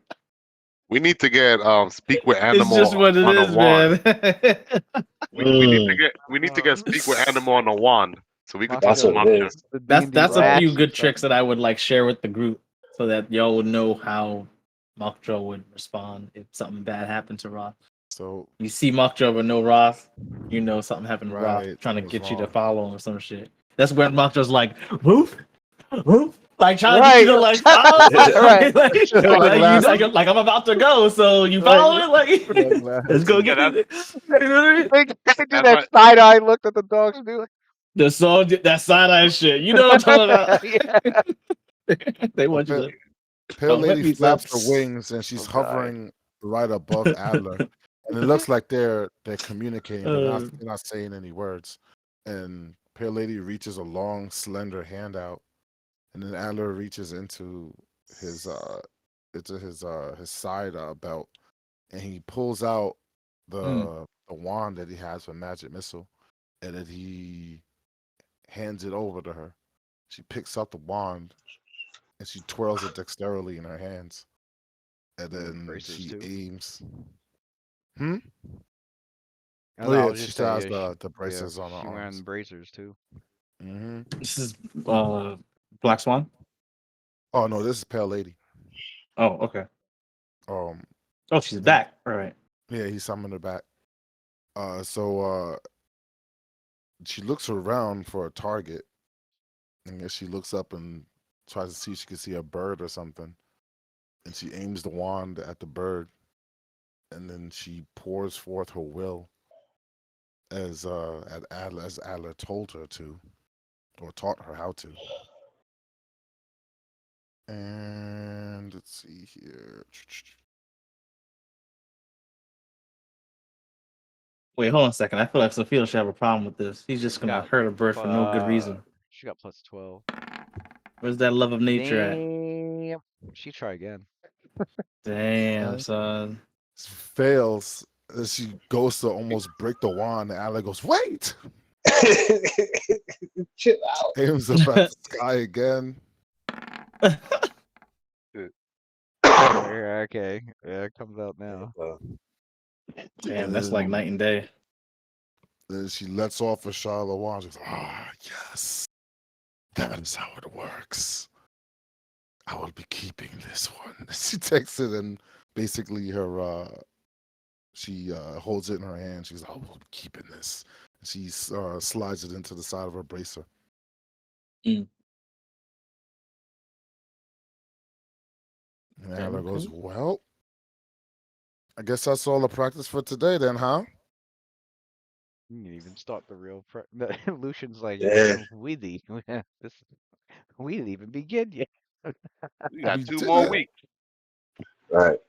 We need to get speak with It's just animal what it on a is, wand. man. We need to get speak with animal on a wand so we could talk that's to what Moscow, it Mothra. is. the that's D&D that's a Right. few lash or good tricks that something. I would like share with the group, so that y'all would know how Mockjo would respond if something bad happened to Roth. So You see Mockjo but no Roth, you know something happened to Roth, right, trying to something's get you to wrong. follow him or some shit. That's where Mockjo's like, woof, woof, like trying to get Right. you to like follow, Right. like you like I'm about to go, so you follow it, like let's go Yeah, get that's it. They do that's that why. side eye look that the dogs do. The song, that side eye shit, you know what I'm talking Yeah. about? They want you Pa- to Pale don't hit Lady me, son. flaps her wings and she's Oh God. hovering right above Adler, and it looks like they're communicating, but Uh, they're not saying any words. And Pale Lady reaches a long, slender hand out, and then Adler reaches his uh his side belt, and he pulls out the wand that he has for magic missile, and then he hands it over to her. She picks up the wand and she twirls it dexterously in her hands, and then Bracers she too. aims. Hmm. No, Oh no, I yeah, was she just still saying, has yeah, the braces on her she wearing arms. bracers too. Hmm. this is Black Swan. Oh no, this is Pale Lady. Oh, okay. Um, Oh, she's and back. All right. yeah, he summoned her back. So she looks around for a target, and then she looks up and tries to see if she can see a bird or something, and she aims the wand at the bird, and then she pours forth her will as Adler told her to, or taught her how to. And let's see here. Wait, hold on a second. I feel like Sophia should have a problem with this. He's just gonna Got hurt a bird for no good reason. She got plus 12. Where's that love of nature at? Damn. She try again. Damn, son. Fails. And she goes to almost break the wand, and Adler goes, "Wait!" Chill out. Aims up at the sky again. Yeah, okay. Yeah, it comes out now. Damn, that's like night and day. Then she lets off a shot of the wand. She goes, yes. That is how it works. I will be keeping this one." She takes it and basically she holds it in her hand. She's like, "I will be keeping this." She slides it into the side of her bracer. Mm. And Adler goes, well, I guess that's all the practice for today then, huh? You didn't even start the real Lucian's like, Yeah. we didn't even begin yet. We got We 2 did more that. weeks. Right.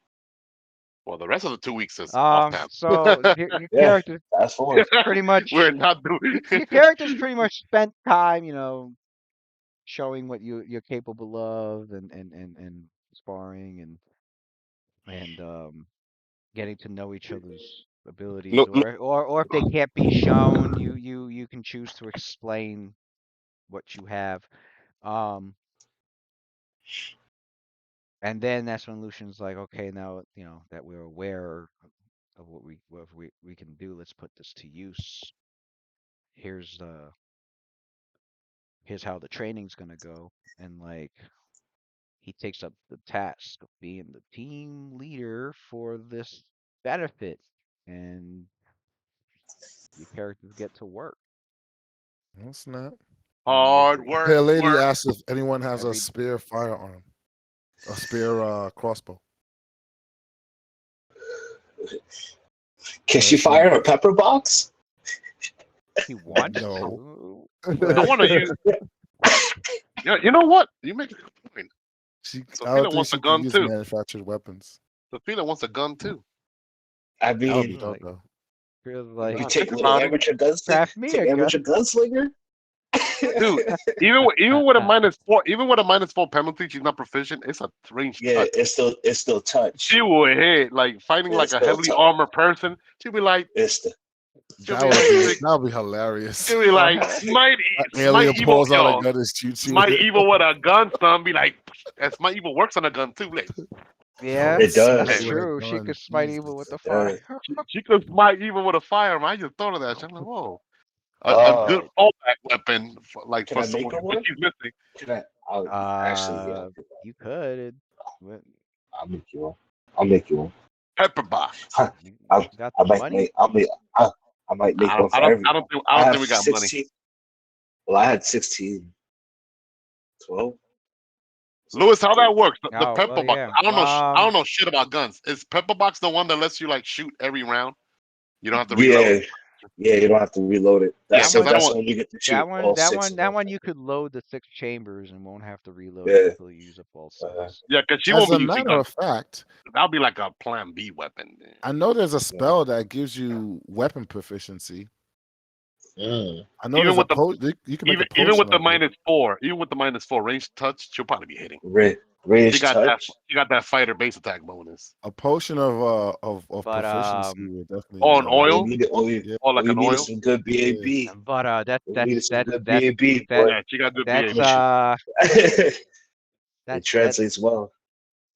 Well, the rest of the 2 weeks is off time. So your Yeah. character Fast forward. pretty much We're not doing. your character's pretty much spent time, showing what you're capable of and sparring and getting to know each other's abilities, Look, or if they can't be shown, you can choose to explain what you have. Um, and then that's when Lucian's like, okay, now that we're aware of what we can do, let's put this to use. Here's how the training's gonna go, and like he takes up the task of being the team leader for this benefit, and your characters get to work. That's not. And hard Hey, work. a lady Work. asks if anyone has a every spare firearm, a spare crossbow. Can she fire a pepper box? he wants No. to, I but want to use. Yeah, you know what? You make a good point. I don't Sophia think wants a she can gun use too. manufactured weapons. Sophia wants a gun too. I That would be mean, dope, though. feels you like Think take little about it. amateur craft me a gun. amateur gunslinger. Dude, even with a -4, even with a -4 penalty, she's not proficient. It's a range Yeah, touch. it's still touch. She will hit like fighting Yeah, like it's a still heavily touch. armored person. She'll be like, she'll be like, That would be hilarious. she'll be like, Smite Alien Evil, pulls out a yo, gun and shoots you Smite with it. Evil with a gun, son. Be like, and Smite Evil works on a gun too. Like, Yeah, It does. that's man, With a true. She gun, could smite Jesus. evil with the Uh, fire. she could Smite Evil with a firearm. I just thought of that. I'm like, whoa, a good oh, fallback weapon, can for I make someone her that one? she's missing. Can I? Actually, yeah, You could. But I'll make you one. I'll make you one. Pepper box. I, you I, got I the might money. make. I might make one for everyone. I I don't have think we got money. 16. Well, I had 16. 12. Lewis, how that works? The Oh, pepper well, box. yeah. I don't know. I don't know shit about guns. Is pepper box the one that lets you like shoot every round? You don't have to reload. Yeah, you don't have to reload it. Yeah, because I don't That's want. when you get to shoot That one, all that 6 one, of that them. one, you could load the 6 chambers and won't have to reload it Yeah. until you use up all 6. Yeah, because she As won't be a using matter guns. of fact, That'll be like a Plan B weapon. I know there's a spell that gives you weapon proficiency. Mm. I know Even there's with you can make a even with potion the of it. -4, even with the -4 range touch, she'll probably be hitting. Range She got that. touch. She got that fighter base attack bonus. A potion of But proficiency would definitely Oh, an All you oil, need, all you, yeah. or all like you an need oil. is some good BAB. but All you need is some good BAB, that boy. Yeah, she got good that's BAB. It that's translates well.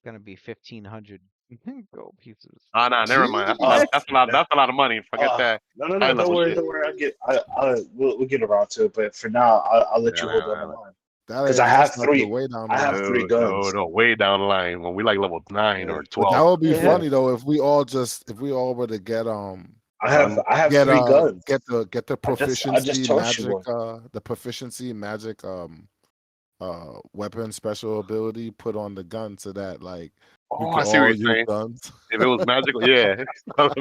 gonna be 1,500 gold pieces. Ah, nah, never mind. That's a Jeez. lot. That's a lot. That's a lot of money. Forget that. No. High Don't level worry, shit. don't worry. We'll get around to it. But for now, I'll let you hold on the line because That's not the way down the I line. have 3 guns. No, way down the line when we like level 9 or But 12. that would be Yeah. funny though if we all were to get I have 3 guns. get the proficiency just tossed you magic one. the proficiency magic weapon special ability put on the gun so that like we Oh, could I see what all you're use saying. guns. If it was magical, yeah.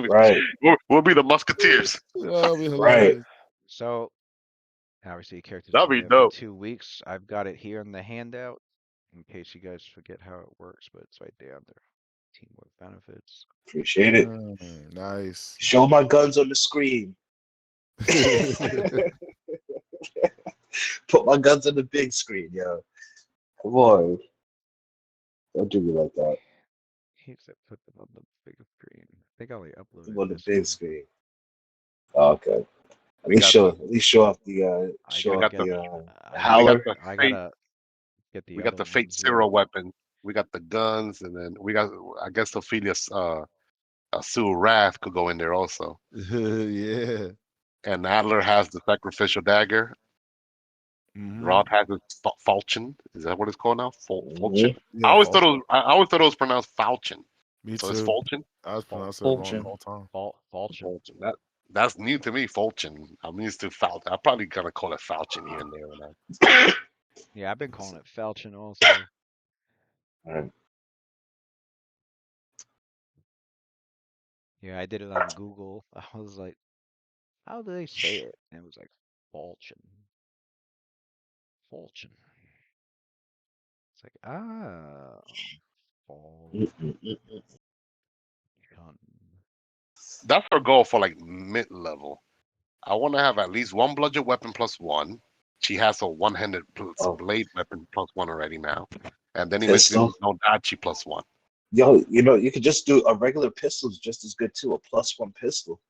Right. We'll be the musketeers. That'll be Right. hilarious. So obviously, characters That'd been be there dope. for 2 weeks. I've got it here in the handout in case you guys forget how it works, but it's right there under teamwork benefits. Appreciate it. Nice. Show my guns on the screen. Put my guns on the big screen, yo. Come on. Don't do me like that. He said put them on the big screen. I think I only Put uploaded them on the this big one. screen. Oh, okay. At We least got show off the I we got get- the I howler. gotta, I fate. gotta get the We got other the Fate ones here. Zero weapon. We got the guns, and then we got. I guess Ophelia's Sue Wrath could go in there also. Yeah. And Adler has the sacrificial dagger. Mhm. Roth has his falchion. Is that what it's called now? Falchion. Yeah, I always falchion. thought it was pronounced falchion. Me So it's too. falchion. I was pronouncing it wrong the Fulchin. whole time. Falchion. Falchion. That's new to me, Falchion. I'm used to Falcon. I'm probably gonna call it Falchion here and there. When I... Yeah, I've been calling it Falchion also. Alright. Yeah, I did it on Google. I was like, how do they say it? And it was like Falchion. Falchion. It's like, Falchion. That's her goal for like mid level. I want to have at least one bludgeon weapon plus one. She has a one-handed Oh, blade weapon plus one already now, and then eventually pistol. with no dachi plus one. Yo, you could just do a regular pistol is just as good too. A +1 pistol.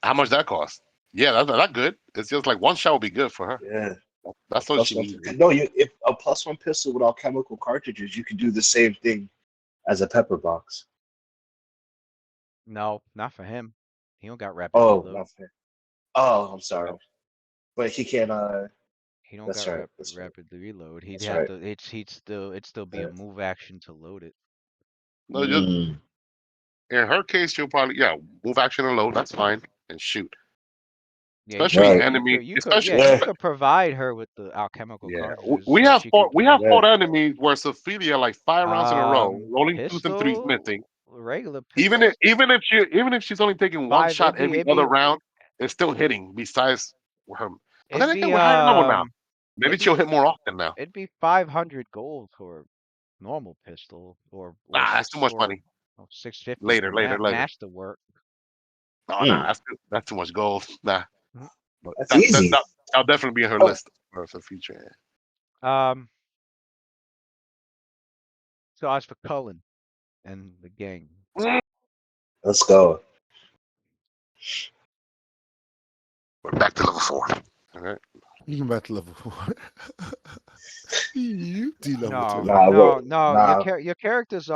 How much that cost? Yeah, that's good. It's just like one shot would be good for her. Yeah. A That's all she plus one. needs. No, if a +1 pistol with all chemical cartridges, you could do the same thing as a pepper box. No, not for him. He don't got rapid Oh, reload. not fair. Oh, I'm sorry. No. But he can't. He don't That's got right. That's right. rapid reload. He'd That's have right. to. It'd still be a Yeah. move action to load it. No, just in her case, she'll probably move action and load. That's fine and shoot. Yeah, Especially Right. enemy, yeah, especially you Yeah. could provide her with the alchemical yeah. cartridges We so have she fought could we do have Right. fought enemies where Sophia like 5 rounds in a row, rolling twos and threes pistol, missing. regular Even if pistol, even if she's only taking one five. shot every other round, it's still hitting. Besides her, but then It'd again, be we're higher level now. Maybe it'd be she'll hit more often now. it'd be 500 gold for normal pistol or Nah, that's too six much or money. 650 for Later. masterwork. No, nah, that's too much gold. Nah, Mhm. but That's easy. that'll definitely be in her Oh, list for future. Um, so as for Cullen and the gang, let's go. We're back to level 4. All right. Even back to level 4. You do level no, 2. no, Nah. your characters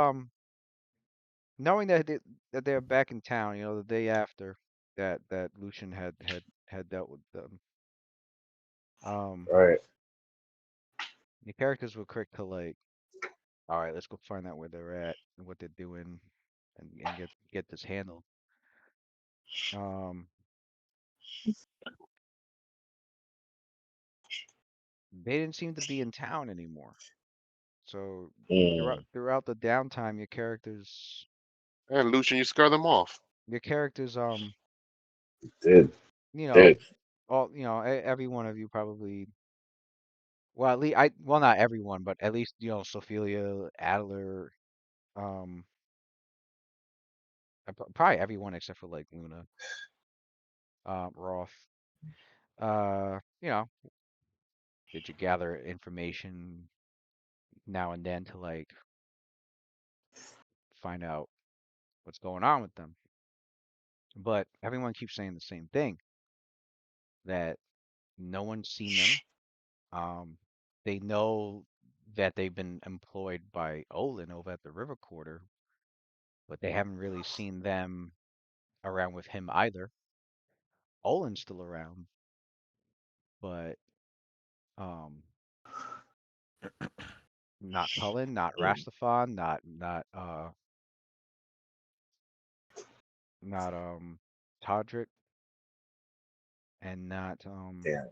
knowing that they're back in town, the day after that Lucian had dealt with them. Right. Your characters were quick to like, all right, let's go find out where they're at and what they're doing, and get this handled. Um, they didn't seem to be in town anymore. So throughout the downtime, And Lucian, you scare them off. your characters Did. you know Did. all every one of you probably, well, at least well, not everyone, but at least Sophia, Adler, um probably everyone except for like Luna, Roth, you know, did you gather information now and then to like find out what's going on with them. But everyone keeps saying the same thing, that no one's seen them. Um, they know that they've been employed by Olin over at the River Quarter, but they haven't really seen them around with him either. Olin's still around, but um, not Cullen, not Rastafan, not Todrick, and Yeah.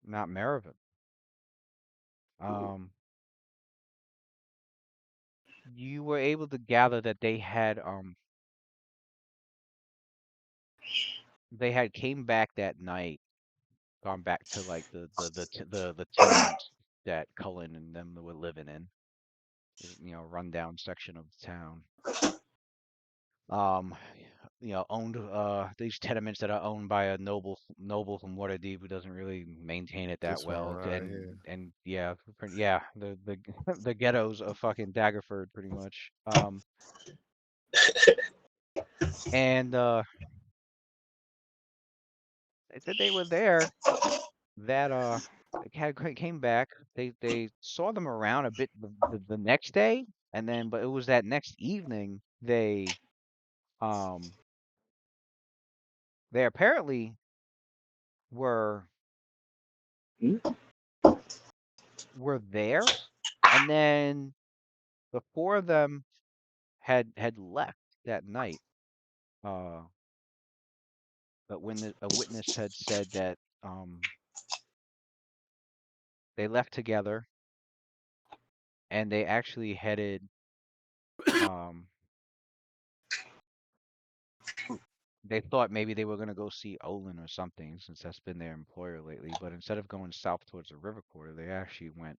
not Merivin. Um, you were able to gather that they had came back that night, gone back to like the tenements that Cullen and them were living in, rundown section of the town. Um, owned these tenements that are owned by a noble from Waterdeep who doesn't really maintain it that This one well, right and here. the the ghettos of fucking Daggerford pretty much. And they said they were there. That came back. They saw them around a bit the next day, and then but it was that next evening um they apparently were Hmm? were there, and then the four of them had left that night. Uh, but when a witness had said that they left together and they actually headed um, they thought maybe they were going to go see Olin or something since that's been their employer lately, but instead of going south towards the river quarter, they actually went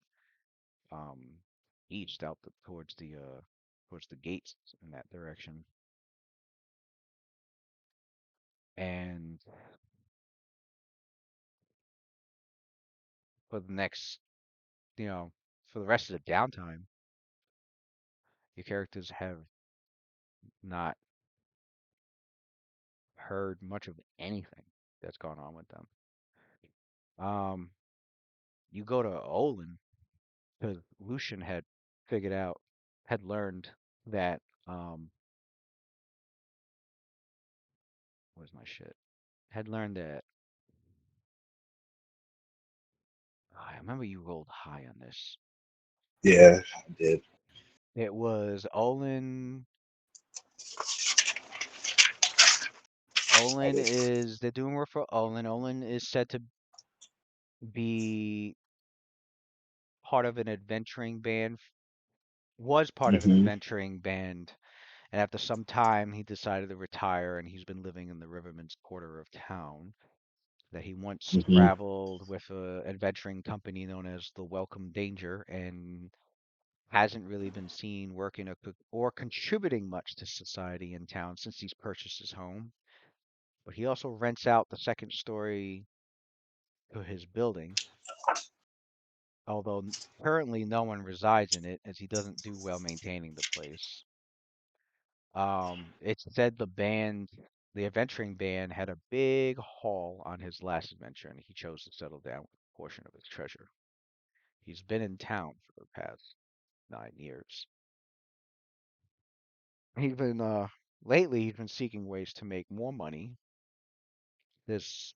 um, east out towards the gates in that direction. And for the next, you know, for the rest of the downtime, your characters have not heard much of anything that's gone on with them. Um, you go to Olin because Lucian had figured out, had learned that, where's my shit? Had learned that, I remember you rolled high on this. Yeah, I did. It was Olin. I Olin did. is, they're doing work for Olin. Olin is said to be part of an adventuring band, was part of an Mm-hmm. adventuring band, and after some time he decided to retire and he's been living in the Riverman's quarter of town. That he once Mm-hmm. traveled with a adventuring company known as the Welcome Danger and hasn't really been seen working or contributing much to society in town since he's purchased his home. But he also rents out the second story to his building, although currently no one resides in it as he doesn't do well maintaining the place. It's said the adventuring band, had a big haul on his last adventure, and he chose to settle down with a portion of his treasure. He's been in town for the past 9 years. He's been lately he's been seeking ways to make more money. This,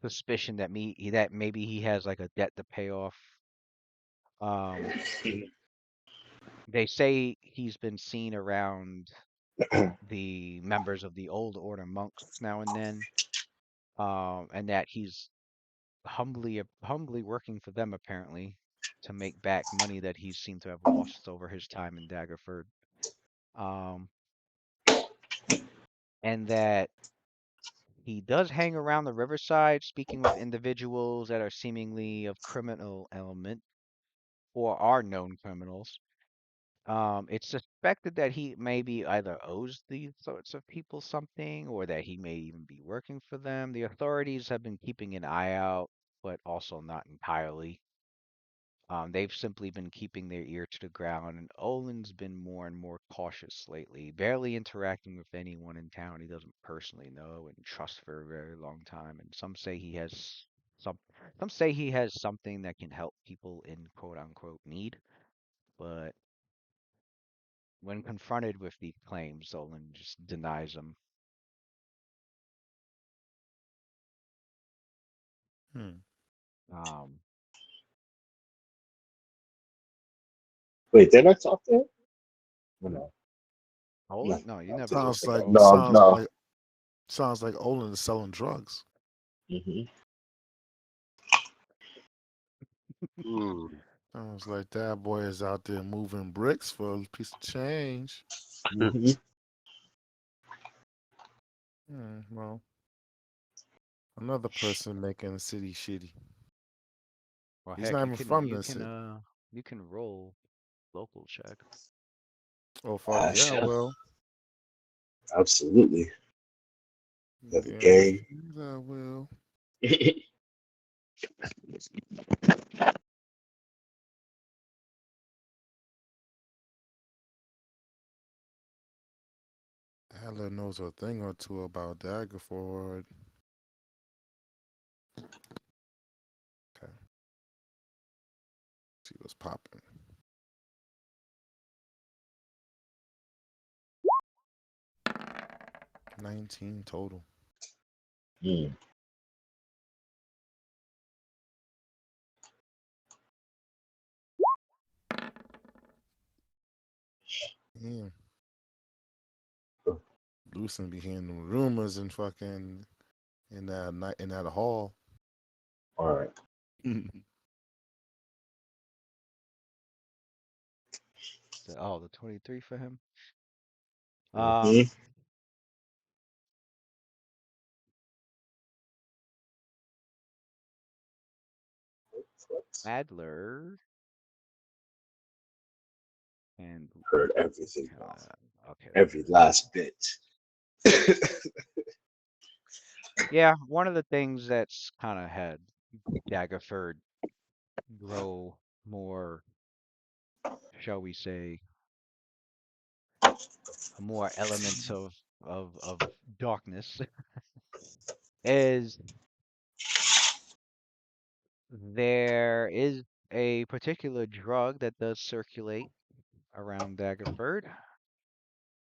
suspicion that maybe he has like a debt to pay off. Um, they say he's been seen around the members of the old order monks now and then, and that he's humbly working for them apparently to make back money that he seemed to have lost over his time in Daggerford. Um, and that he does hang around the riverside, speaking with individuals that are seemingly of criminal element or are known criminals. It's suspected that he maybe either owes these sorts of people something or that he may even be working for them. The authorities have been keeping an eye out, but also not entirely. They've simply been keeping their ear to the ground, and Olin's been more and more cautious lately, barely interacting with anyone in town he doesn't personally know and trust for a very long time. And some some say he has something that can help people in quote unquote need, but when confronted with these claims, Olin just denies them. Hmm. Um, Wait, did I talk to him? Or no. No, Olin? No, you I'm never thinking, talked Sounds to like Olin. no, sounds no. like sounds like Olin is selling drugs. Mm-hmm. Hmm. Sounds like that boy is out there moving bricks for a piece of change. Mm-hmm. Well, another person making the city shitty. Well, He's heck, not even from the city. you can roll local check. Oh fuck yeah, Sure. well, Absolutely. Got the yeah, game. I will. Heller knows a thing or two about Daggerford. Okay, see what's popping. 19 total. Mm. Yeah. Lucen be hearing them rumors and fucking in that night in that hall. All right. The 23 for him. Mhm. Adler and Heard everything, okay. every last bit. Yeah, one of the things that's kind of had Daggerford grow more, shall we say, more elements of darkness is there is a particular drug that does circulate around Daggerford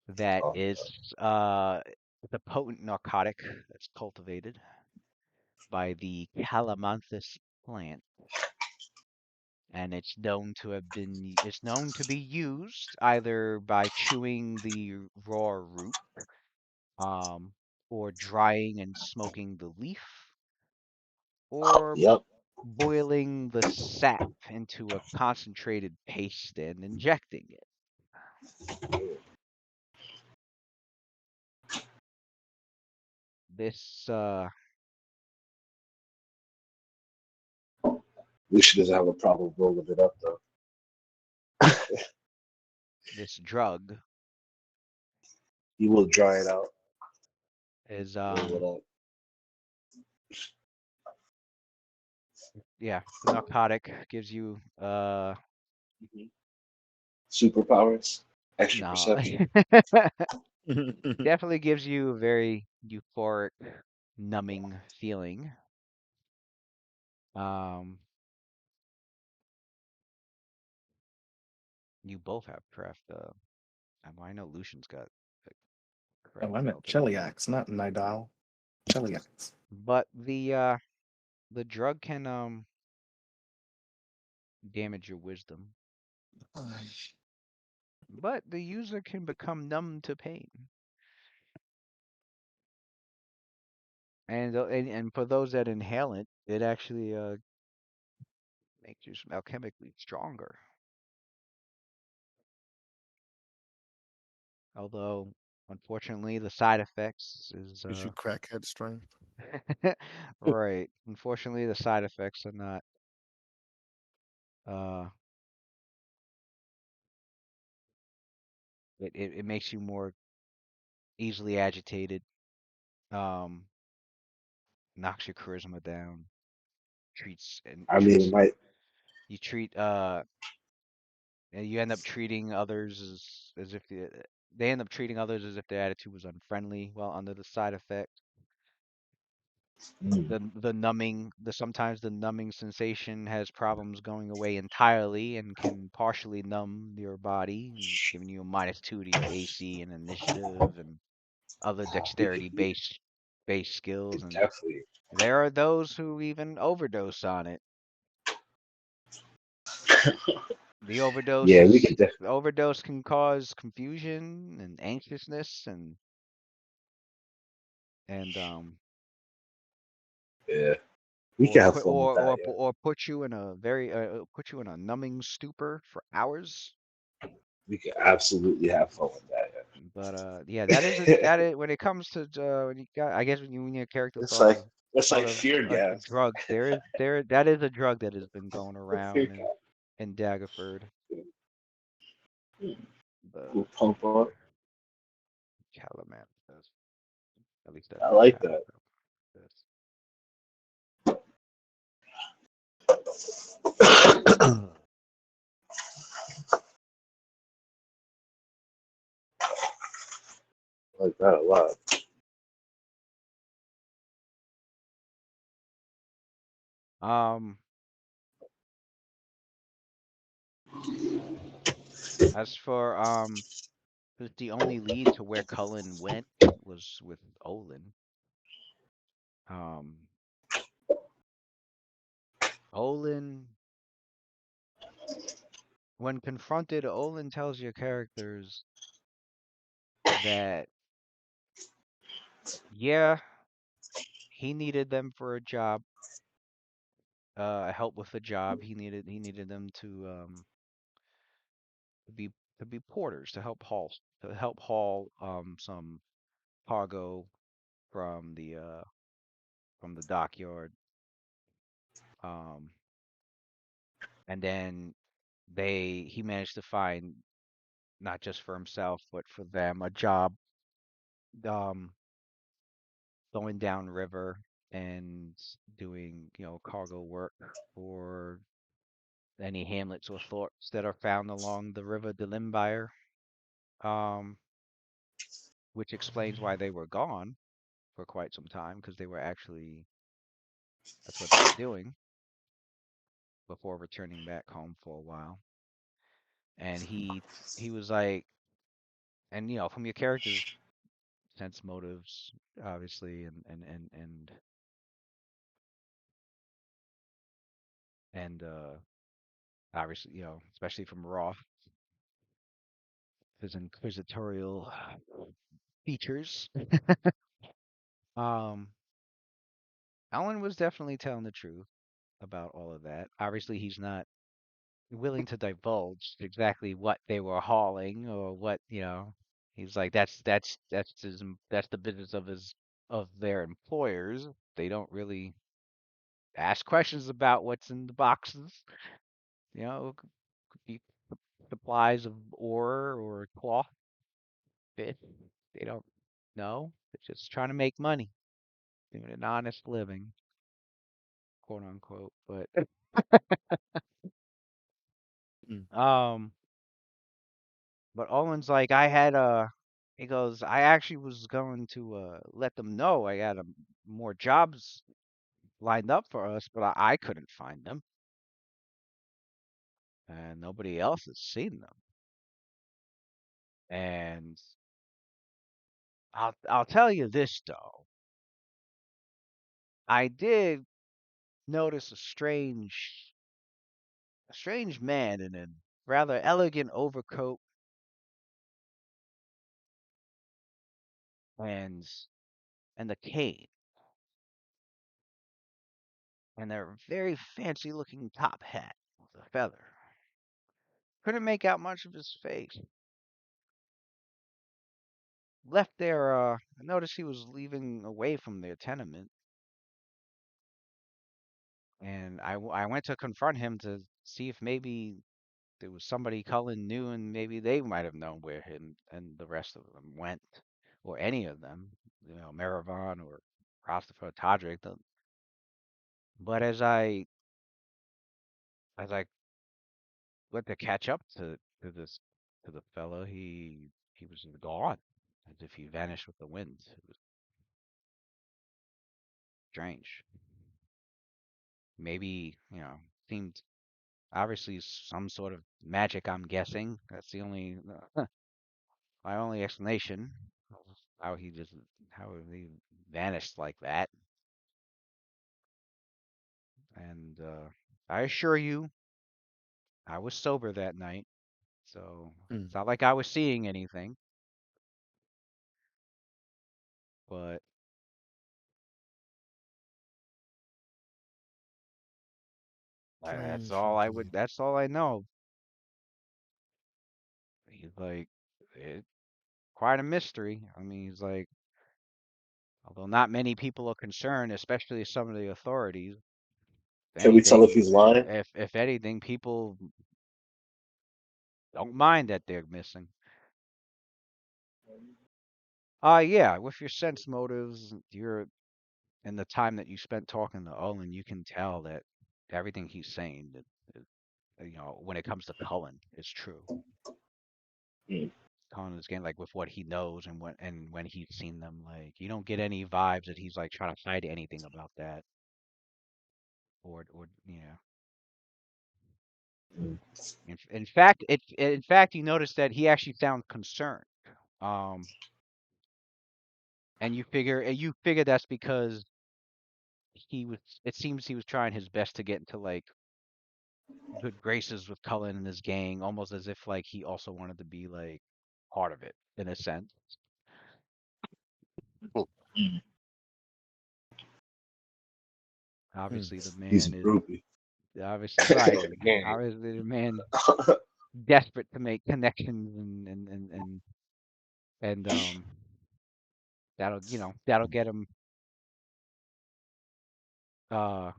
that Oh, is the potent narcotic that's cultivated by the calamanthus plant, and it's known to be used either by chewing the raw root, um, or drying and smoking the leaf, or yep. boiling the sap into a concentrated paste and injecting it. This Lucia doesn't have a problem rolling it up though. this drug He will dry it out, is roll it up. yeah, the narcotic gives you Mhm. Superpowers, extra no perception. definitely gives you a very euphoric, numbing feeling. Um, you both have craft. I know Lucian's got a Oh, craft I meant spell too. Cheliax, not Nidal. Cheliax. But the drug can damage your wisdom, but the user can become numb to pain. And for those that inhale it, it actually makes you alchemically stronger. Although, unfortunately, the side effects is Gives you crackhead strength. right. Unfortunately, the side effects are not uh it makes you more easily agitated, um, knocks your charisma down, treats and I mean, it treats might. you treat and you end up treating others as if they end up treating others as if their attitude was unfriendly while under the side effect. Mm, Sometimes the numbing sensation has problems going away entirely and can partially numb your body, giving you a -2 to your AC and initiative and other we could, dexterity we based skills. could And definitely. there are those who even overdose on it. The Yeah, we could. overdose can cause confusion and anxiousness and Yeah, we could have fun with that. Yeah, or put you in a put you in a numbing stupor for hours. we could absolutely have fun with that. But yeah, Yeah. that is when it comes to when you got I guess when your character it's like it's thought like of fear gas. drugs, there that is a drug that has been going Fear around in Daggerford. gas. The We'll pump up. Calamanthus. At least I that's what I like have. that. This. I like that a lot. Um, as for 'cause the only lead to where Cullen went was with Olin. Um, Olin, when confronted, Olin tells your characters that yeah, he needed them for a job, help with a job. He needed them to be to be porters to help haul some cargo from the dockyard. Um, and then he managed to find, not just for himself but for them, a job um going downriver and doing, cargo work for any hamlets or forts that are found along the River de Limbayer, um, which explains why they were gone for quite some time, because that's what they were doing before returning back home for a while. And he was like, and from your character's sense motives, obviously, and obviously, especially from Roth, his inquisitorial features. Um, Alan was definitely telling the truth about all of that. Obviously, he's not willing to divulge exactly what they were hauling or what, He's like, that's the business of their employers. They don't really ask questions about what's in the boxes. Could be supplies of ore or cloth, fish. They don't know. They're just trying to make money, doing an honest living, quote unquote. But Mm. but Owen's like, I had he goes, I actually was going to let them know I had more jobs lined up for us, but I couldn't find them, and nobody else has seen them. And I'll tell you this though, I did notice a strange man in a rather elegant overcoat and a cane and a very fancy looking top hat with a feather. Couldn't make out much of his face. Left there, I noticed he was leaving away from their tenement, and I went to confront him to see if maybe there was somebody Cullen knew, and maybe they might have known where him and the rest of them went, or any of them, Maravan or Rostafur Todrick. But as I went to catch up to the fellow, he was gone, as if he vanished with the wind. It was strange. Maybe, seemed obviously some sort of magic, I'm guessing. That's the only my only explanation of how he vanished like that. And I assure you, I was sober that night, so Mm. it's not like I was seeing anything. But that's Strange all I would. indeed. That's all I know. He's like, it quite a mystery. I mean, he's like, although not many people are concerned, especially some of the authorities. If Can we tell if anything, he's lying? if anything, people don't mind that they're missing. Yeah, with your sense motives, and the time that you spent talking to Owen, you can tell that everything he's saying, when it comes to Cullen, is true. Hmm. Cullen is getting, like, with what he knows and when he's seen them, like, you don't get any vibes that he's like trying to hide anything about that, or Hmm. In fact, you notice that he actually sounds concerned. Um, and you figure that's because it seems he was trying his best to get into, like, good graces with Cullen and his gang, almost as if, like, he also wanted to be, like, part of it in a sense. Hmm. Obviously, the He's man is groupie. obviously right. Then again, Obviously, the man desperate to make connections and that'll get him uh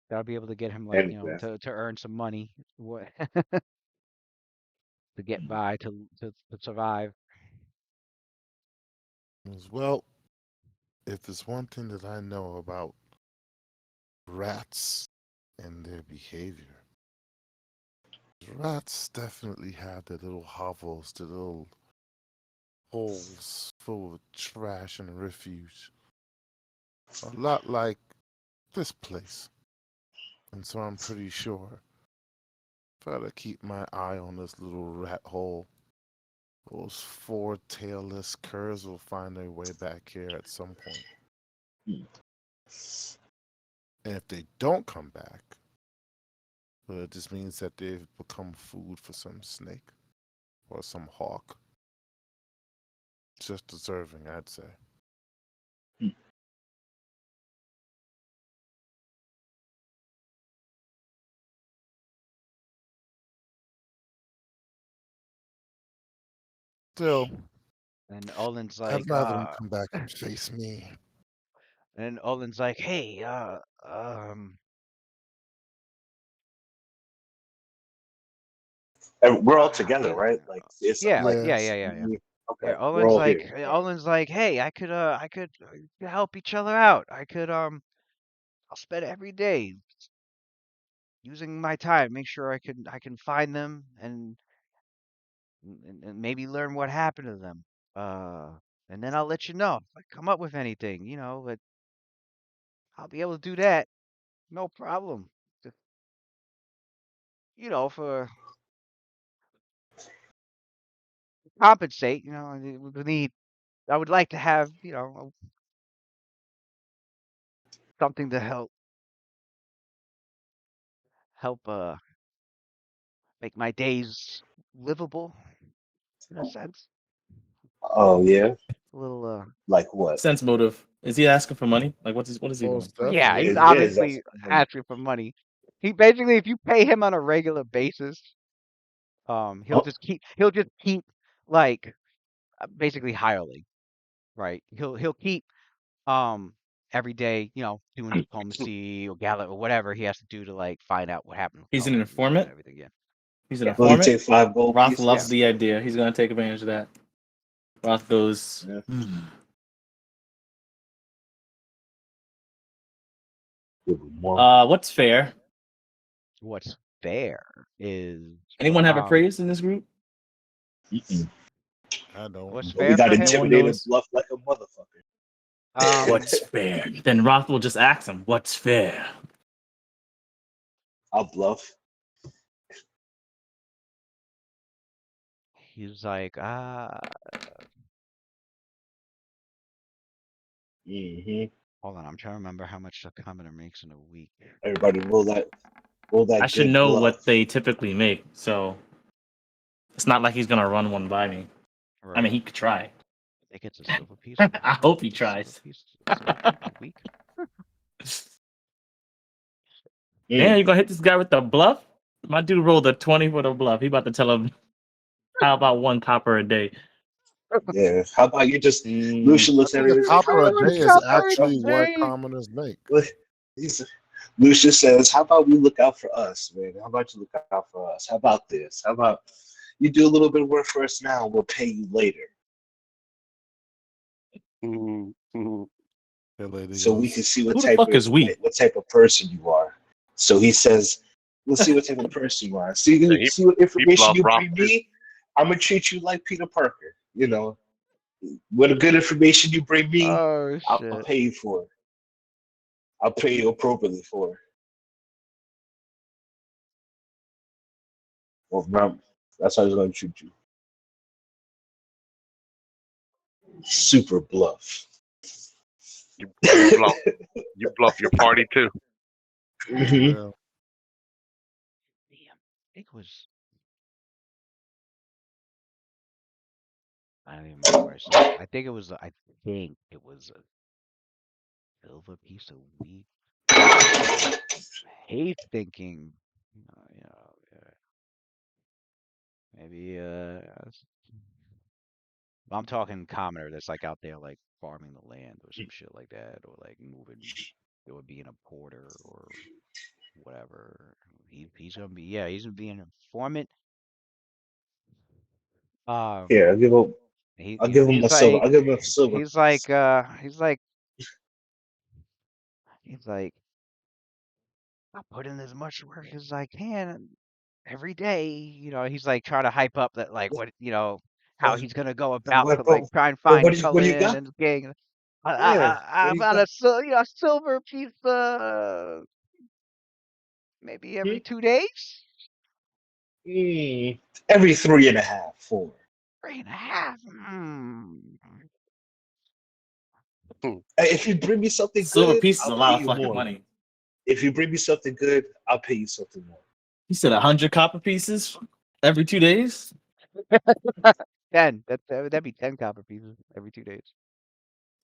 that'll be able to get him like Anyway, to earn some money what to get by to survive. Well, if there's one thing that I know about rats and their behavior, rats definitely have their little hovels, their little holes full of trash and refuse. A lot like this place. And so I'm pretty sure if I to keep my eye on this little rat hole, those four tailless curs will find their way back here at some point. And if they don't come back, well, it just means that they've become food for some snake or some hawk. Just deserving, I'd say. Still, And Olin's I'd like, rather them come back and face me. hey, and we're all together, yeah, right? Like it's yeah, like yeah, Yes. yeah, yeah, yeah. okay, Yeah, we're all here. Olin's like, hey, I could help each other out. I'll spend every day using my time, make sure I can find them and maybe learn what happened to them. And then I'll let you know if I come up with anything, but I'll be able to do that, no problem. Just, for compensate, we need. I would like to have, something to help make my days livable in a sense. Oh yeah, A little like what? Sense motive. Is he asking for money? Like, what is he doing? Most yeah, he's definitely. It is obviously that's asking for money. He basically, if you pay him on a regular basis, oh, he'll just keep like basically hireling, right? He'll keep um every day, doing diplomacy or gala or whatever he has to do to like find out what happened with He's an Cohen and informant. everything. Yeah, He's an yeah, will he informant. take 5 gold Roth yeah. loves pieces? the idea. He's gonna take advantage of that. Roth goes, Yeah. Give him more. What's fair? What's fair is Anyone have a um praise in this group? Mm-mm. I don't. what's But we fair got for him. No one intimidated knows. bluff like a motherfucker. Um, What's fair? Then Roth will just ask him, "What's fair?" I'll bluff. he's like, hmm hold on, I'm trying to remember how much the commoner makes in a week. Everybody roll I that should good know bluff. what they typically make, so it's not like he's gonna run one by me. I mean, Right. he could try. I think it's a silver piece. I hope he It's a silver tries. piece. Silver piece a week. Damn, Mm. you gonna hit this guy with the bluff? My dude rolled a 20 for the bluff. He about to tell him, how about 1 copper a day? Yeah. How about you just Mm, Lucian I looks at think him a and says, copper a day is Copper actually what day. commoners make. he's, Lucian says, how about we look out for us, man? How about you look out for us? How about this? How about you do a little bit of work for us now, we'll pay you later. Mhm, mhm. The lady So we can goes, see who the fuck is we? what type of person you are. So he says, we'll see what type of person you are. So you Yeah, can see what he information bluffed you Roth bring too. me. I'm gonna treat you like Peter Parker. What good information you bring me, Oh I'll shit. pay you for it. I'll pay you appropriately for it. Well, remember, that's how he's gonna treat you. Super bluff. You bluff your party too. Mhm. well, Damn. I think it was. I don't even remember where I saw it. I think it was. Silver piece of wheat. He's thinking, maybe I'm talking commoner that's like out there like farming the land or some shit like that, or like moving, or being a porter or whatever. He's gonna be, yeah, he's gonna be an informant. Here, I'll give him. He, I'll you know, give him he's a silver. like, I'll give him a silver. he's like, he's like, I put in as much work as I can every day. You know, he's like trying to hype up that like what, how Uh, he's gonna go about to like bro, try and bro, find what do you Cullen got? and his gang. Yeah, what do you About got? a silver piece, maybe every Hmm? 2 days, Mm, every 3.5, 4. 3.5. Hmm. Hey, if you bring me something Silver good, piece is I'll a pay lot of you fucking more. money. If you bring me something good, I'll pay you something more. You said 100 copper pieces every 2 days. 10. That'd be 10 copper pieces every 2 days.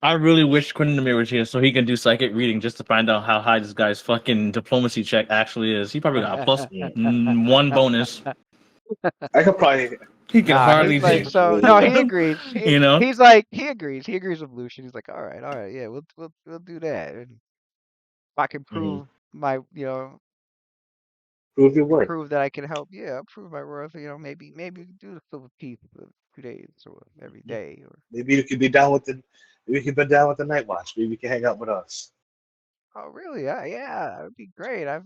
I really wish Quentin Demir was here so he can do psychic reading just to find out how high this guy's fucking diplomacy check actually is. He probably got a plus Mm. one bonus. I could probably. He can Nah, hardly he's like, do. so no, he agrees. You know? He's like, he agrees. He agrees with Lucian. He's like, all right, yeah, we'll do that. And if I can Mhm. prove my, Prove your worth. prove that I can help, yeah, I'll prove my worth. Maybe we can do the silver piece for 2 days or every day, or Maybe you could be down with the. Maybe you could be down with the night watch. Maybe you can hang out with us. oh really? Yeah, that would be great. I've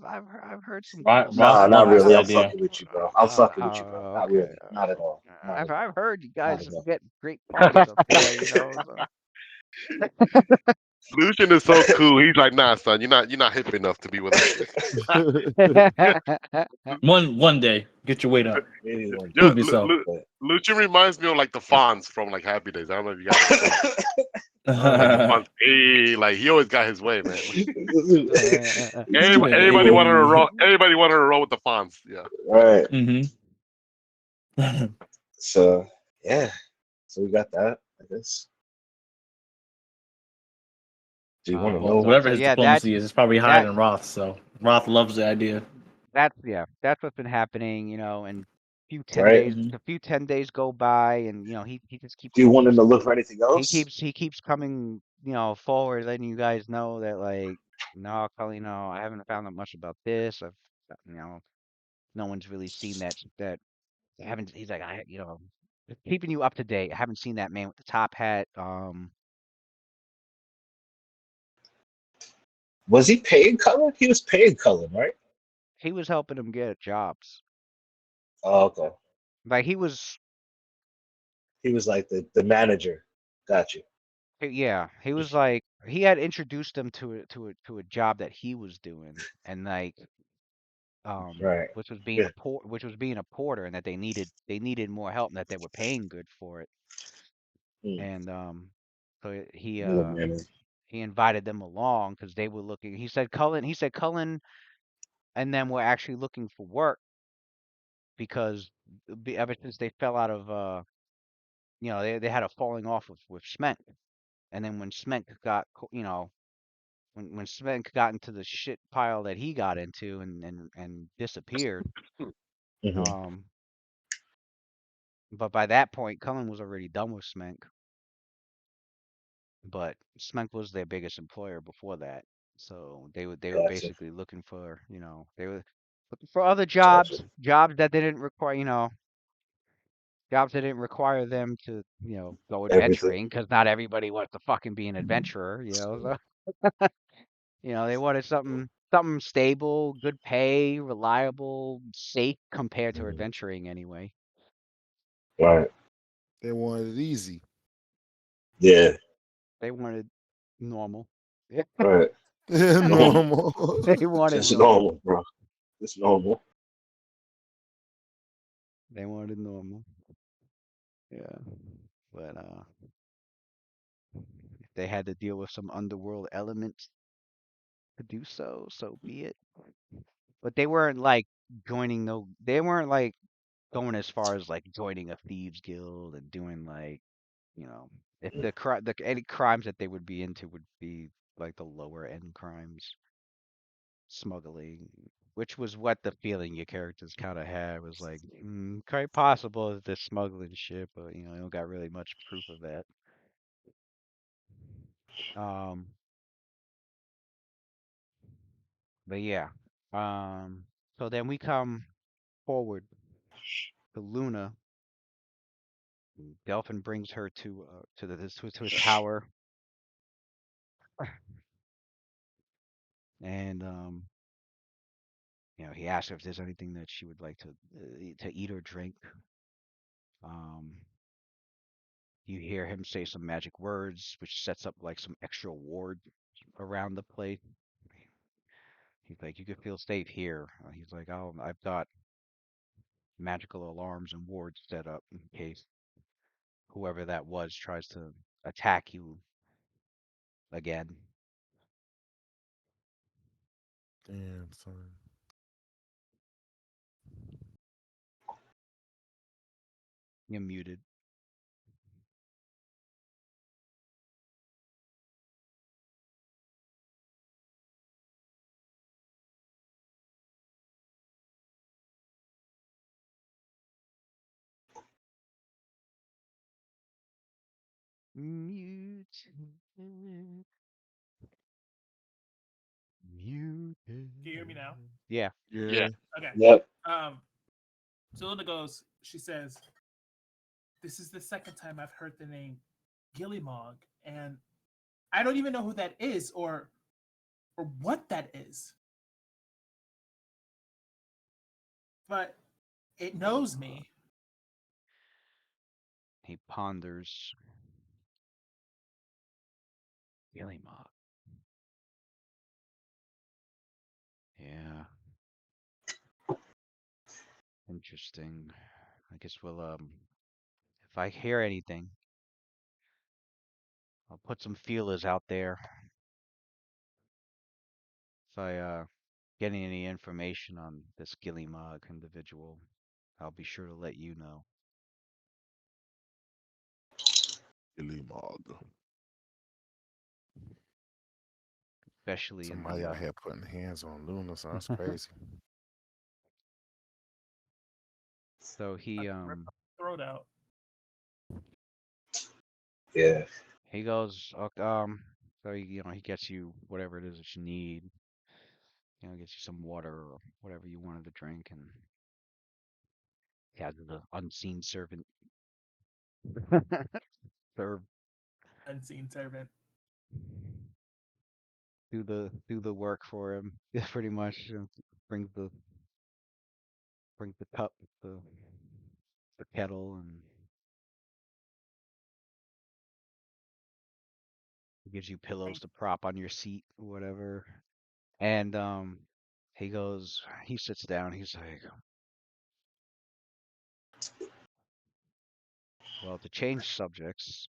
heard some Roth Nah, not loves really. the I'm idea. fucking with you, bro. I'm fucking with you, bro. Not okay. really. Not at all. Not at I've all. heard you Not guys at all. get great parties up there, So. Lucian is so cool. He's like, nah, son, you're not hip enough to be with us. One day, get your weight up. Maybe one Yeah, Prove yourself. day. Lucian reminds me of like the Fonz from like Happy Days. I don't know if you guys ever seen. Like the Right. Fonz, hey, like he always got his way, man. He's too Hey, Everybody cool. wanted to roll. Everybody wanted to roll with the Fonz. Yeah. Right. Mm-hmm. So yeah. So we got that, I guess. Do you want to Well, know? whatever So his yeah, diplomacy is, it's probably higher that than Roth. So Roth loves the idea. that's what's been happening, and Right? Mhm. a few 10 days go by, and he just Do you want him to look for anything else? he keeps coming, forward, letting you guys know that like, no, Cully, no, I haven't found out much about this. No one's really seen that. I haven't. He's like, just keeping you up to date. I haven't seen that man with the top hat. Was he paying Cullen? He was paying Cullen, right? He was helping him get jobs. Oh, okay. Like he was, He was like the manager. Got you. yeah, he was like he had introduced him to a job that he was doing, and like Right. Yeah. which was being a porter, and that they needed more help, and that they were paying good for it, Hmm. and so Middleman. he invited them along because they were looking. He said Cullen and them were actually looking for work because ever since they fell out of they had a falling off with Smenk, and then when Smenk got when Smenk got into the shit pile that he got into and disappeared, Hmm. um but by that point Cullen was already done with Smenk, but Smenk was their biggest employer before that, so they were Gotcha. basically looking for they were looking for other Gotcha. jobs that didn't require jobs that didn't require them to, go Everything. adventuring, because not everybody wants to fucking be an adventurer, So, they wanted something stable, good pay, reliable, safe compared to Mhm. adventuring anyway. Right. They wanted it easy. Yeah. They wanted normal. Yeah, Right. Normal. Normal. they wanted Just normal. normal, bro. Just normal. They wanted normal. Yeah. But if they had to deal with some underworld elements to do so, so be it. But they weren't like they weren't like going as far as like joining a thieves guild and doing like, if the any crimes that they would be into would be like the lower end crimes, smuggling, which was what the feeling your characters kind of had was like, quite possible that they're smuggling shit, but you don't got really much proof of that. Um, but yeah, so then we come forward to Luna. Delphin brings her to his tower, and he asks her if there's anything that she would like to eat or drink. Um, you hear him say some magic words, which sets up like some extra ward around the place. He's like, you can feel safe here. He's like, oh, I've got magical alarms and wards set up in case whoever that was tries to attack you again. Damn, son. You're muted. Muted. Muted. Can you hear me now? Yeah. Yeah. Okay. Yep. So Linda goes, she says, this is the second time I've heard the name Gillimog, and I don't even know who that is or what that is. But it knows me. He ponders. Gillimog. Yeah. Interesting. I guess we'll if I hear anything, I'll put some feelers out there. If I get any information on this Gillimog individual, I'll be sure to let you know. Gillimog. Especially in Somebody the out here putting hands on Luna, so that's crazy. so he Rip my throat out. Yeah. he goes so he gets you whatever it is that you need. Gets you some water or whatever you wanted to drink, and he has the unseen servant serve Unseen servant. do the work for him. Yeah, pretty much. Brings the cup, the kettle, and gives you pillows to prop on your seat, or whatever. And he sits down. He's like, well, to change subjects,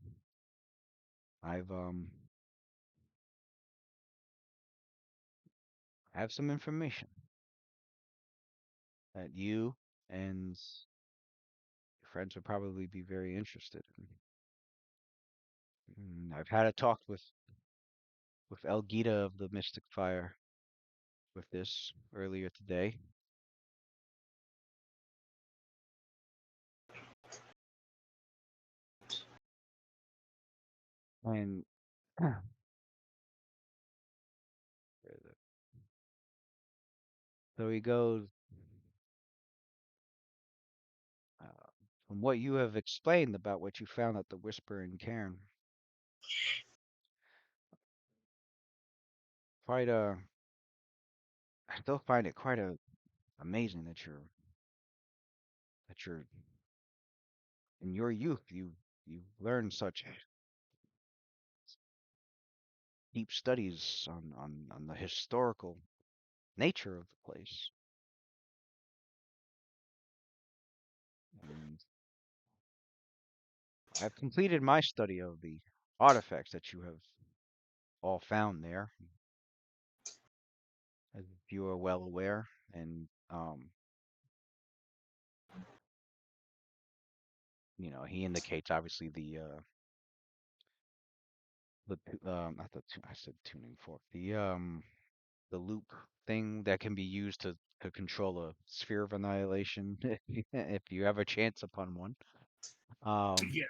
I've I have some information that you and your friends would probably be very interested in. I've had a talk with Elgita of the Mystic Fire with this earlier today. And where is it? So he goes, uh, from what you have explained about what you found at the Whispering Cairn, quite I still find it quite amazing that you're in your youth you learned such deep studies on the historical nature of the place. And I've completed my study of the artifacts that you have all found there, as you are well aware. And he indicates obviously not I said tuning fork. The loop thing that can be used to control a sphere of annihilation if you have a chance upon one. Yeah.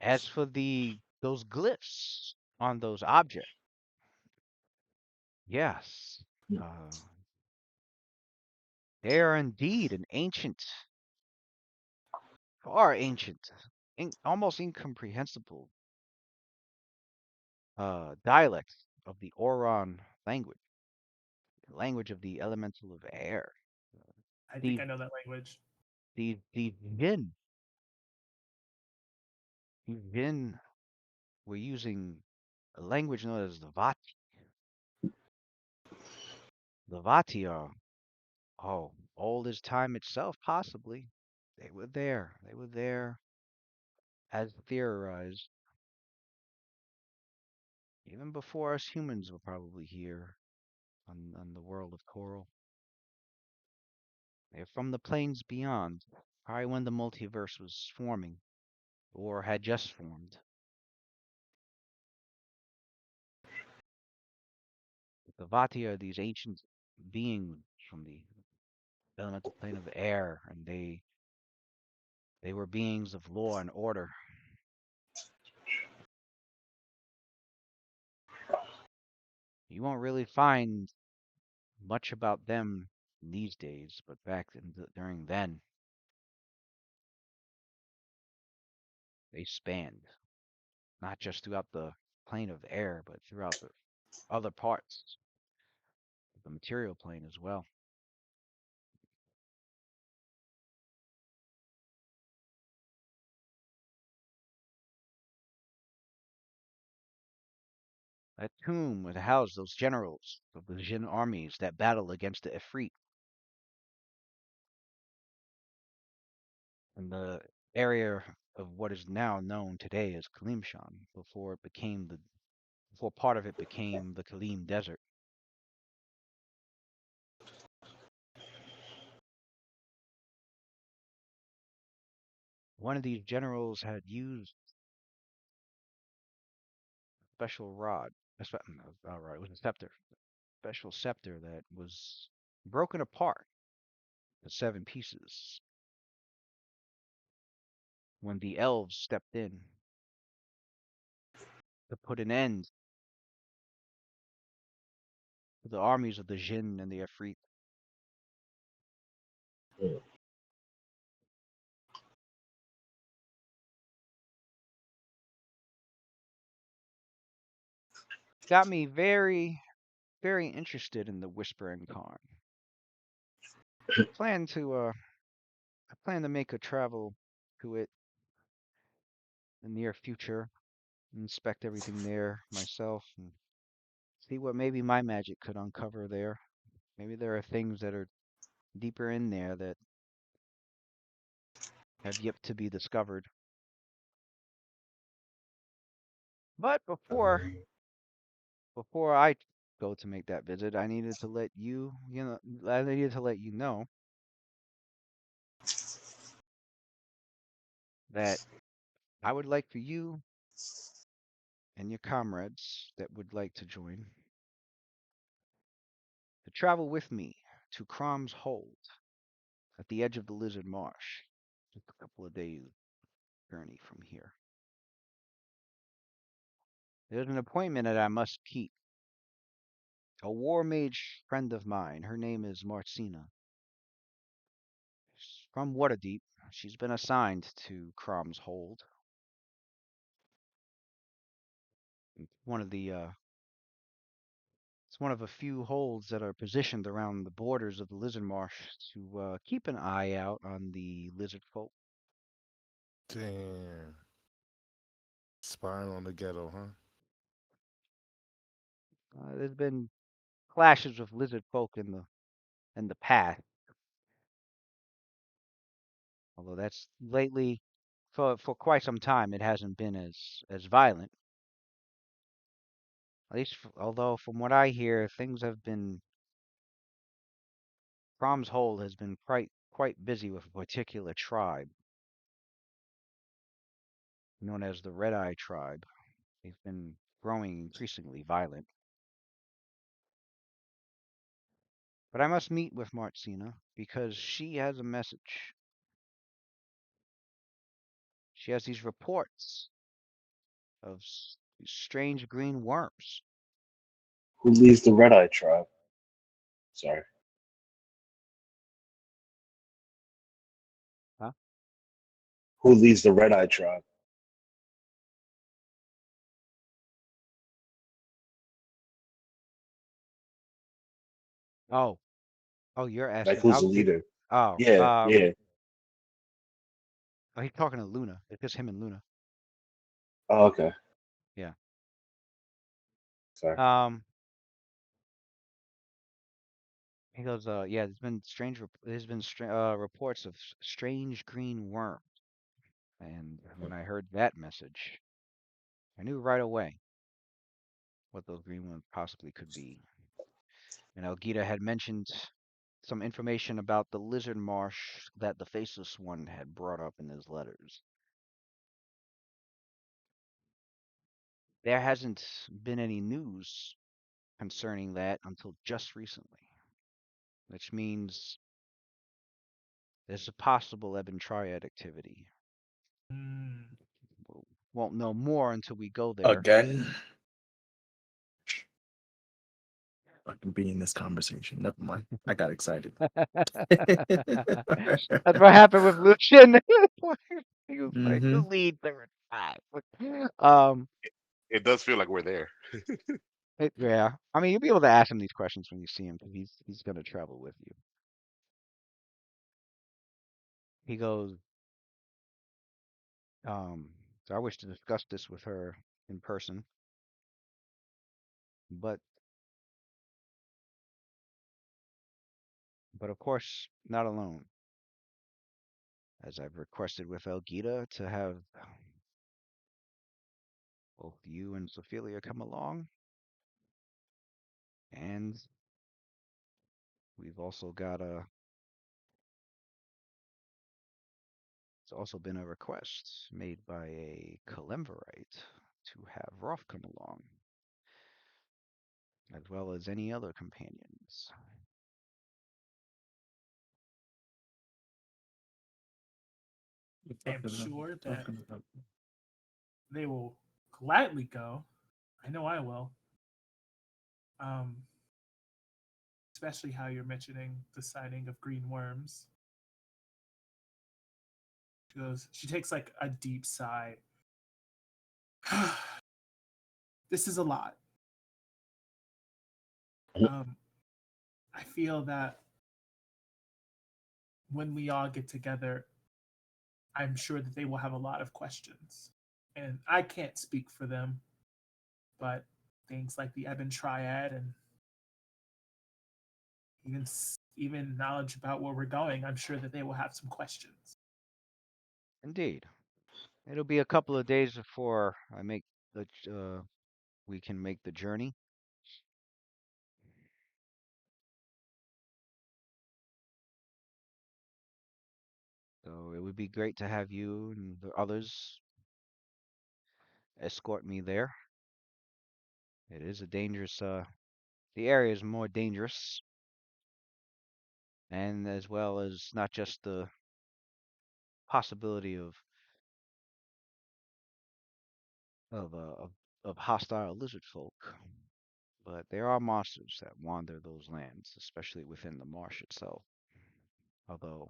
As for those glyphs on those objects, yes, uh, they are indeed an ancient, far ancient, almost incomprehensible dialect of the Oron language, the language of the elemental of air. I think These I know that language. these Jin were using a language known as the Vati. The Vati are, oh, old as time itself, possibly. They were there. They were there as theorized, even before us humans were probably here on the world of Coral. They're from the planes beyond, probably when the multiverse was forming, or had just formed. The Vati are these ancient beings from the elemental plane of air, and they were beings of law and order. You won't really find much about them these days, but during then, they spanned not just throughout the plane of air, but throughout the other parts of the material plane as well. That tomb would house those generals of the Jin armies that battled against the Ifrit in the area of what is now known today as Kalimshan, before part of it became the Kalim Desert. One of these generals had used a special rod. All right, it was a scepter. Special scepter that was broken apart to 7 pieces when the elves stepped in to put an end to the armies of the Jin and the Ifrit. Got me very, very interested in the Whispering Karn. Plan to I plan to make a travel to it in the near future, inspect everything there myself, and see what maybe my magic could uncover there. Maybe there are things that are deeper in there that have yet to be discovered. But before I go to make that visit, I needed to let I needed to let you know that I would like for you and your comrades that would like to join to travel with me to Cromm's Hold at the edge of the Lizard Marsh. Just a couple of days journey from here. There's an appointment that I must keep. A war mage friend of mine, her name is Marcina. She's from Waterdeep. She's been assigned to Cromm's Hold. One of the It's one of a few holds that are positioned around the borders of the Lizard Marsh to keep an eye out on the lizard folk. Damn. Spying on the ghetto, huh? There's been clashes with lizard folk in the past, although that's lately for quite some time it hasn't been as violent. At least, although from what I hear, things have been Crom's Hold has been quite busy with a particular tribe known as the Red Eye tribe. They've been growing increasingly violent. But I must meet with Martina because she has a message. She has these reports of these strange green worms. Who leads the Red Eye tribe? Sorry. Huh? Who leads the Red Eye tribe? Oh, you're Like, asking. who's the leader? Oh, Yeah, yeah. oh, he's talking to Luna. It's just him and Luna. Oh, okay. Yeah. Sorry. He goes, yeah, there's been reports of strange green worms. And when I heard that message, I knew right away what those green ones possibly could be. And Elgita had mentioned some information about the lizard marsh that the Faceless One had brought up in his letters. There hasn't been any news concerning that until just recently, which means there's a possible Ebon Triad activity. Mm. Won't know more until we go there. Again. I can be in this conversation. Never mind. I got excited. That's what happened with Lucian. He was like, Mhm. "Who leads the tribe?" It does feel like we're there. Yeah. I mean, you'll be able to ask him these questions when you see him because he's gonna travel with you. He goes, so I wish to discuss this with her in person, but of course not alone, as I've requested with Elgita to have both you and Sophelia come along, and we've also got it's also been a request made by a Kalemverite to have Rolf come along, as well as any other companions. I'm sure that they will gladly go. I know I will. Um, Especially how you're mentioning the sighting of green worms. She takes like a deep sigh. This is a lot. I feel that when we all get together, I'm sure that they will have a lot of questions. And I can't speak for them, but things like the Ebon Triad and even knowledge about where we're going, I'm sure that they will have some questions. Indeed. It'll be a couple of days before we can make the journey. So it would be great to have you and the others escort me there. It is a dangerous, the area is more dangerous, and as well as not just the possibility of uh, of, of hostile lizard folk, but there are monsters that wander those lands, especially within the marsh itself. Although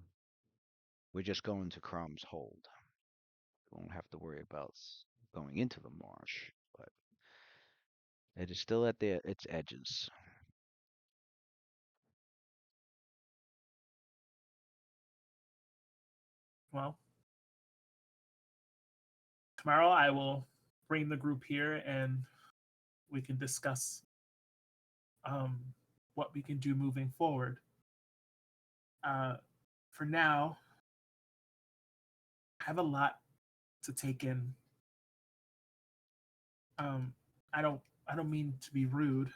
we're just going to Cromm's hold, we won't have to worry about going into the marsh, but it is still at its edges. Well, tomorrow I will bring the group here and we can discuss um, what we can do moving forward. For now, I have a lot to take in. Um, I don't mean to be rude,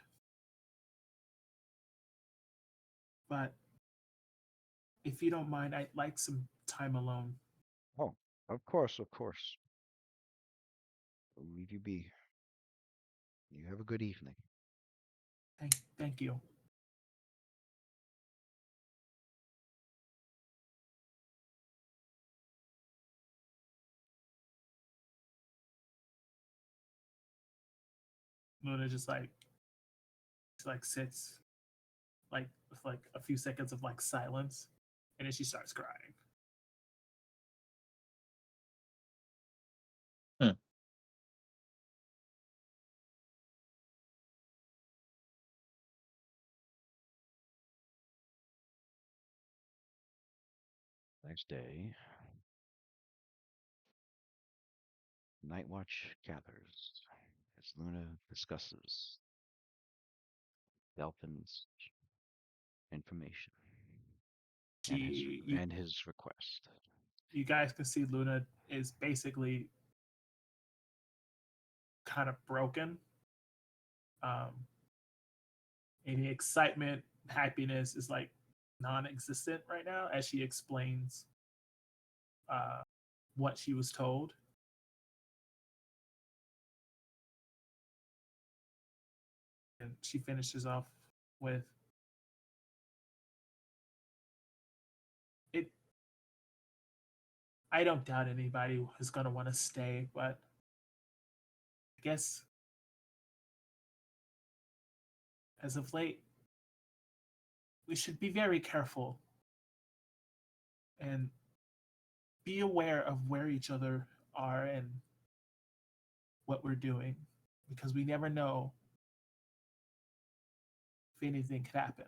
but if you don't mind, I'd like some time alone. Oh, of course, of course. I'll leave you be. You have a good evening. Thank you. Luna just like sits like with like a few seconds of like silence, and then she starts crying. Next day, Night Watch gathers as Luna discusses Delphin's information You and his request. you guys can see Luna is basically kind of broken. Any excitement, happiness is like non-existent right now as she explains what she was told. And she finishes off with it. I don't doubt anybody is going to want to stay, but I guess as of late, we should be very careful and be aware of where each other are and what we're doing, because we never know if anything could happen.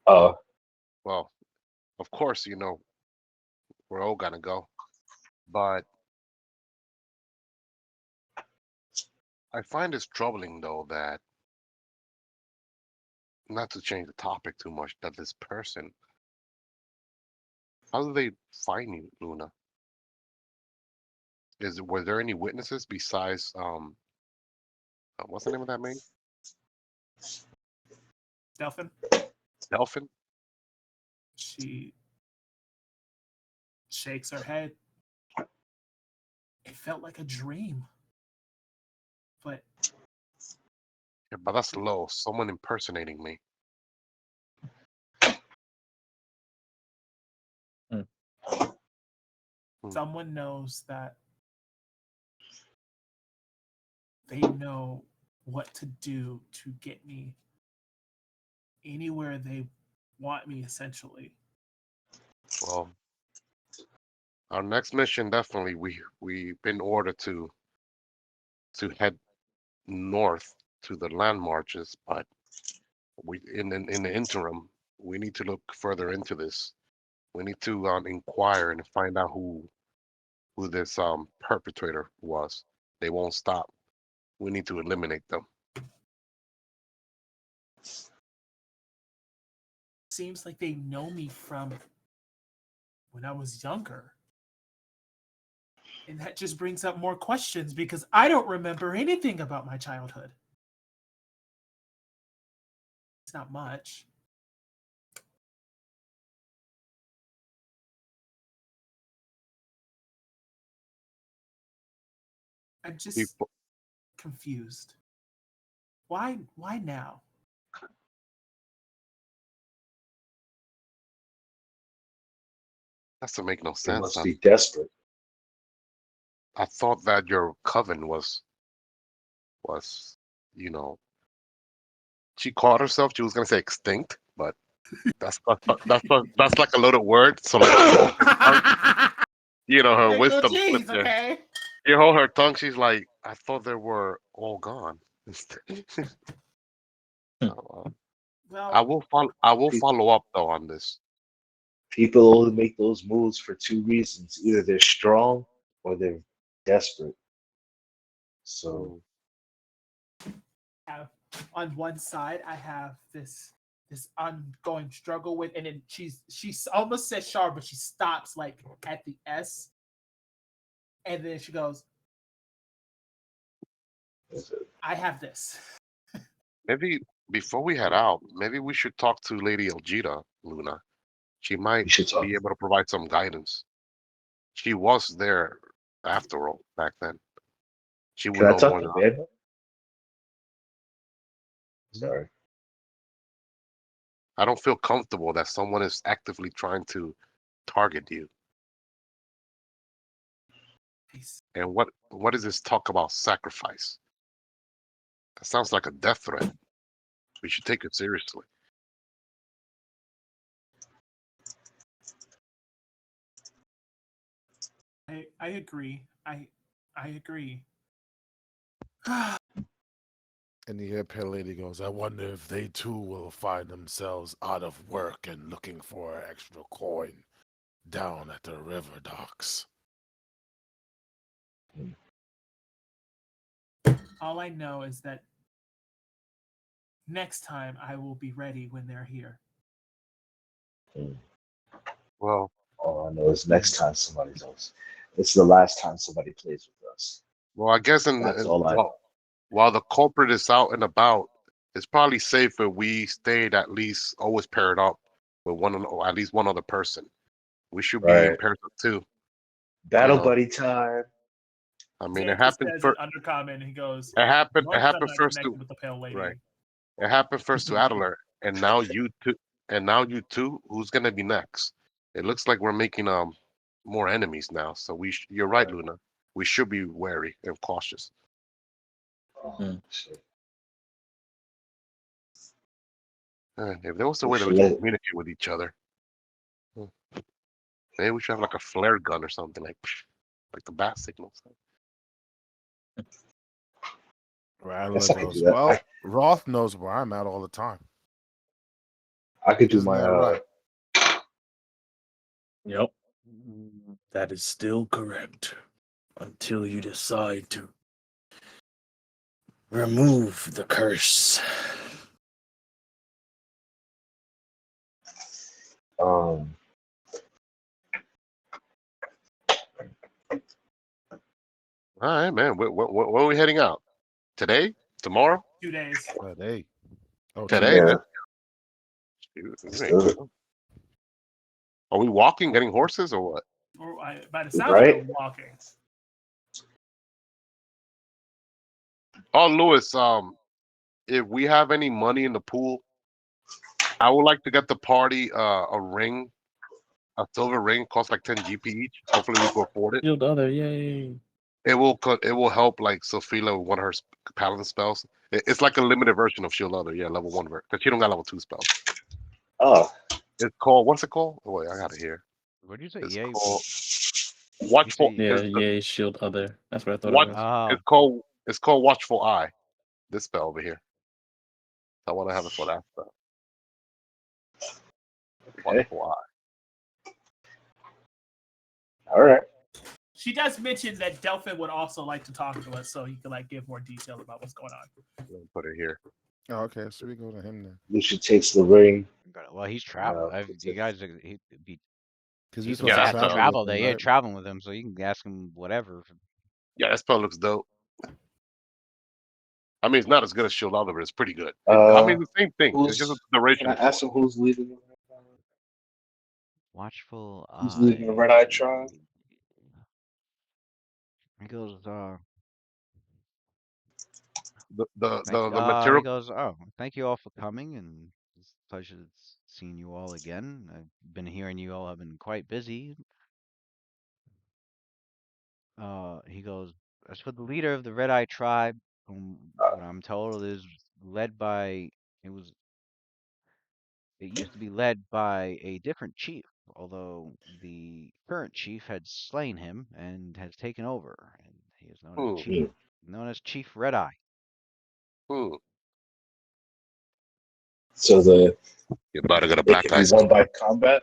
Uh, Well, of course, we're all gonna go, but I find this troubling though that, not to change the topic too much, that this person, how do they find you, Luna? Were there any witnesses besides what's the name of that man? Delphin, Delphin? she shakes her head. It felt like a dream, but Yeah, but that's low. Someone impersonating me. someone knows that they know what to do to get me anywhere they want me, essentially. Well, our next mission definitely we've been ordered to head north to the land marches, but we in the interim we need to look further into this. We need to inquire and find out who this perpetrator was. They won't stop. We need to eliminate them. Seems like they know me from when I was younger. And that just brings up more questions because I don't remember anything about my childhood. It's not much. I'm just People, confused. Why now? that's to make no they sense. must be desperate. I thought that your coven was you know she called herself. She was gonna say extinct, but that's like a loaded word. So like her Hey, go wisdom cheese, slipped there. okay? You hold her tongue. She's like, I thought they were all gone. Uh, Well, I will follow. I will Pe- follow up though on this. People only make those moves for two reasons: either they're strong or they're desperate. So Mm, have on one side I have this this ongoing struggle with, and then she's almost says Char, but she stops like at the S, and then she goes, "I have this." Maybe before we head out, maybe we should talk to Lady Elgita, Luna. She might We should talk. be able to provide some guidance. She was there after all back then. She would Can I know talk more to than Bamba? Sorry. I don't feel comfortable that someone is actively trying to target you. And what is this talk about sacrifice? That sounds like a death threat. We should take it seriously. I agree. I agree. And you hear Pale Lady goes, I wonder if they too will find themselves out of work and looking for an extra coin down at the river docks. All I know is that next time I will be ready when they're here. Well, All I know is next time somebody does. It's the last time somebody plays with us. I guess That's all I know. while the culprit is out and about, it's probably safer we stayed at least always paired up with or at least one other person. We should be in Right. pairs up too. Battle know. buddy time. I mean, it Xander happened says first. in undercommon, he goes, It happened. It "Once I'm happened not first connected to with the pale lady." right. It happened first to Adler, and now you two. And now you two. Who's gonna be next? It looks like we're making more enemies now. So you're right, Luna. We should be wary and cautious. Oh, shit. If there was a We way that should we could let- communicate with each other, maybe we should have like a flare gun or something like the bat signals. Rattler Guess I could goes, do that. well, Roth knows where I'm at all the time. I could do Isn't my that right? Yep. That is still correct. Until you decide to remove the curse. um All right, man. Where are we heading out? Today? Tomorrow? 2 days. Hey. Oh, Today, yeah. man. Let's do it. Are we walking, getting horses, or what? Or by the sound Right. of it, walking. Oh, Lewis. If we have any money in the pool, I would like to get the party a ring, a silver ring, costs like 10 GP each. Hopefully, we can afford it. Shield other, yay. It will help like Sophia with one of her paladin spells. It's like a limited version of Shield Other, yeah, level 1 because she don't got level 2 spells. Oh, It's called what's it called? Oh wait, I got it here. What did you say? It's Yay. called You Watchful. say Yeah, It's yay, shield other. That's what I thought what it was. oh, it's called Watchful Eye. This spell over here. I want to have it for that spell. okay. Watchful Eye. All right. She does mention that Delphin would also like to talk to us, so he could like give more detail about what's going on. Let me put it here. Oh, okay, so we go to him then. Lucia takes the ring. well, he's traveling. puts You it- guys, he'd be. Because He's we're supposed Yeah, to that's travel travel with him, there. Yeah, right? traveling with him, so you can ask him whatever. Yeah, that spell looks dope. I mean, it's not as good as Shield Other, but it's pretty good. I mean, the same thing. It's just a Can duration. I ask him who's leading? Watchful Who's eye. leading the Red Eye Tribe? He goes, The he material. goes, oh, thank you all for coming, and it's a pleasure seeing you all again. I've been hearing you all have been quite busy. He goes, as for the leader of the Red Eye tribe, what I'm told is led by, it was, it used to be led by a different chief, although the current chief had slain him and has taken over, and he is Hmm. known as Chief Red Eye. Hmm. So You better get a it black can be ice. won by combat.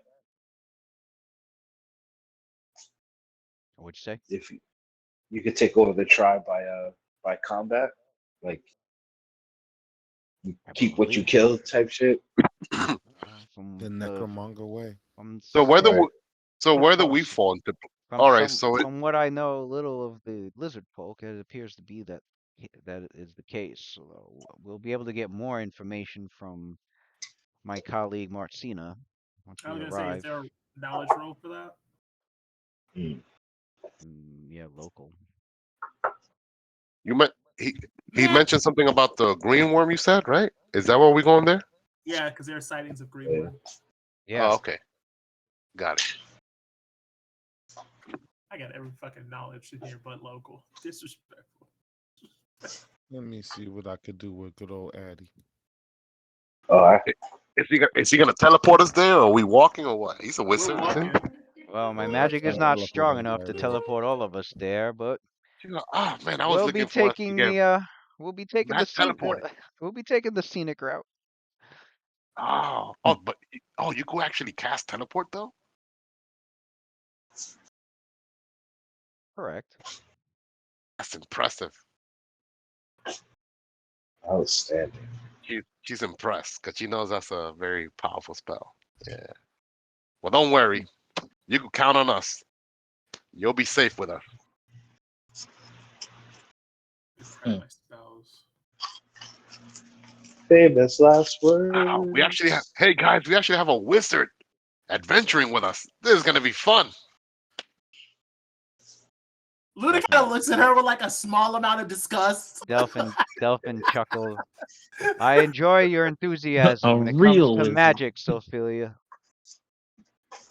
What'd you say? If you could take over the tribe by combat, like You I keep what you believe kill type shit. from The Necromonger way. from So where the Right. where the from we fall into? from All right, some so from what I know little of the lizard folk, it appears to be that that is the case. So we'll be able to get more information from my colleague Marcina once I we was gonna say, is arrive. there a knowledge roll for that? Mm. Yeah, local. you meant he Nah. mentioned something about the green worm. You said right? Is that where we going there? Yeah, because there are sightings of green Yeah. worm. Yeah. Oh, okay, got it. I got every fucking knowledge in here but local. Disrespectful. Let me see what I could do with good old Addy. Oh, Is he gonna teleport us there, or are we walking, or what? He's a We're wizard. walking. Well, my Yeah, magic is can't not teleport strong enough to anybody there. teleport all of us there, but Oh man, I was we'll be looking for us to taking get the we'll be taking the Matt teleported. we'll be taking the scenic route. Oh, but you could actually cast teleport though. Correct. That's impressive. outstanding. She's impressed because she knows that's a very powerful spell. Yeah. Well, don't worry. You can count on us. You'll be safe with us. Prep my spells. Famous last words. Wow, we actually have. Hey guys, we actually have a wizard adventuring with us. This is gonna be fun. Luna kind of looks at her with like a small amount of disgust. Delphin chuckled. I enjoy your enthusiasm A when it comes real to wizard. magic, Sophilia.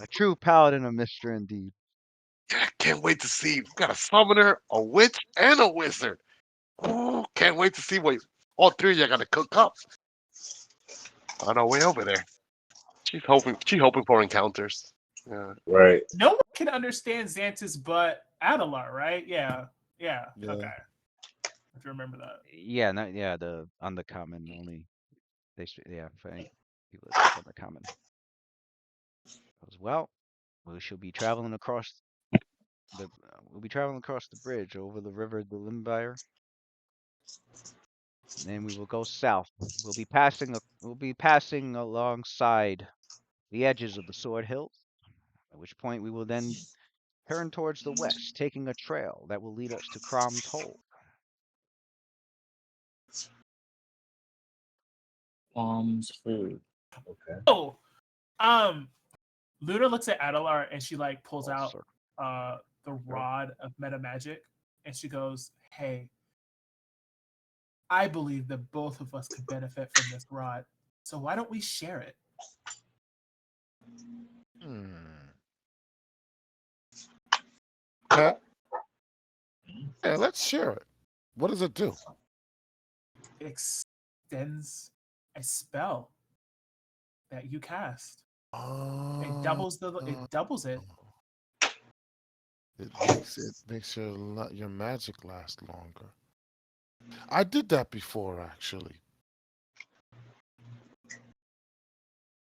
A true paladin of Mister indeed. Yeah, can't wait to see. We got a summoner, a witch, and a wizard. Ooh, can't wait to see what all three of you are gonna cook up on our way over there. She's hoping for encounters. Yeah. Right. No one can understand Xantus but Adelar, right? Yeah. Yeah. Yeah. Okay. If you remember that. Yeah, the undercommon only they for any people that speak undercommon. As well, we shall be traveling across we'll be traveling across the bridge over the river the Limbire. Then we will go south. We'll be passing alongside the edges of the Sword Hills, at which point we will then turn towards the west, taking a trail that will lead us to Cromm's Hole. Bombs food. Okay. Oh, Luna looks at Adelar and she like pulls out Sir. the rod of meta magic and she goes, "Hey, I believe that both of us could benefit from this rod. So why don't we share it?" Okay. Yeah, let's share it. What does it do? It extends a spell that you cast. It doubles it. It makes your magic last longer. I did that before, actually.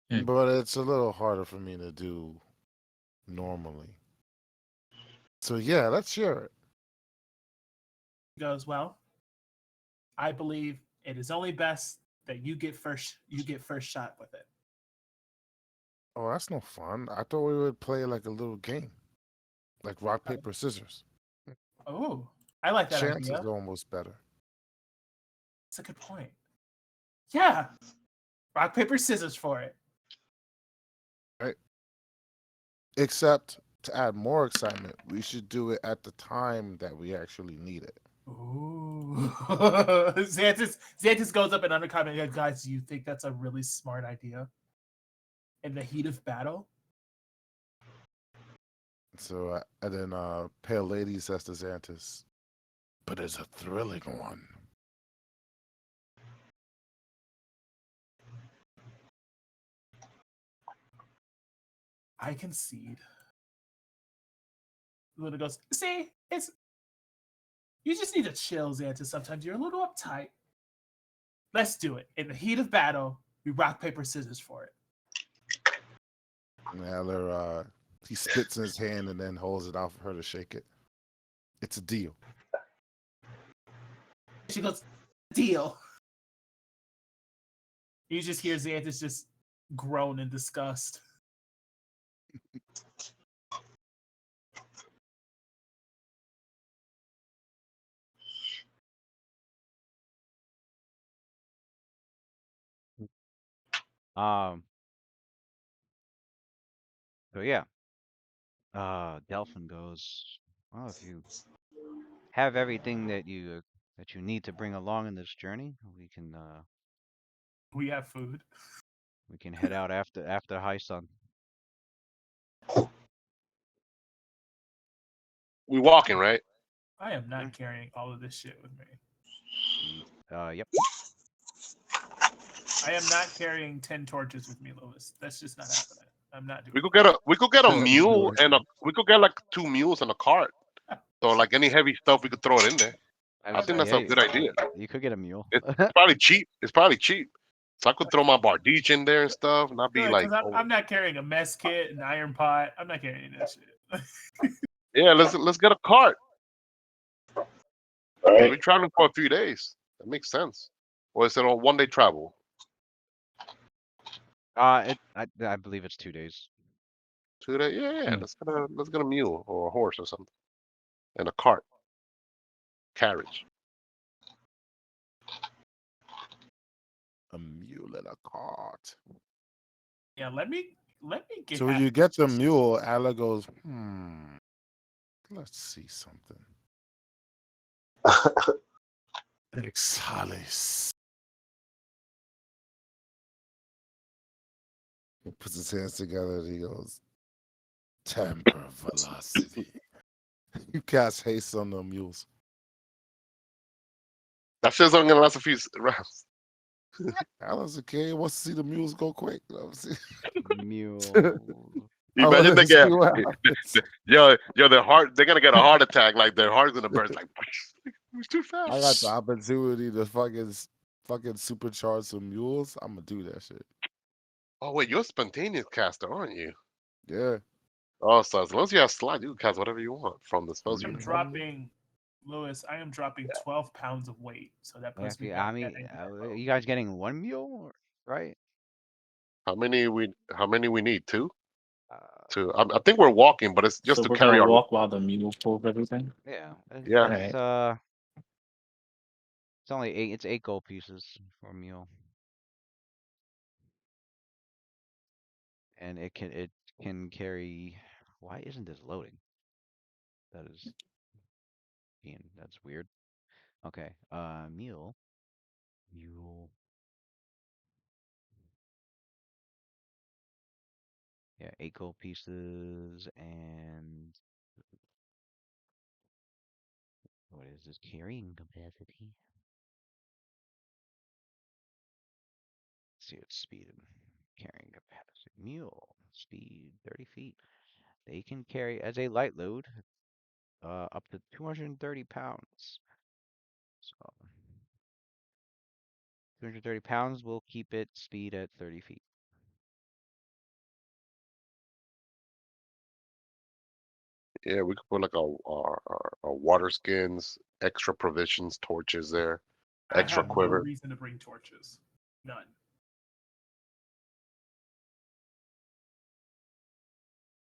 But it's a little harder for me to do normally. So yeah, let's share it. He goes, "Well, I believe it is only best that you get first shot with it." Oh, that's no fun. I thought we would play like a little game. Like rock, paper, scissors. Oh, I like that Chance idea. is almost better. That's a good point. Yeah. Rock, paper, scissors for it. Right. Except to add more excitement, we should do it at the time that we actually need it. Ooh. Xantus goes up and undercomment. "Guys, do you think that's a really smart idea? In the heat of battle?" So and then Pale Lady says to Xantus, "But it's a thrilling one." I concede. Luna goes, "See, you just need to chill, Xantus. Sometimes you're a little uptight. Let's do it. In the heat of battle, we rock, paper, scissors for it." And Eller, he spits in his hand and then holds it out for her to shake it. It's a deal. She goes, "Deal." You just hear Xanthus just groan in disgust. So yeah. Delphin goes, well, if you have everything that you need to bring along in this journey, We have food. we can head out after high sun. We walking, right? I am not Mhm. carrying all of this shit with me. Yep. I am not carrying 10 torches with me, Lewis. That's just not happening. I'm not doing We could get a mule Lord. and we could get like 2 mules and a cart. So like any heavy stuff, we could throw it in there. I think that's a good idea. You could get a mule. It's probably cheap. It's probably cheap. So I could throw my bardiche in there and stuff, and I'd be Good, like, because oh, I'm not carrying a mess kit, an iron pot. I'm not carrying that shit. yeah, let's get a cart. All We're right. traveling for a few days. That makes sense. Or is it a 1 day travel? I believe it's 2 days. 2 days? Yeah. Hmm. Let's get a mule or a horse or something, and a cart, carriage. A mule and a cart. Yeah, let me get. So when half you of get the this shit. mule, Ala goes, let's see something. Exhalis. He puts his hands together and he goes, temper velocity. You cast haste on the mules. That shit's only gonna last a few rounds. Alan's a kid. Wants to see the mules go quick. You know what I'm saying? Mule. Imagine they Let's get see what happens. their heart. They're gonna get a heart attack. Like their heart's gonna burst. Like it's too fast. I got the opportunity to fucking supercharge some mules. I'm gonna do that shit. Oh wait, you're a spontaneous caster, aren't you? Yeah. Oh, so as long as you have slide, you can cast whatever you want from the spells you I'm have. dropping, Lewis. I am dropping 12 pounds of weight, so that puts me Yeah, back I mean, at 90 are you guys getting one mule, right? How many we need? Two. Uh, I think we're walking, but it's just So to we're carry gonna our. walk while the mule pulls everything. yeah, it's, Yeah. it's Alright. it's only 8. It's 8 gold pieces for a mule, and it can carry. Why isn't this loading? That's weird. Okay, mule. Yeah, 8 gold pieces, and what is this carrying capacity? Let's see its speed and carrying capacity. Mule speed 30 feet. They can carry as a light load up to 230 pounds. So 230 pounds will keep its speed at 30 feet. Yeah, we could put like our water skins, extra provisions, torches there, I extra have no quiver. reason to bring torches. None.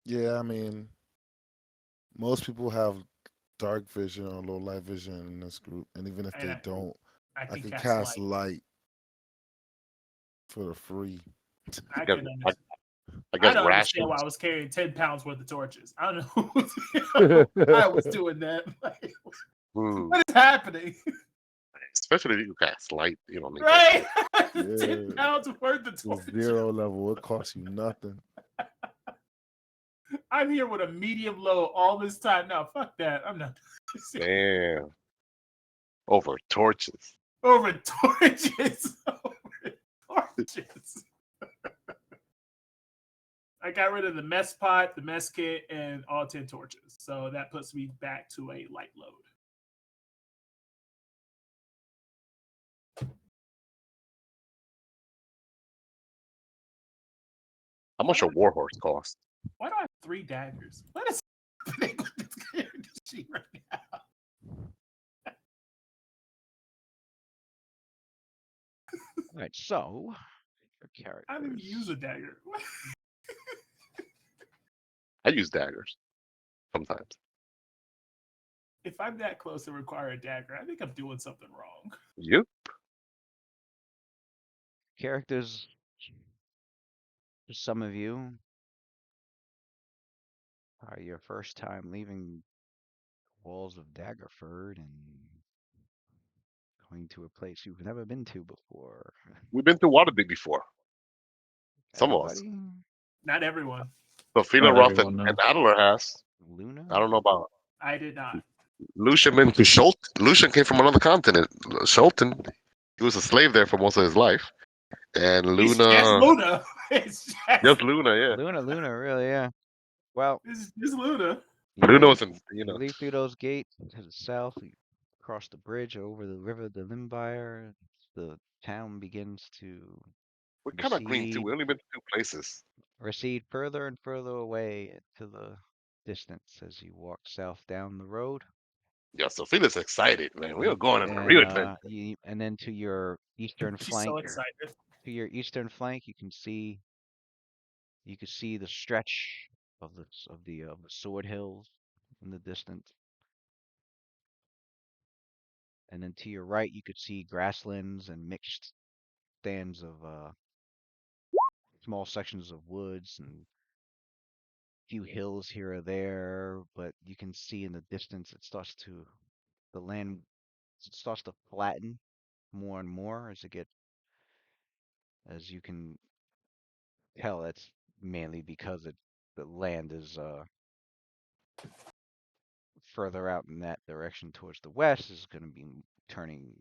Yeah, I mean, most people have dark vision or low light vision in this group, and even if And they don't, I I can can cast cast light. light for the free. I I guess, can I, understand. I I guess don't understand why I rations. was carrying 10 pounds worth of torches. I don't know why I was doing that. Like, Hmm. what is happening? Especially if you cast light, you don't need that Right? shit. 10 Yeah, pounds worth of the torches. zero level, it costs you nothing. I'm here with a medium low all this time. No, fuck that. I'm not Damn. Over torches. over torches. Over torches. I got rid of the mess pot, the mess kit, and all 10 torches. So that puts me back to a light load. How much a warhorse cost? Why do I have 3 daggers? What is happening with this character sheet right now? All right, so Your I didn't use a characters. dagger. I use daggers sometimes. If I'm that close to require a dagger, I think I'm doing something wrong. You? Characters, for some of you, are your first time leaving the walls of Daggerford and going to a place you've never been to before. We've been through Waterdeep before. Some of us. Everybody? Not everyone. Sophia Not Roth everyone, and no. Adler has. Luna? I don't know about I did not. Lucian been to Schulten. Lucian came from another continent. Schulten, he was a slave there for most of his life. And It's just Luna, Luna. It's just Luna, yeah. Luna, really, yeah. Well, it's just Luna. you Luna leave, was in, you leave through those gates to the south, you cross the bridge over the river the Limbire, the town begins to we're kind of green too. recede, We only been to two places. recede further and further away into the distance as you walk south down the road. Yeah, Sophia's excited, man. We are You, going on a real adventure. and then to your eastern She's so flank, excited. you can see the stretch of the sword hills in the distance. And then to your right, you could see grasslands and mixed stands of small sections of woods and a few hills here or there. But you can see in the distance, the land starts to flatten more and more as you can tell. That's mainly because the land is further out in that direction towards the west is going to be turning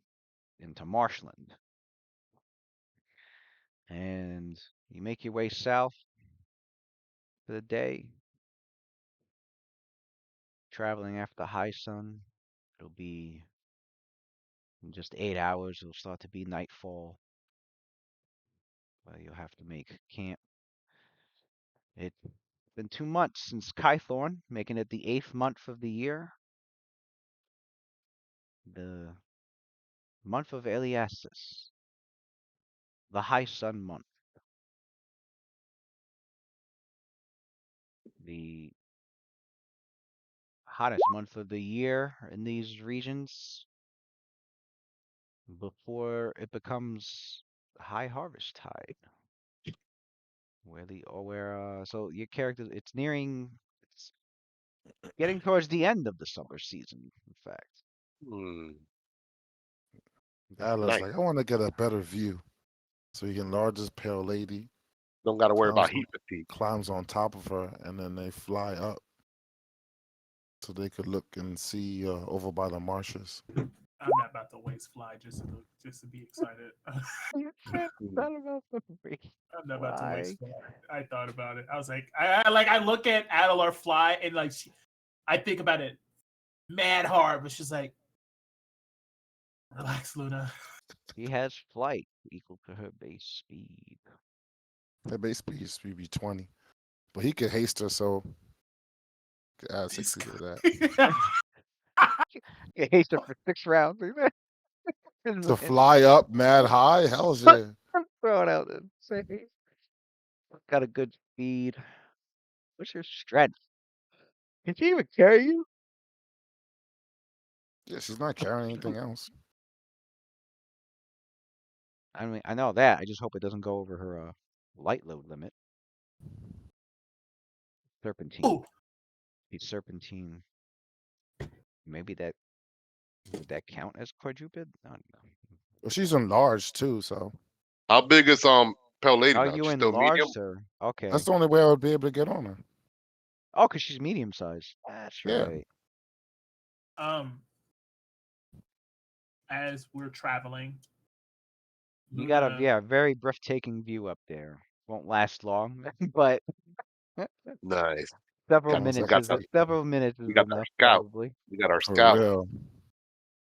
into marshland. And you make your way south for the day, traveling after high sun. It'll be in just 8 hours. It'll start to be nightfall. You'll have to make camp. It's been 2 months since Kythorn, making it the 8th month of the year. The month of Eliastus, the high sun month. The hottest month of the year in these regions before it becomes high harvest tide. So your character, it's getting towards the end of the summer season, in fact. Hmm. Atlas Nice. like, I want to get a better view, so he can enlarge his pale lady, Don't got to worry about climbs heat fatigue. climbs on top of her, and then they fly up, so they could look and see over by the marshes. I'm not about to waste fly just to be excited. You said Hmm. that about the I'm not about to fly. waste fly. I thought about it. I was like, I look at Adelar fly and like I think about it mad hard, but she's like, relax, Luna. She has flight equal to her base speed. Her base speed used to be 20, but he could haste her, so could add 60 to that. You haste her for 6 rounds. To fly up mad high, hell's yeah. Throw it out there. Say, got a good speed. What's your strength? Can she even carry you? Yeah, she's not carrying anything else. I mean, I know that. I just hope it doesn't go over her light load limit. Serpentine. Ooh, Speed serpentine. Maybe would that count as quadruped? I don't know. Well, she's enlarged too, so How big is Pale Lady Oh, now? you She's still medium? enlarged her. Okay. that's the only way I would be able to get on her. Oh, because she's medium sized. That's Yeah. right. as we're traveling, You got Luna, a very breathtaking view up there. Won't last long, but Nice. several Got, Almost we like minutes got is the, several minutes we is got our enough scout. probably. We got our for scout. real.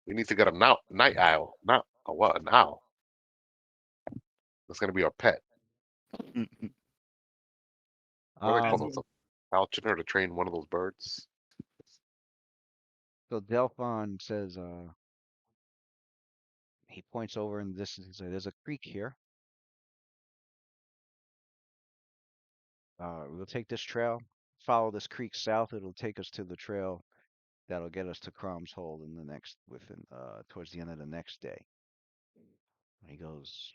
We need to get a night owl. Not a what? An owl. That's gonna be our pet. What do they call as Um, we those? Falconer to train one of those birds. so Delphon says, he points over in the distance. He says, "There's a creek here. We'll take this trail, follow this creek south. It'll take us to the trail that'll get us to Cromm's Hole in the towards the end of the next day. He goes,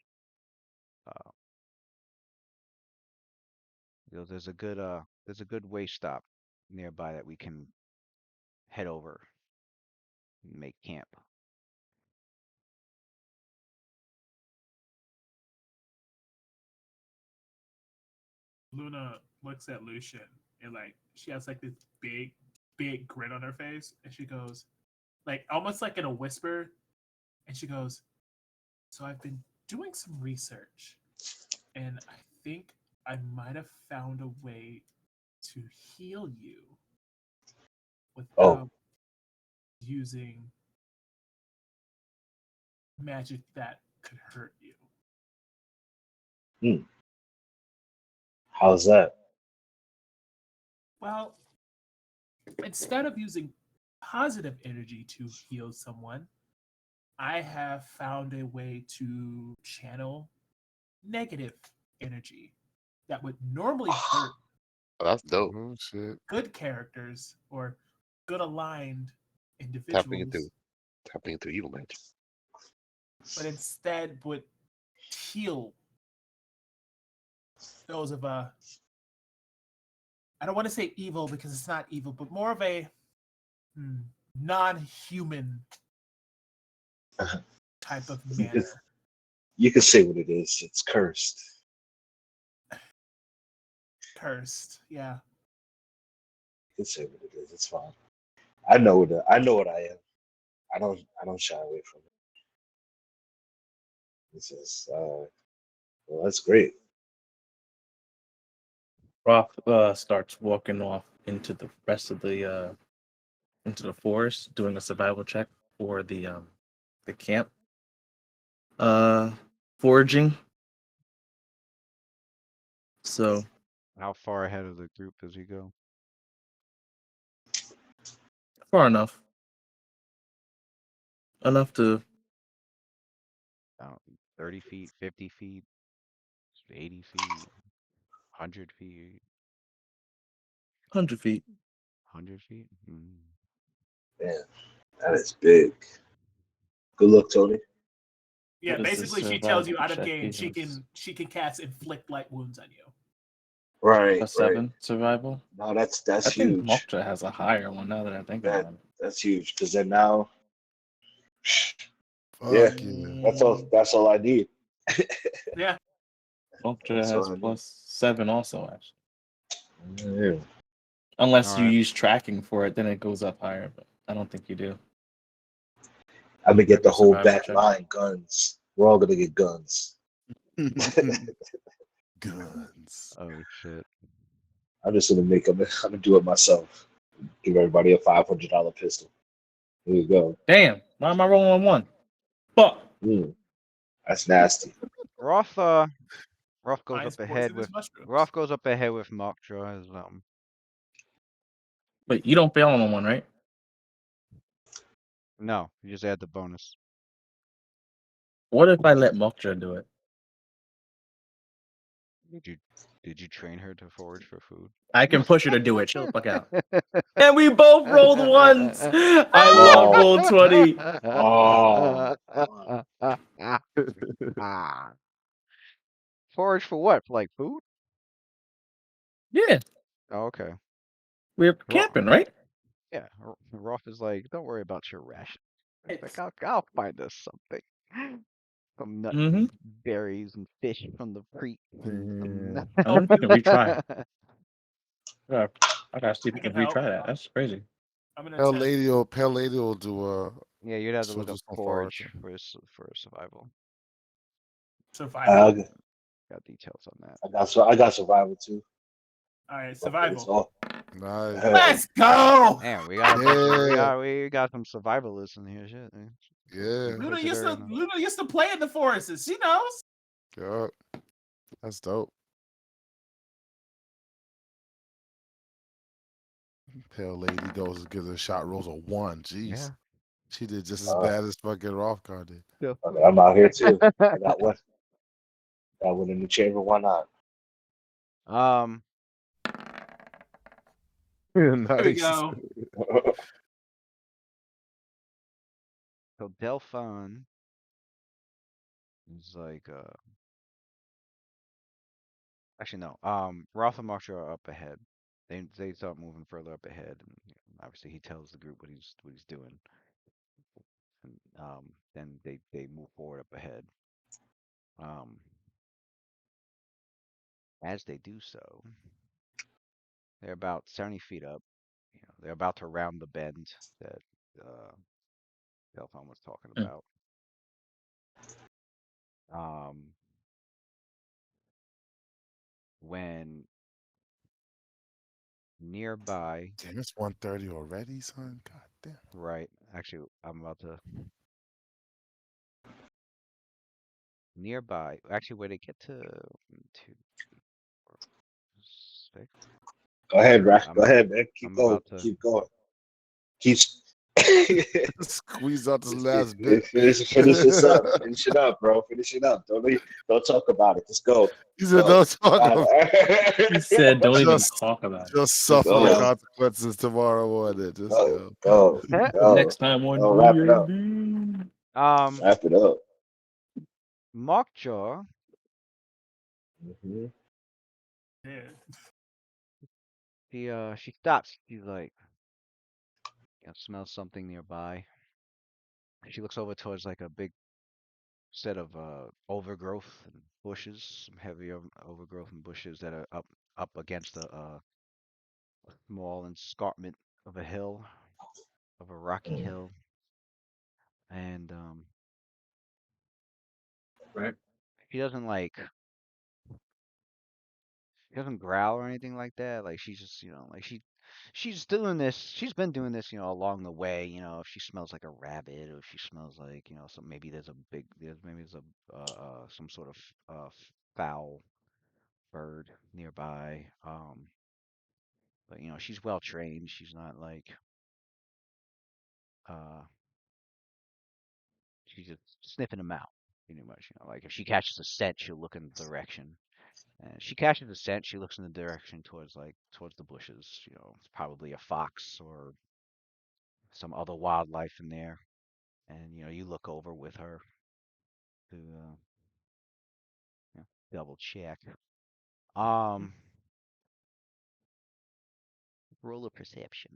uh, there's a good way stop nearby that we can head over and make camp. Luna looks at Lucian and like she has like this big grin on her face, and she goes, like almost like in a whisper, and she goes, "So I've been doing some research, and I think I might have found a way to heal you without using magic that could hurt you." How's that? Well, instead of using positive energy to heal someone, I have found a way to channel negative energy that would normally hurt Oh, that's dope. Oh shit. good characters or good aligned Tapping individuals, into evil magic. but instead would heal those of a, I don't want to say evil because it's not evil, but more of a non-human type of manner. You can say what it is. It's cursed. Cursed, yeah. You can say what it is. It's fine. I know what I am. I don't shy away from it. This is well, that's great. Roth starts walking off into the rest of the into the forest, doing a survival check for the camp. Foraging. So How far ahead of the group does he go? far enough. Enough to I don't know, 30 feet, 50 feet, 80 feet, 100 feet, 100 feet. 100 feet? Man, that is big. Good luck, Tony. Yeah, What is basically this she tells you survival out of check game is? she can cast inflict light wounds on you. Right, A right. 7 survival. No, that's I think huge. Mokta has a higher one now that I think about it. That's huge because then now, Fuck yeah. that's all I need. Yeah. Mokta That's has all I need. +7 also, actually. Yeah. Unless you Alright. use tracking for it, then it goes up higher. But I don't think you do. I'm gonna get the whole Survival back check. line guns. We're all gonna get guns. Guns. Oh shit. I'm just gonna I'm gonna do it myself. Give everybody a $500 pistol. There you go. Damn, why am I rolling on 1? Fuck. That's nasty. Roth goes Mine's up ahead poisonous with mushrooms. Moktra as Wait, you don't fail on 1, right? no, you just add the bonus. What if I let Mokta do it? Did you train her to forage for food? I can push her to do it. Chill the fuck out. And we both rolled 1s. I love roll 20. Oh. Forage for what? For like food? Yeah, Oh, okay. we're camping, right? Yeah. Roth is like, don't worry about your ration. He's like, I'll find us something. Some nuts and berries and fish from the creek. Yeah. I wonder if we can retry. Yeah, I gotta see if I we can can help. retry that. That's crazy. I'm gonna Pale attempt. lady will do Yeah, you'd have to she'll look do up some forage foraging. for survival. Survival. Got details on that. I got survival too. All right, It's survival. all, Nice. Let's go. Man, we got a bunch of, we got some survivalists in here. Shit. Yeah. Luna Visitor used to and- Luna used to play in the forests. She knows. Yup. That's dope. Pale lady goes and gives a shot, rolls a 1. Jeez. Yeah. She did just as bad as fucking Rothgar did. okay, I'm out here too. I got one. Got one in the chamber. Why not? Here we Nice. go. So Delphine is like actually no. Roth and Marshall are up ahead. They start moving further up ahead, and obviously he tells the group what he's doing, and then they move forward up ahead. As they do so, they're about 70 feet up. You know, they're about to round the bend that Delphine was talking Mm. about. When nearby, Damn, it's 1:30 already, son. God damn. right? Actually, I'm about to nearby. Actually, where they get to 2, 4, 6. Go ahead, Raf. I'm Go ahead, man. Keep I'm going. about to. Keep going. Keep. Squeeze out this last bit. Finish this up. Finish it up, bro. Finish it up. Don't talk about it. Just go. He said, Go. "Don't talk about He said, "Don't even just, talk about it." just suffer the Go. consequences tomorrow morning. Just Go. go." Go. Go. Next time on Go. Wrap it up. D&D. Wrap it up. Mockjaw. Mm-hmm. Yeah. She stops. She's like, smells something nearby. She looks over towards like a big set of overgrowth and bushes, some heavy overgrowth and bushes that are up against a small escarpment of a hill, of a rocky hill, and Right. she doesn't like she doesn't growl or anything like that. Like she's just like she's doing this. She's been doing this along the way. If she smells like a rabbit or if she smells like some maybe there's some sort of foul bird nearby. But she's well trained. She's not like uh she's just sniffing them out pretty much. Like if she catches a scent, she'll look in the direction. And if she catches a scent, she looks in the direction towards the bushes. It's probably a fox or some other wildlife in there. And you look over with her to double check. Um, roll a perception.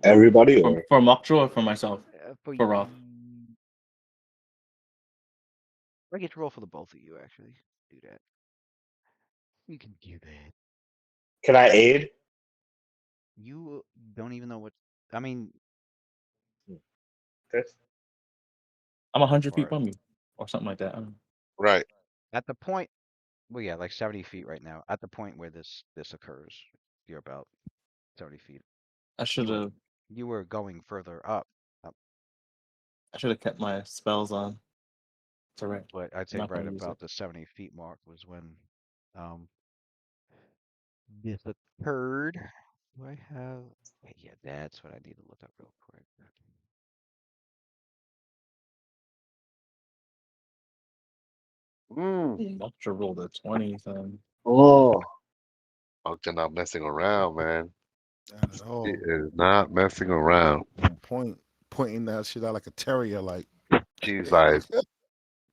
Everybody, or For Mockjaw or for myself? For For Roth. I get to roll for the both of you. Actually, do that. You can do that. can I aid? You don't even know what. I mean, Okay. I'm 100 feet or from you, or something like that. I don't know. Right. at the point. Well, yeah, like 70 feet right now. At the point where this occurs, you're about 70 feet. I should You were have. you were going further up, I should have kept my spells on. It's alright. but I'd say I'm not right gonna use it. about the 70 feet mark was when um this occurred. Do I have? Okay, yeah, that's what I need to look up real quick. Mockjaw rolled a 20. So Oh, Octa not messing around, man. Not at He all. is not messing around. On point, pointing that shit out like a terrier. Like, She's like,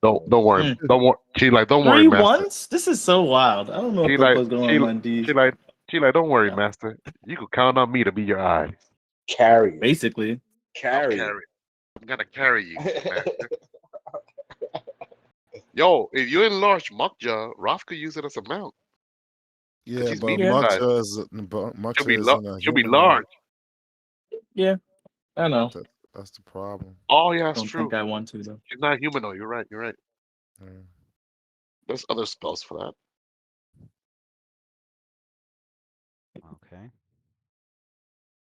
don't worry, Mm. don't worry. She like, don't worry, Three master. ones? This is so wild. I don't know She what the like, fuck's going she on in D. she like, she like, don't worry, Yeah, master. You can count on me to be your eyes. carry it. basically. I'll Carry carry. I'm gonna carry you, master. Yo, if you enlarge Mukja, Ralph could use it as a mount because yeah, he's but medium Yeah, sized. She'll be Mucha isn't a she'll be humanoid. large. yeah. I know. That's the problem. Oh yeah, that's Don't true. think I want to though. She's not humanoid. You're right. You're right. Yeah. There's other spells for that. Okay.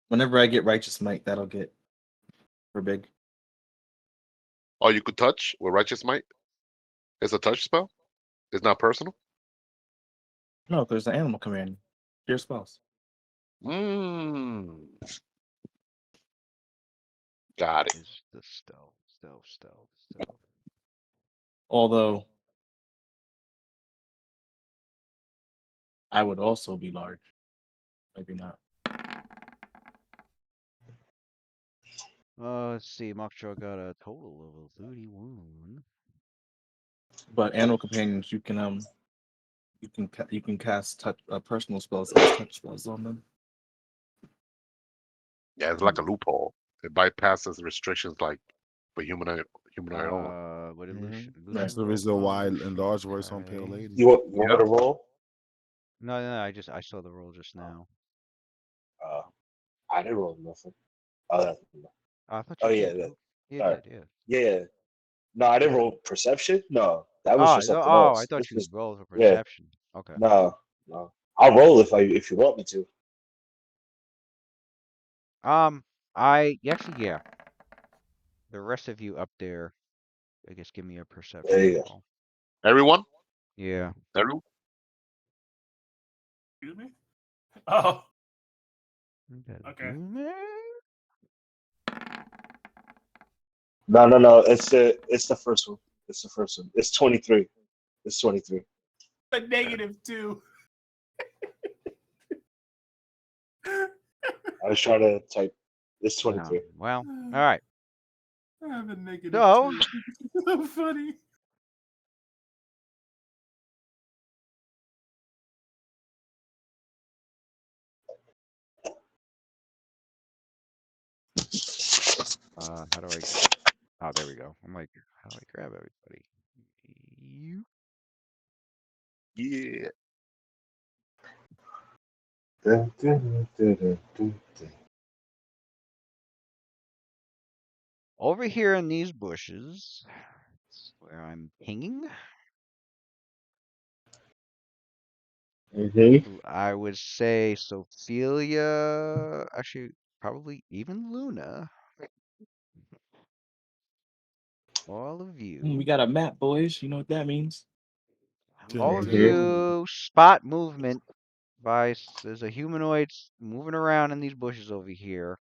Whenever I get righteous might, that'll get for big. Oh, you could touch with righteous might. It's a touch spell. It's not personal. No, there's an animal command. Your spells. Mmm. Got it. Is the stealth. Although I would also be large. Maybe not. Let's see. Mockjaw got a total of 31. But animal companions, you can cast touch personal spells as touch spells on them. Yeah, it's like a loophole. It bypasses restrictions like for humanoid only. What did Right. That's Lucian the roll reason why on? enlarged works on Pale Okay. Lady. You want me to roll? No, I saw the roll just now. I didn't roll nothing. Oh, I thought oh you yeah, did. that, Oh, you all right. did, yeah. Yeah. No, I didn't roll perception. No, that was for something I else. thought This you was rolled for yeah. perception. Okay. No. I'll roll if you want me to. Yeah. The rest of you up there, I guess, give me a There perception you go. roll. Everyone? Yeah. Everyone? Excuse me? Oh, You guys okay. doing that? No. It's the first one. It's the first one. It's 23. It's 23. A -2. I was trying to type. It's No. 23. Well, all right. I have a -2. So, So funny. how do I? Oh, there we go. I'm like, how do I grab everybody? You. Yeah. Dun, dun, dun, dun, dun, dun. Over here in these bushes, where I'm pinging, I would say Sophia, actually, probably even Luna. All of We you. got a map, boys. You know what that means. All of Mhm. you spot movement there's a humanoid moving around in these bushes over here,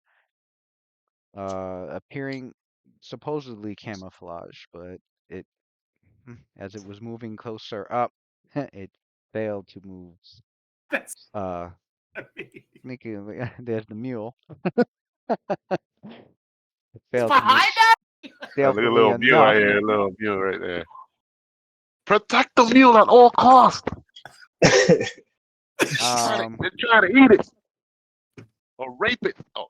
appearing supposedly camouflage, but it as it was moving closer up, it failed to move. That's Uh, funny. making there's the mule. It It's failed to move behind us. Look at a stealthily little mule right enough. here, little mule right there. Protect the mule at all costs. Um, They're trying to eat it or rape it. Oh,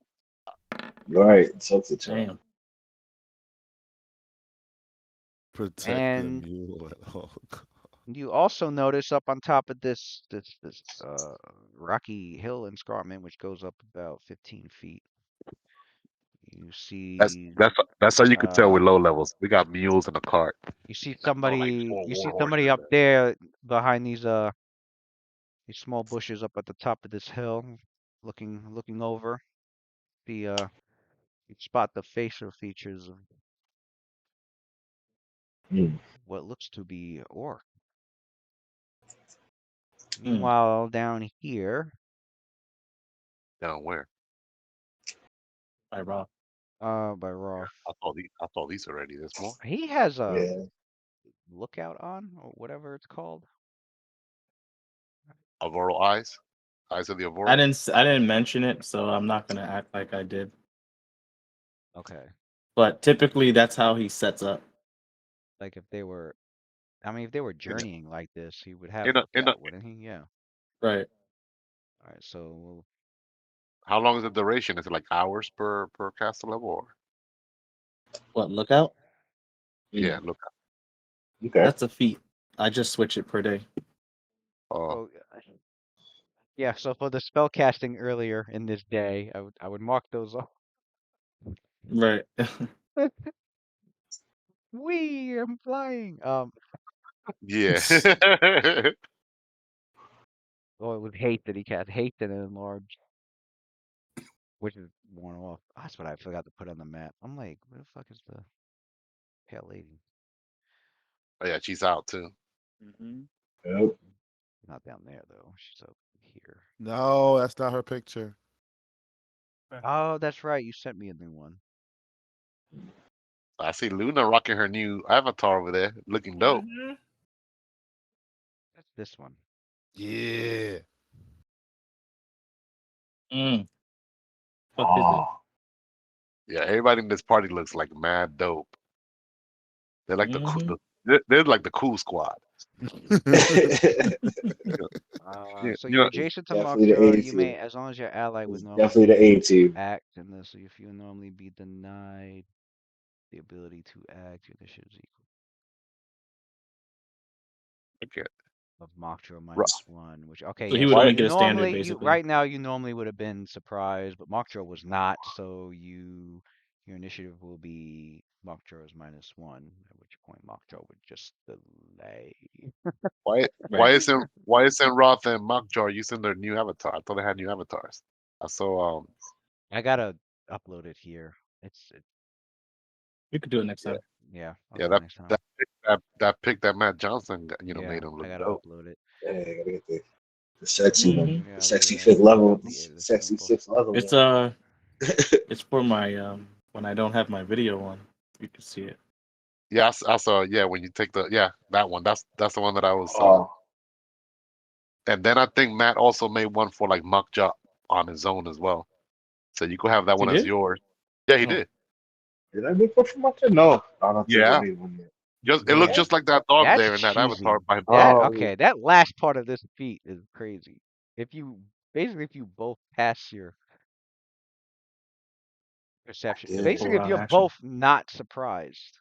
Right. Something. Damn. Protect the and mule at all costs. you also notice up on top of this rocky hill escarpment, which goes up about 15 feet. You that's see, that's that's how you can tell uh, we're low levels. We got mules in a cart. you see Not like somebody, four you see war somebody horses. up there behind these small bushes up at the top of this hill, looking over. You spot the facial features of Mm. what looks to be orc. Hmm. Meanwhile, down here, Down where? By Roth. by Rolf, I saw these already. There's more. he has a Yeah. lookout on, or whatever it's called. Avoro eyes. Eyes of the I Avoro. didn't mention it, so I'm not gonna act like I did. Okay. But typically, that's how he sets up. Like if they were, I mean, if they were In a, journeying like this, he would have in a, in a, lookout, wouldn't he? Yeah. Right. All right. So how long is the duration? Is it like hours per caster level? Or? What lookout? Yeah, Mm. look. Okay. That's a feat. I just switch it per day. so yeah. So for the spell casting earlier in this day, I would mark those off. Right. Wee, I'm flying. Yeah. Oh, it was hate that he cast hate that enlarged, which is worn off. That's what I forgot to put on the map. I'm like, where the fuck is the pale lady? Oh yeah, she's out too. Mm-hmm. Yep. Not down there though. She's up here. No, that's not her picture. Oh, that's right. You sent me a new one. I see Luna rocking her new avatar over there, looking dope. Mhm. That's this one. Yeah. Mm. Fuck is it? Oh, Yeah, everybody in this party looks like mad dope. They're like Mm-hmm. they're like the cool squad. So You you're know, adjacent to definitely the Mockjaw. A You may, team. as long as you're allied with It's normal definitely the A team. act in this, so if you normally be denied the ability to act, your initiative is equal okay. of Mockjaw Ro- -1, which okay, So he yeah. would So Why? only you get a standard, normally basically. right now you normally would have been surprised, but Mockjaw was not. So your initiative will be Mockjaw's -1, at which point Mockjaw would just delay. Why Right. isn't Roth and Mockjaw using their new avatar? I thought they had new avatars. I saw I gotta upload it here. It, We could do it next yeah time. yeah, I'll yeah do it next time. that pick that Matt Johnson Yeah, made him I look gotta dope. upload it. Yeah, I gotta get the sexy Mm-hmm. one, Yeah, the I'll leave sexy it at fifth level, I'll be the it's sexy simple. sixth level It's one. it's for my when I don't have my video on. You can see it. Yeah, I saw. Yeah, when you take that one. That's the one that I was. Oh, And then I think Matt also made one for like Mockjaw on his own as well. So you could have that You one as did? yours. Yeah, he Oh, did. did I make one for my kid? No, I don't think I Yeah, made one yet. just it looks Yeah, just like that dog that's there in that avatar cheesy. by That himself. Oh, okay, that last part of this feat is crazy. If you if you both pass your I perception, the did. full basically if round you're action. both not surprised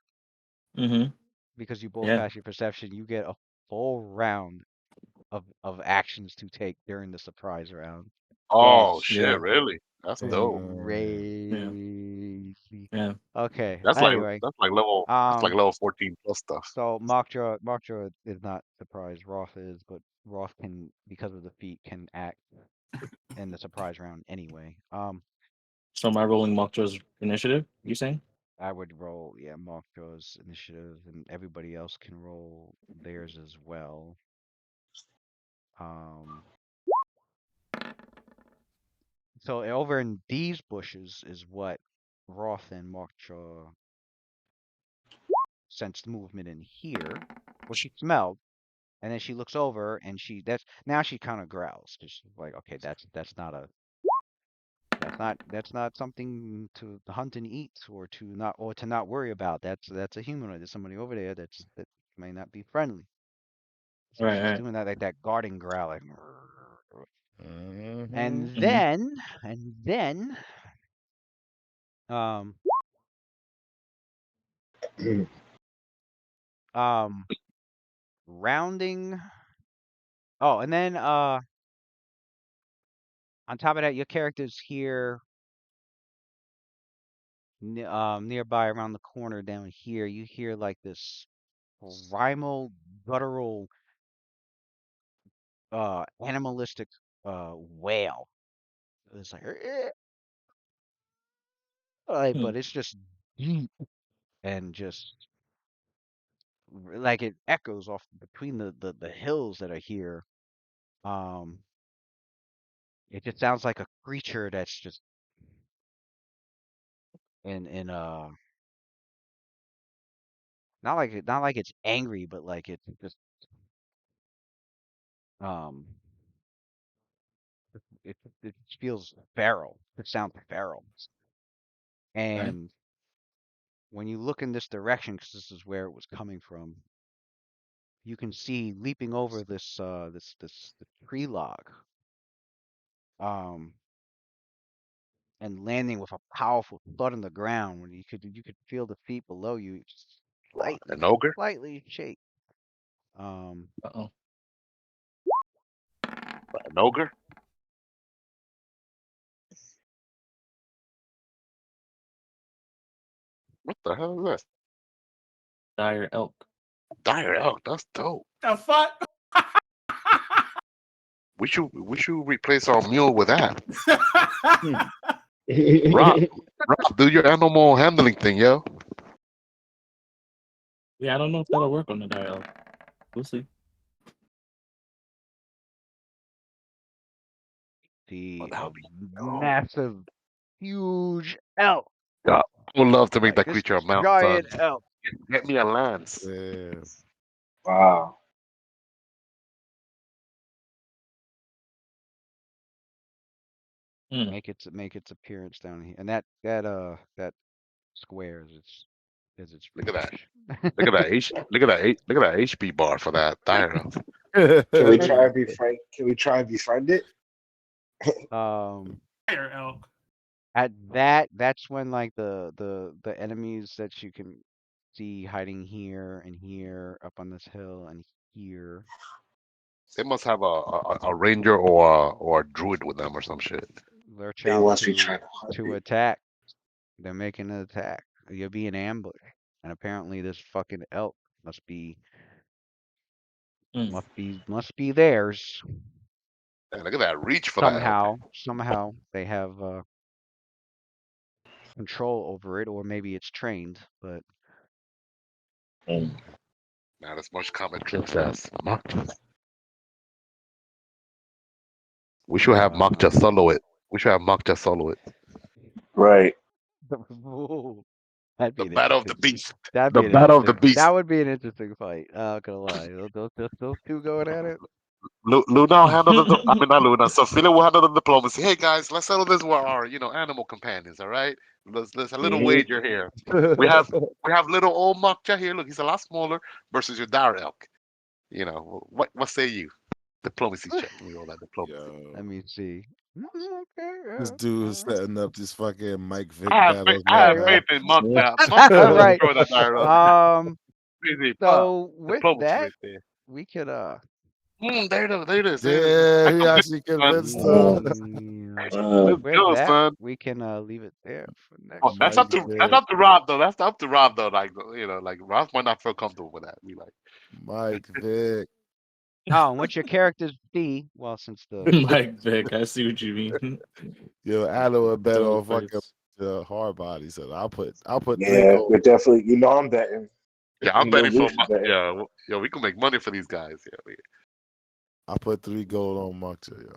Mm-hmm. because you both Yeah. pass your perception, you get a full round of actions to take during the surprise round. Wow. Oh shit, Yeah. really? That's dope. Yeah. Crazy. Yeah. Okay. That's like Anyway, that's like um, level 14 plus stuff. so Mockjaw is not surprised. Roth is, but Roth can, because of the feat, can act in the surprise round anyway. So am I rolling Mockjaw's initiative? You saying? I would roll, yeah, Mockjaw's initiative, and everybody else can roll theirs as well. Um, so over in these bushes is what Roth and Mockjaw sensed movement in here. Well, she smelled, and then she looks over, and that's now she kind of growls because she's like, okay, that's not something to hunt and eat or to not worry about. That's a humanoid. There's somebody over there that may not be friendly. So Right. she's Right. doing that guarding growl like, Mhm. and Mm-hmm. then um um rounding. Oh, and then on top of that, your character's here nearby around the corner down here. You hear like this primal guttural animalistic wail. It's like, Hmm. but it's just deep and just like it echoes off between the hills that are here. Um, it just sounds like a creature that's just in not like it's angry, but like it's just um it feels feral. It sounds feral. Okay. And when you look in this direction, because this is where it was coming from, you can see leaping over this tree log, um, and landing with a powerful thud on the ground. When you could feel the feet below you just An ogre? slightly shake. Um, Uh-oh. An ogre? What the hell is this? Dire elk. Dire elk. That's dope. The fuck? We should replace our mule with that. Hmm. Rob, Rob, do your animal handling thing, yo. Yeah, I don't know if that'll work on the dire elk. We'll see. Oh, see that a would be dope. massive, huge elk, Yeah, I would love to make like that this creature a mountain, giant son. elk. Get me a lance. Yeah. wow. Mm. make its appearance down here, and that square is its Look at that. refresh. Look at that HP bar for that dire. Can we try and befriend? Can we try and befriend it? Um, Fire elk. at that's when like the enemies that you can see hiding here and here up on this hill and here. They must have a ranger or a druid with them or some shit. Lurch They out must be trying to hunt to it. attack. They're making an attack. You'll be in ambush, and apparently this fucking elk must be Mm. must be theirs. Man, look at that reach for that elk. Somehow they have control over it, or maybe it's trained. But Mm. Not as much common tricks as Makta. We should have Makta solo it. We should have Makta solo it. Right. Ooh, that'd The be an battle of the interesting. beast. That'd The be an battle of the interesting. That beast. would be an interesting fight. Not gonna lie, those two going at it. Luna will handle the. I mean, not Luna. Sophia will handle the diplomacy. Hey guys, let's settle this with our, animal companions. All right. Let's a little Mhm. wager here. We have little old Makta here. Look, he's a lot smaller versus your dire elk. What say you? Diplomacy check. Let me roll that diplomacy. Yo, Let me see. Okay, this yeah, dude is all setting up this fucking Mike Vick I have faith, battles I right have right. now. faith in Makta. All Makta will right. destroy that dire elk. Easy. So with Diplomacy that, right there. we could There it is. There it is. I Damn, he come get actually you, son. convinced Mm. Let's with go, that, son. we can leave it there for Oh, next that's Mike up week. to that's Vick. up to Rob though. That's up to Rob though. Like Rob might not feel comfortable with that. We like, Mike Vick. Oh, and what's your character's be? Well, since the Mike Vick, I see what you mean. Yo, Addo would bet on Dope fucking face. hard body. So I'll put three Yeah, gold. we're definitely. I'm betting. yeah, I'm You know betting for Luke's betting. yeah, we can make money for these guys. Yeah, I'll put 3 gold on Mukta, yo.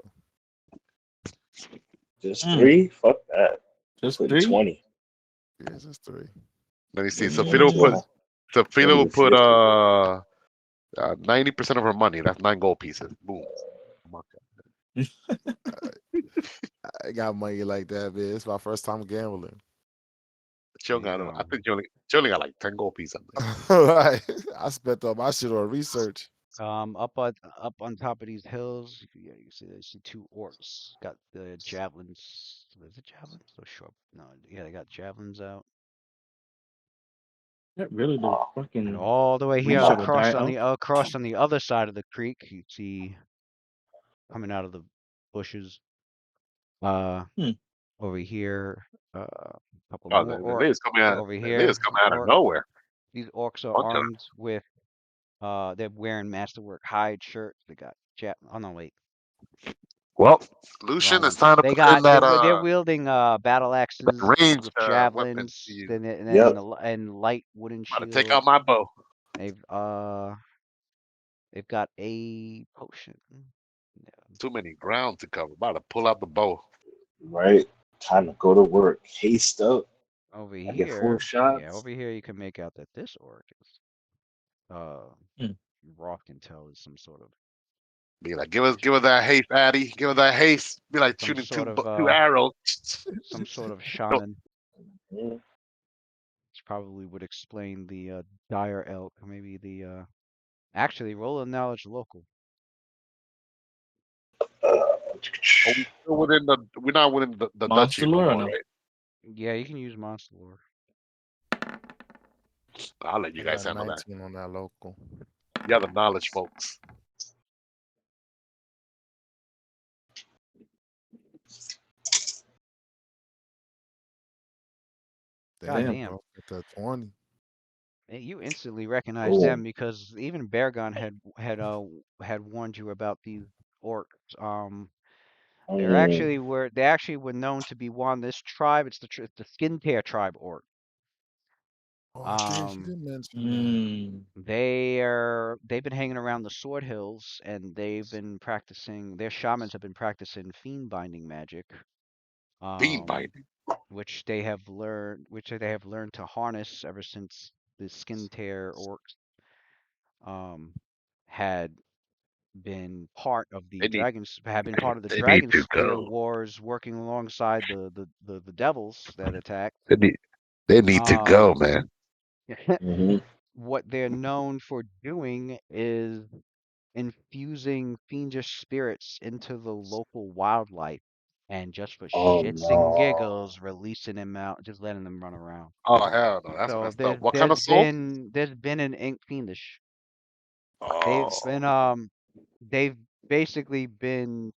Just Mm. 3? Fuck that. Just Putting 3? 20. Yeah, it's just 3. let me see. Putting Sophia 20 will to put Mm. a, Sophia 20 will to put 50. 90% of her money. That's 9 gold pieces. Boom. I got money like that, man. It's my first time gambling. She only got, I think she only got like 10 gold pieces. Right. I spent all my shit on research. up on top of these hills, you see there's the two orcs got the javelins. Is it javelins? So short. No, yeah, they got javelins out. That really the Oh, And fucking all the way here reach of a dire elk. across on the other side of the creek, you see coming out of the bushes. Hmm. Over here, a couple Oh, more they orcs. just coming out. Over They here, just coming out of orc. nowhere. These orcs are Bunch of armed with they're wearing masterwork hide shirts. They got oh no, wait, Well, wrong Lucian, it's one. time to They put in got that they're wielding battle axes ranged with weapon to javelins, use. yep. and light wooden About to take out shields. my bow. They've uh they've got a potion. Yeah. Too many ground to cover. About to pull out the bow. Right. Time to go to work. Haste up. Over I get 4 here, yeah, shots. over here you can make out that this orc is uh Hmm. Roth can tell is some sort of Be like, give us that haste, Addy. Give us that haste. Be like some shooting sort of two arrows. No, shaman. Mm. Which probably would explain the dire elk. Maybe the actually roll a knowledge local. are we still within the? We're not within the duchy Monster no lore or more, no? right? Yeah, you can use monster lore. I'll let you I guys got handle that. 19 on that local. You have the knowledge, folks. God Damn, damn. bro. Get that 20. You instantly recognize Oh. them because even Beargon had warned you about these orcs. Mm. They actually were known to be one. This tribe, it's the Skin Tear tribe orc. Oh, I did. He Um, did mention that. Mm. they've been hanging around the Sword Hills and they've been practicing. Their shamans have been practicing fiend binding magic. Bean binding. Which they have learned to harness ever since the Skin Tear orcs had been part of the They need have been part of the they need Dragon to Spear go. Wars, working alongside the devils that attacked. They need to go, Um, man. Mhm. what they're known for doing is infusing fiendish spirits into the local wildlife, and just for Oh shits and no. giggles, releasing them out, just letting them run around. Oh hell no, that's So messed up. What kind of soul? there's been an ink fiendish. They've Oh been they've basically been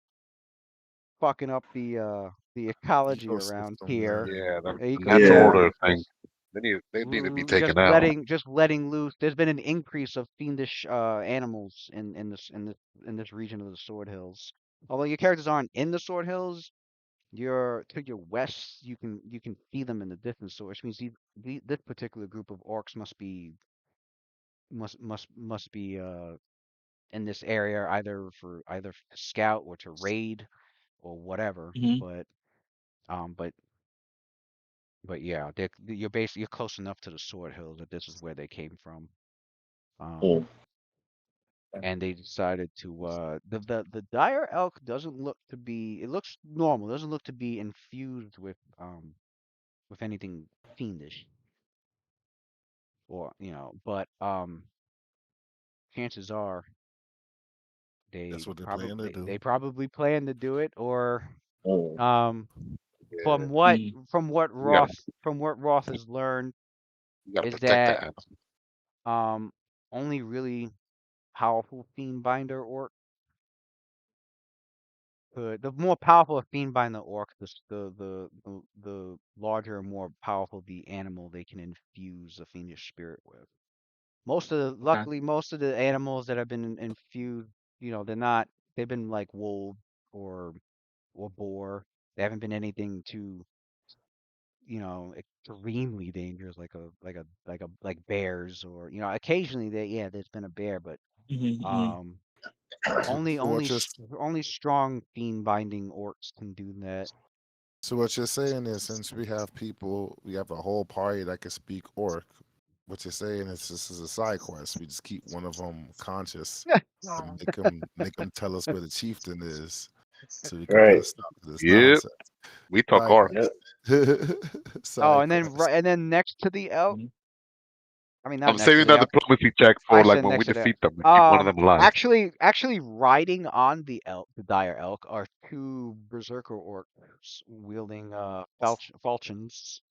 fucking up the ecology around Ecosystem, here. yeah. yeah, the natural Yeah. Ecosystem. order thing. They need to be taken Just out. letting loose. There's been an increase of fiendish animals in this region of the Sword Hills. Although your characters aren't in the Sword Hills, you're to your west. You can see them in the distance. So which means this particular group of orcs must be in this area either to scout or to raid or whatever. Mhm. Um but yeah, you're close enough to the Sword Hills that this is where they came from. Um, Mm. and they decided to the dire elk doesn't look to be, it looks normal, doesn't look to be infused with anything fiendish, or but chances are That's what they plan to do. they probably plan to do it, or Mm. um Yeah, Mm. you gotta from what Roth has learned you gotta is protect that that. um only really powerful fiendbinder orc could, the more powerful a fiendbinder orc, the larger and more powerful the animal they can infuse a fiendish spirit with. Okay. Luckily, most of the animals that have been infused, they've been like wolf or boar. They haven't been anything too, extremely dangerous like bears, or occasionally there's been a bear, but Mhm. um So, so what you're only strong fiend binding orcs can do that. so what you're saying is, since we have a whole party that can speak orc. What you're saying is this is a side quest. We just keep one of them conscious and make him tell us where the chieftain is, so we can put a Right. stop to this Yep, nonsense. we talk Side orc. Yep. quest. Oh, Side quest. and then next to the elk, Mhm. I mean not I'm next to saving the that elk. diplomacy check I for like said when we next to the defeat them and keep one of them alive. actually riding on the elk, the dire elk, are two berserker orcs wielding falchions.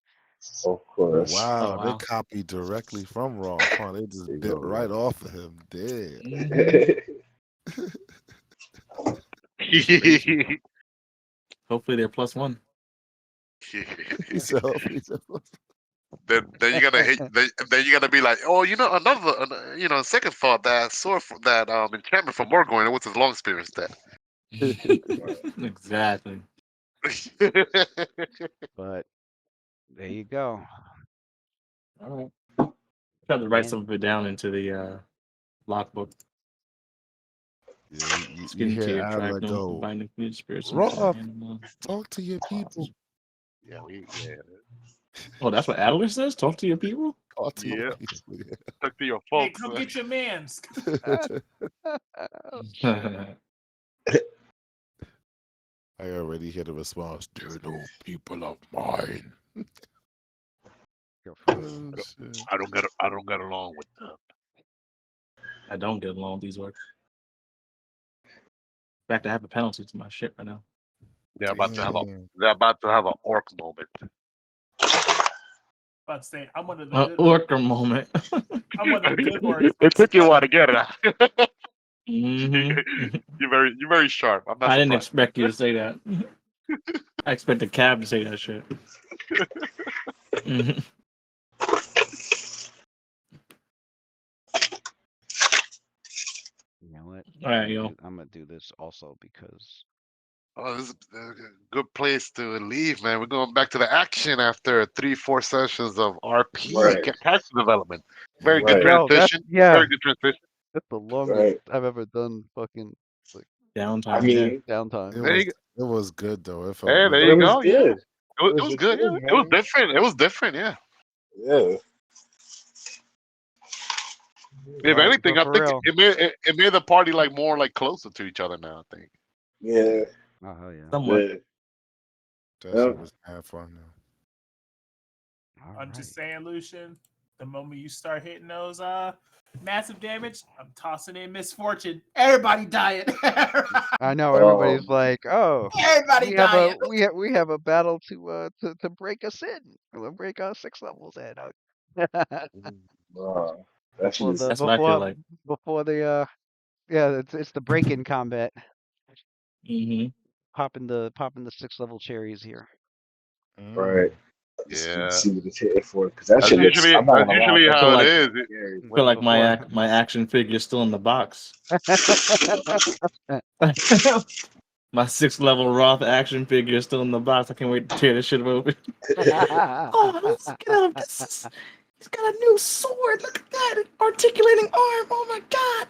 Of course. Oh Wow, they wow. copied directly from Rolf, huh? They just There you bit go, right off of him. Dead. Mhm. That's crazy. Hopefully they're +1. Then you gotta hit. Then you gotta be like, oh, second thought, that that enchantment from Morgoth, it was his long spear instead. Exactly. But there you go. All right. Try to write And some of it down into the logbook. Yeah, you hear Skincare tribe Adler known for go, binding food spirits into Rolf, animal talk to your people. parts. yeah. Oh, that's what Adler says? Talk to your people? Talk to your Yeah. people. Talk to your Hey, folks. come get your mans. oh shit. I already hear the response. They're no people of mine. Go Oh, shit. I don't get along with them. I don't get along with these orcs. In fact, I have a penalty to my shit right now. They're Damn. about to have an orc moment. About to say, I'm one of the good orcs. Orca moment. I'm one of the good orcs. It took you a while to get it out. Mhm. You're very sharp. I'm not I didn't surprised. expect you to say that. I expected Cab to say that shit. Mhm. You know what? All right, yo. I'm gonna do this also because Oh, this is a good place to leave, man. We're going back to the action after 3-4 sessions of RP Right. character development. Very good Right. transition. Very good transition. that's the longest Right. I've ever done fucking like I Downtime, yeah. mean, downtime. It There was you go. it was good though. It felt Hey, there really but you it was go. good. Yeah, good. It it was was just good. good, It was man. different. It was different. Yeah. Yeah. If But, anything, but I for think real. it made the party like more like closer to each other now. I think. Yeah. Oh hell yeah. Somewhat. Yeah. That shit was have fun now. I'm just saying, Lucian, the moment you start hitting those massive damage, I'm tossing in misfortune. Everybody dying. I know everybody's like, oh, Everybody we have a dying. we have a battle to break us in. We'll break our 6 levels in. That shit before is. the That's what I feel like. before the yeah, it's the break-in combat. Mm-hmm. Popping the 6 level cherries here. Right. Just Yeah. see what it's hitting for, because that That's shit looks. usually I'm not gonna lie. That how it like- shit is. looks scary. I feel like Before- my action figure's still in the box. My 6th level Roth action figure is still in the box. I can't wait to tear this shit open. Oh, let's get him. He's got a new sword. Look at that. Articulating arm. Oh my god.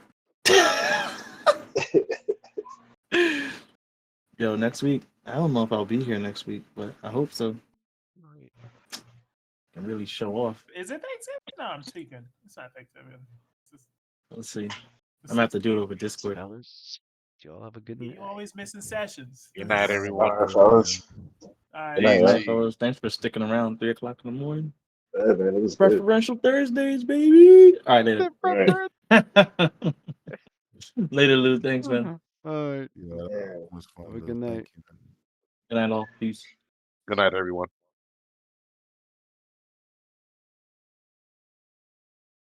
Yo, next week. I don't know if I'll be here next week, but I hope so. Can really show off. Is it Thanksgiving? No, I'm tweaking. It's not Thanksgiving. Let's see. I'm gonna have to do it over Discord. Fellas, y'all have a good You night. always missing sessions. Good night, everyone. All right, fellas. All Good right. night, Night, fellas. Thanks for sticking around 3 o'clock in the morning. Yeah, man, it was good. Preferential Thursdays, baby. All right, later. Right. Later, Lou. Thanks, man. All right. Yeah, Yeah. that was fun. Have a Lou. good night. Thank you. Good night, all. Peace. Good night, everyone.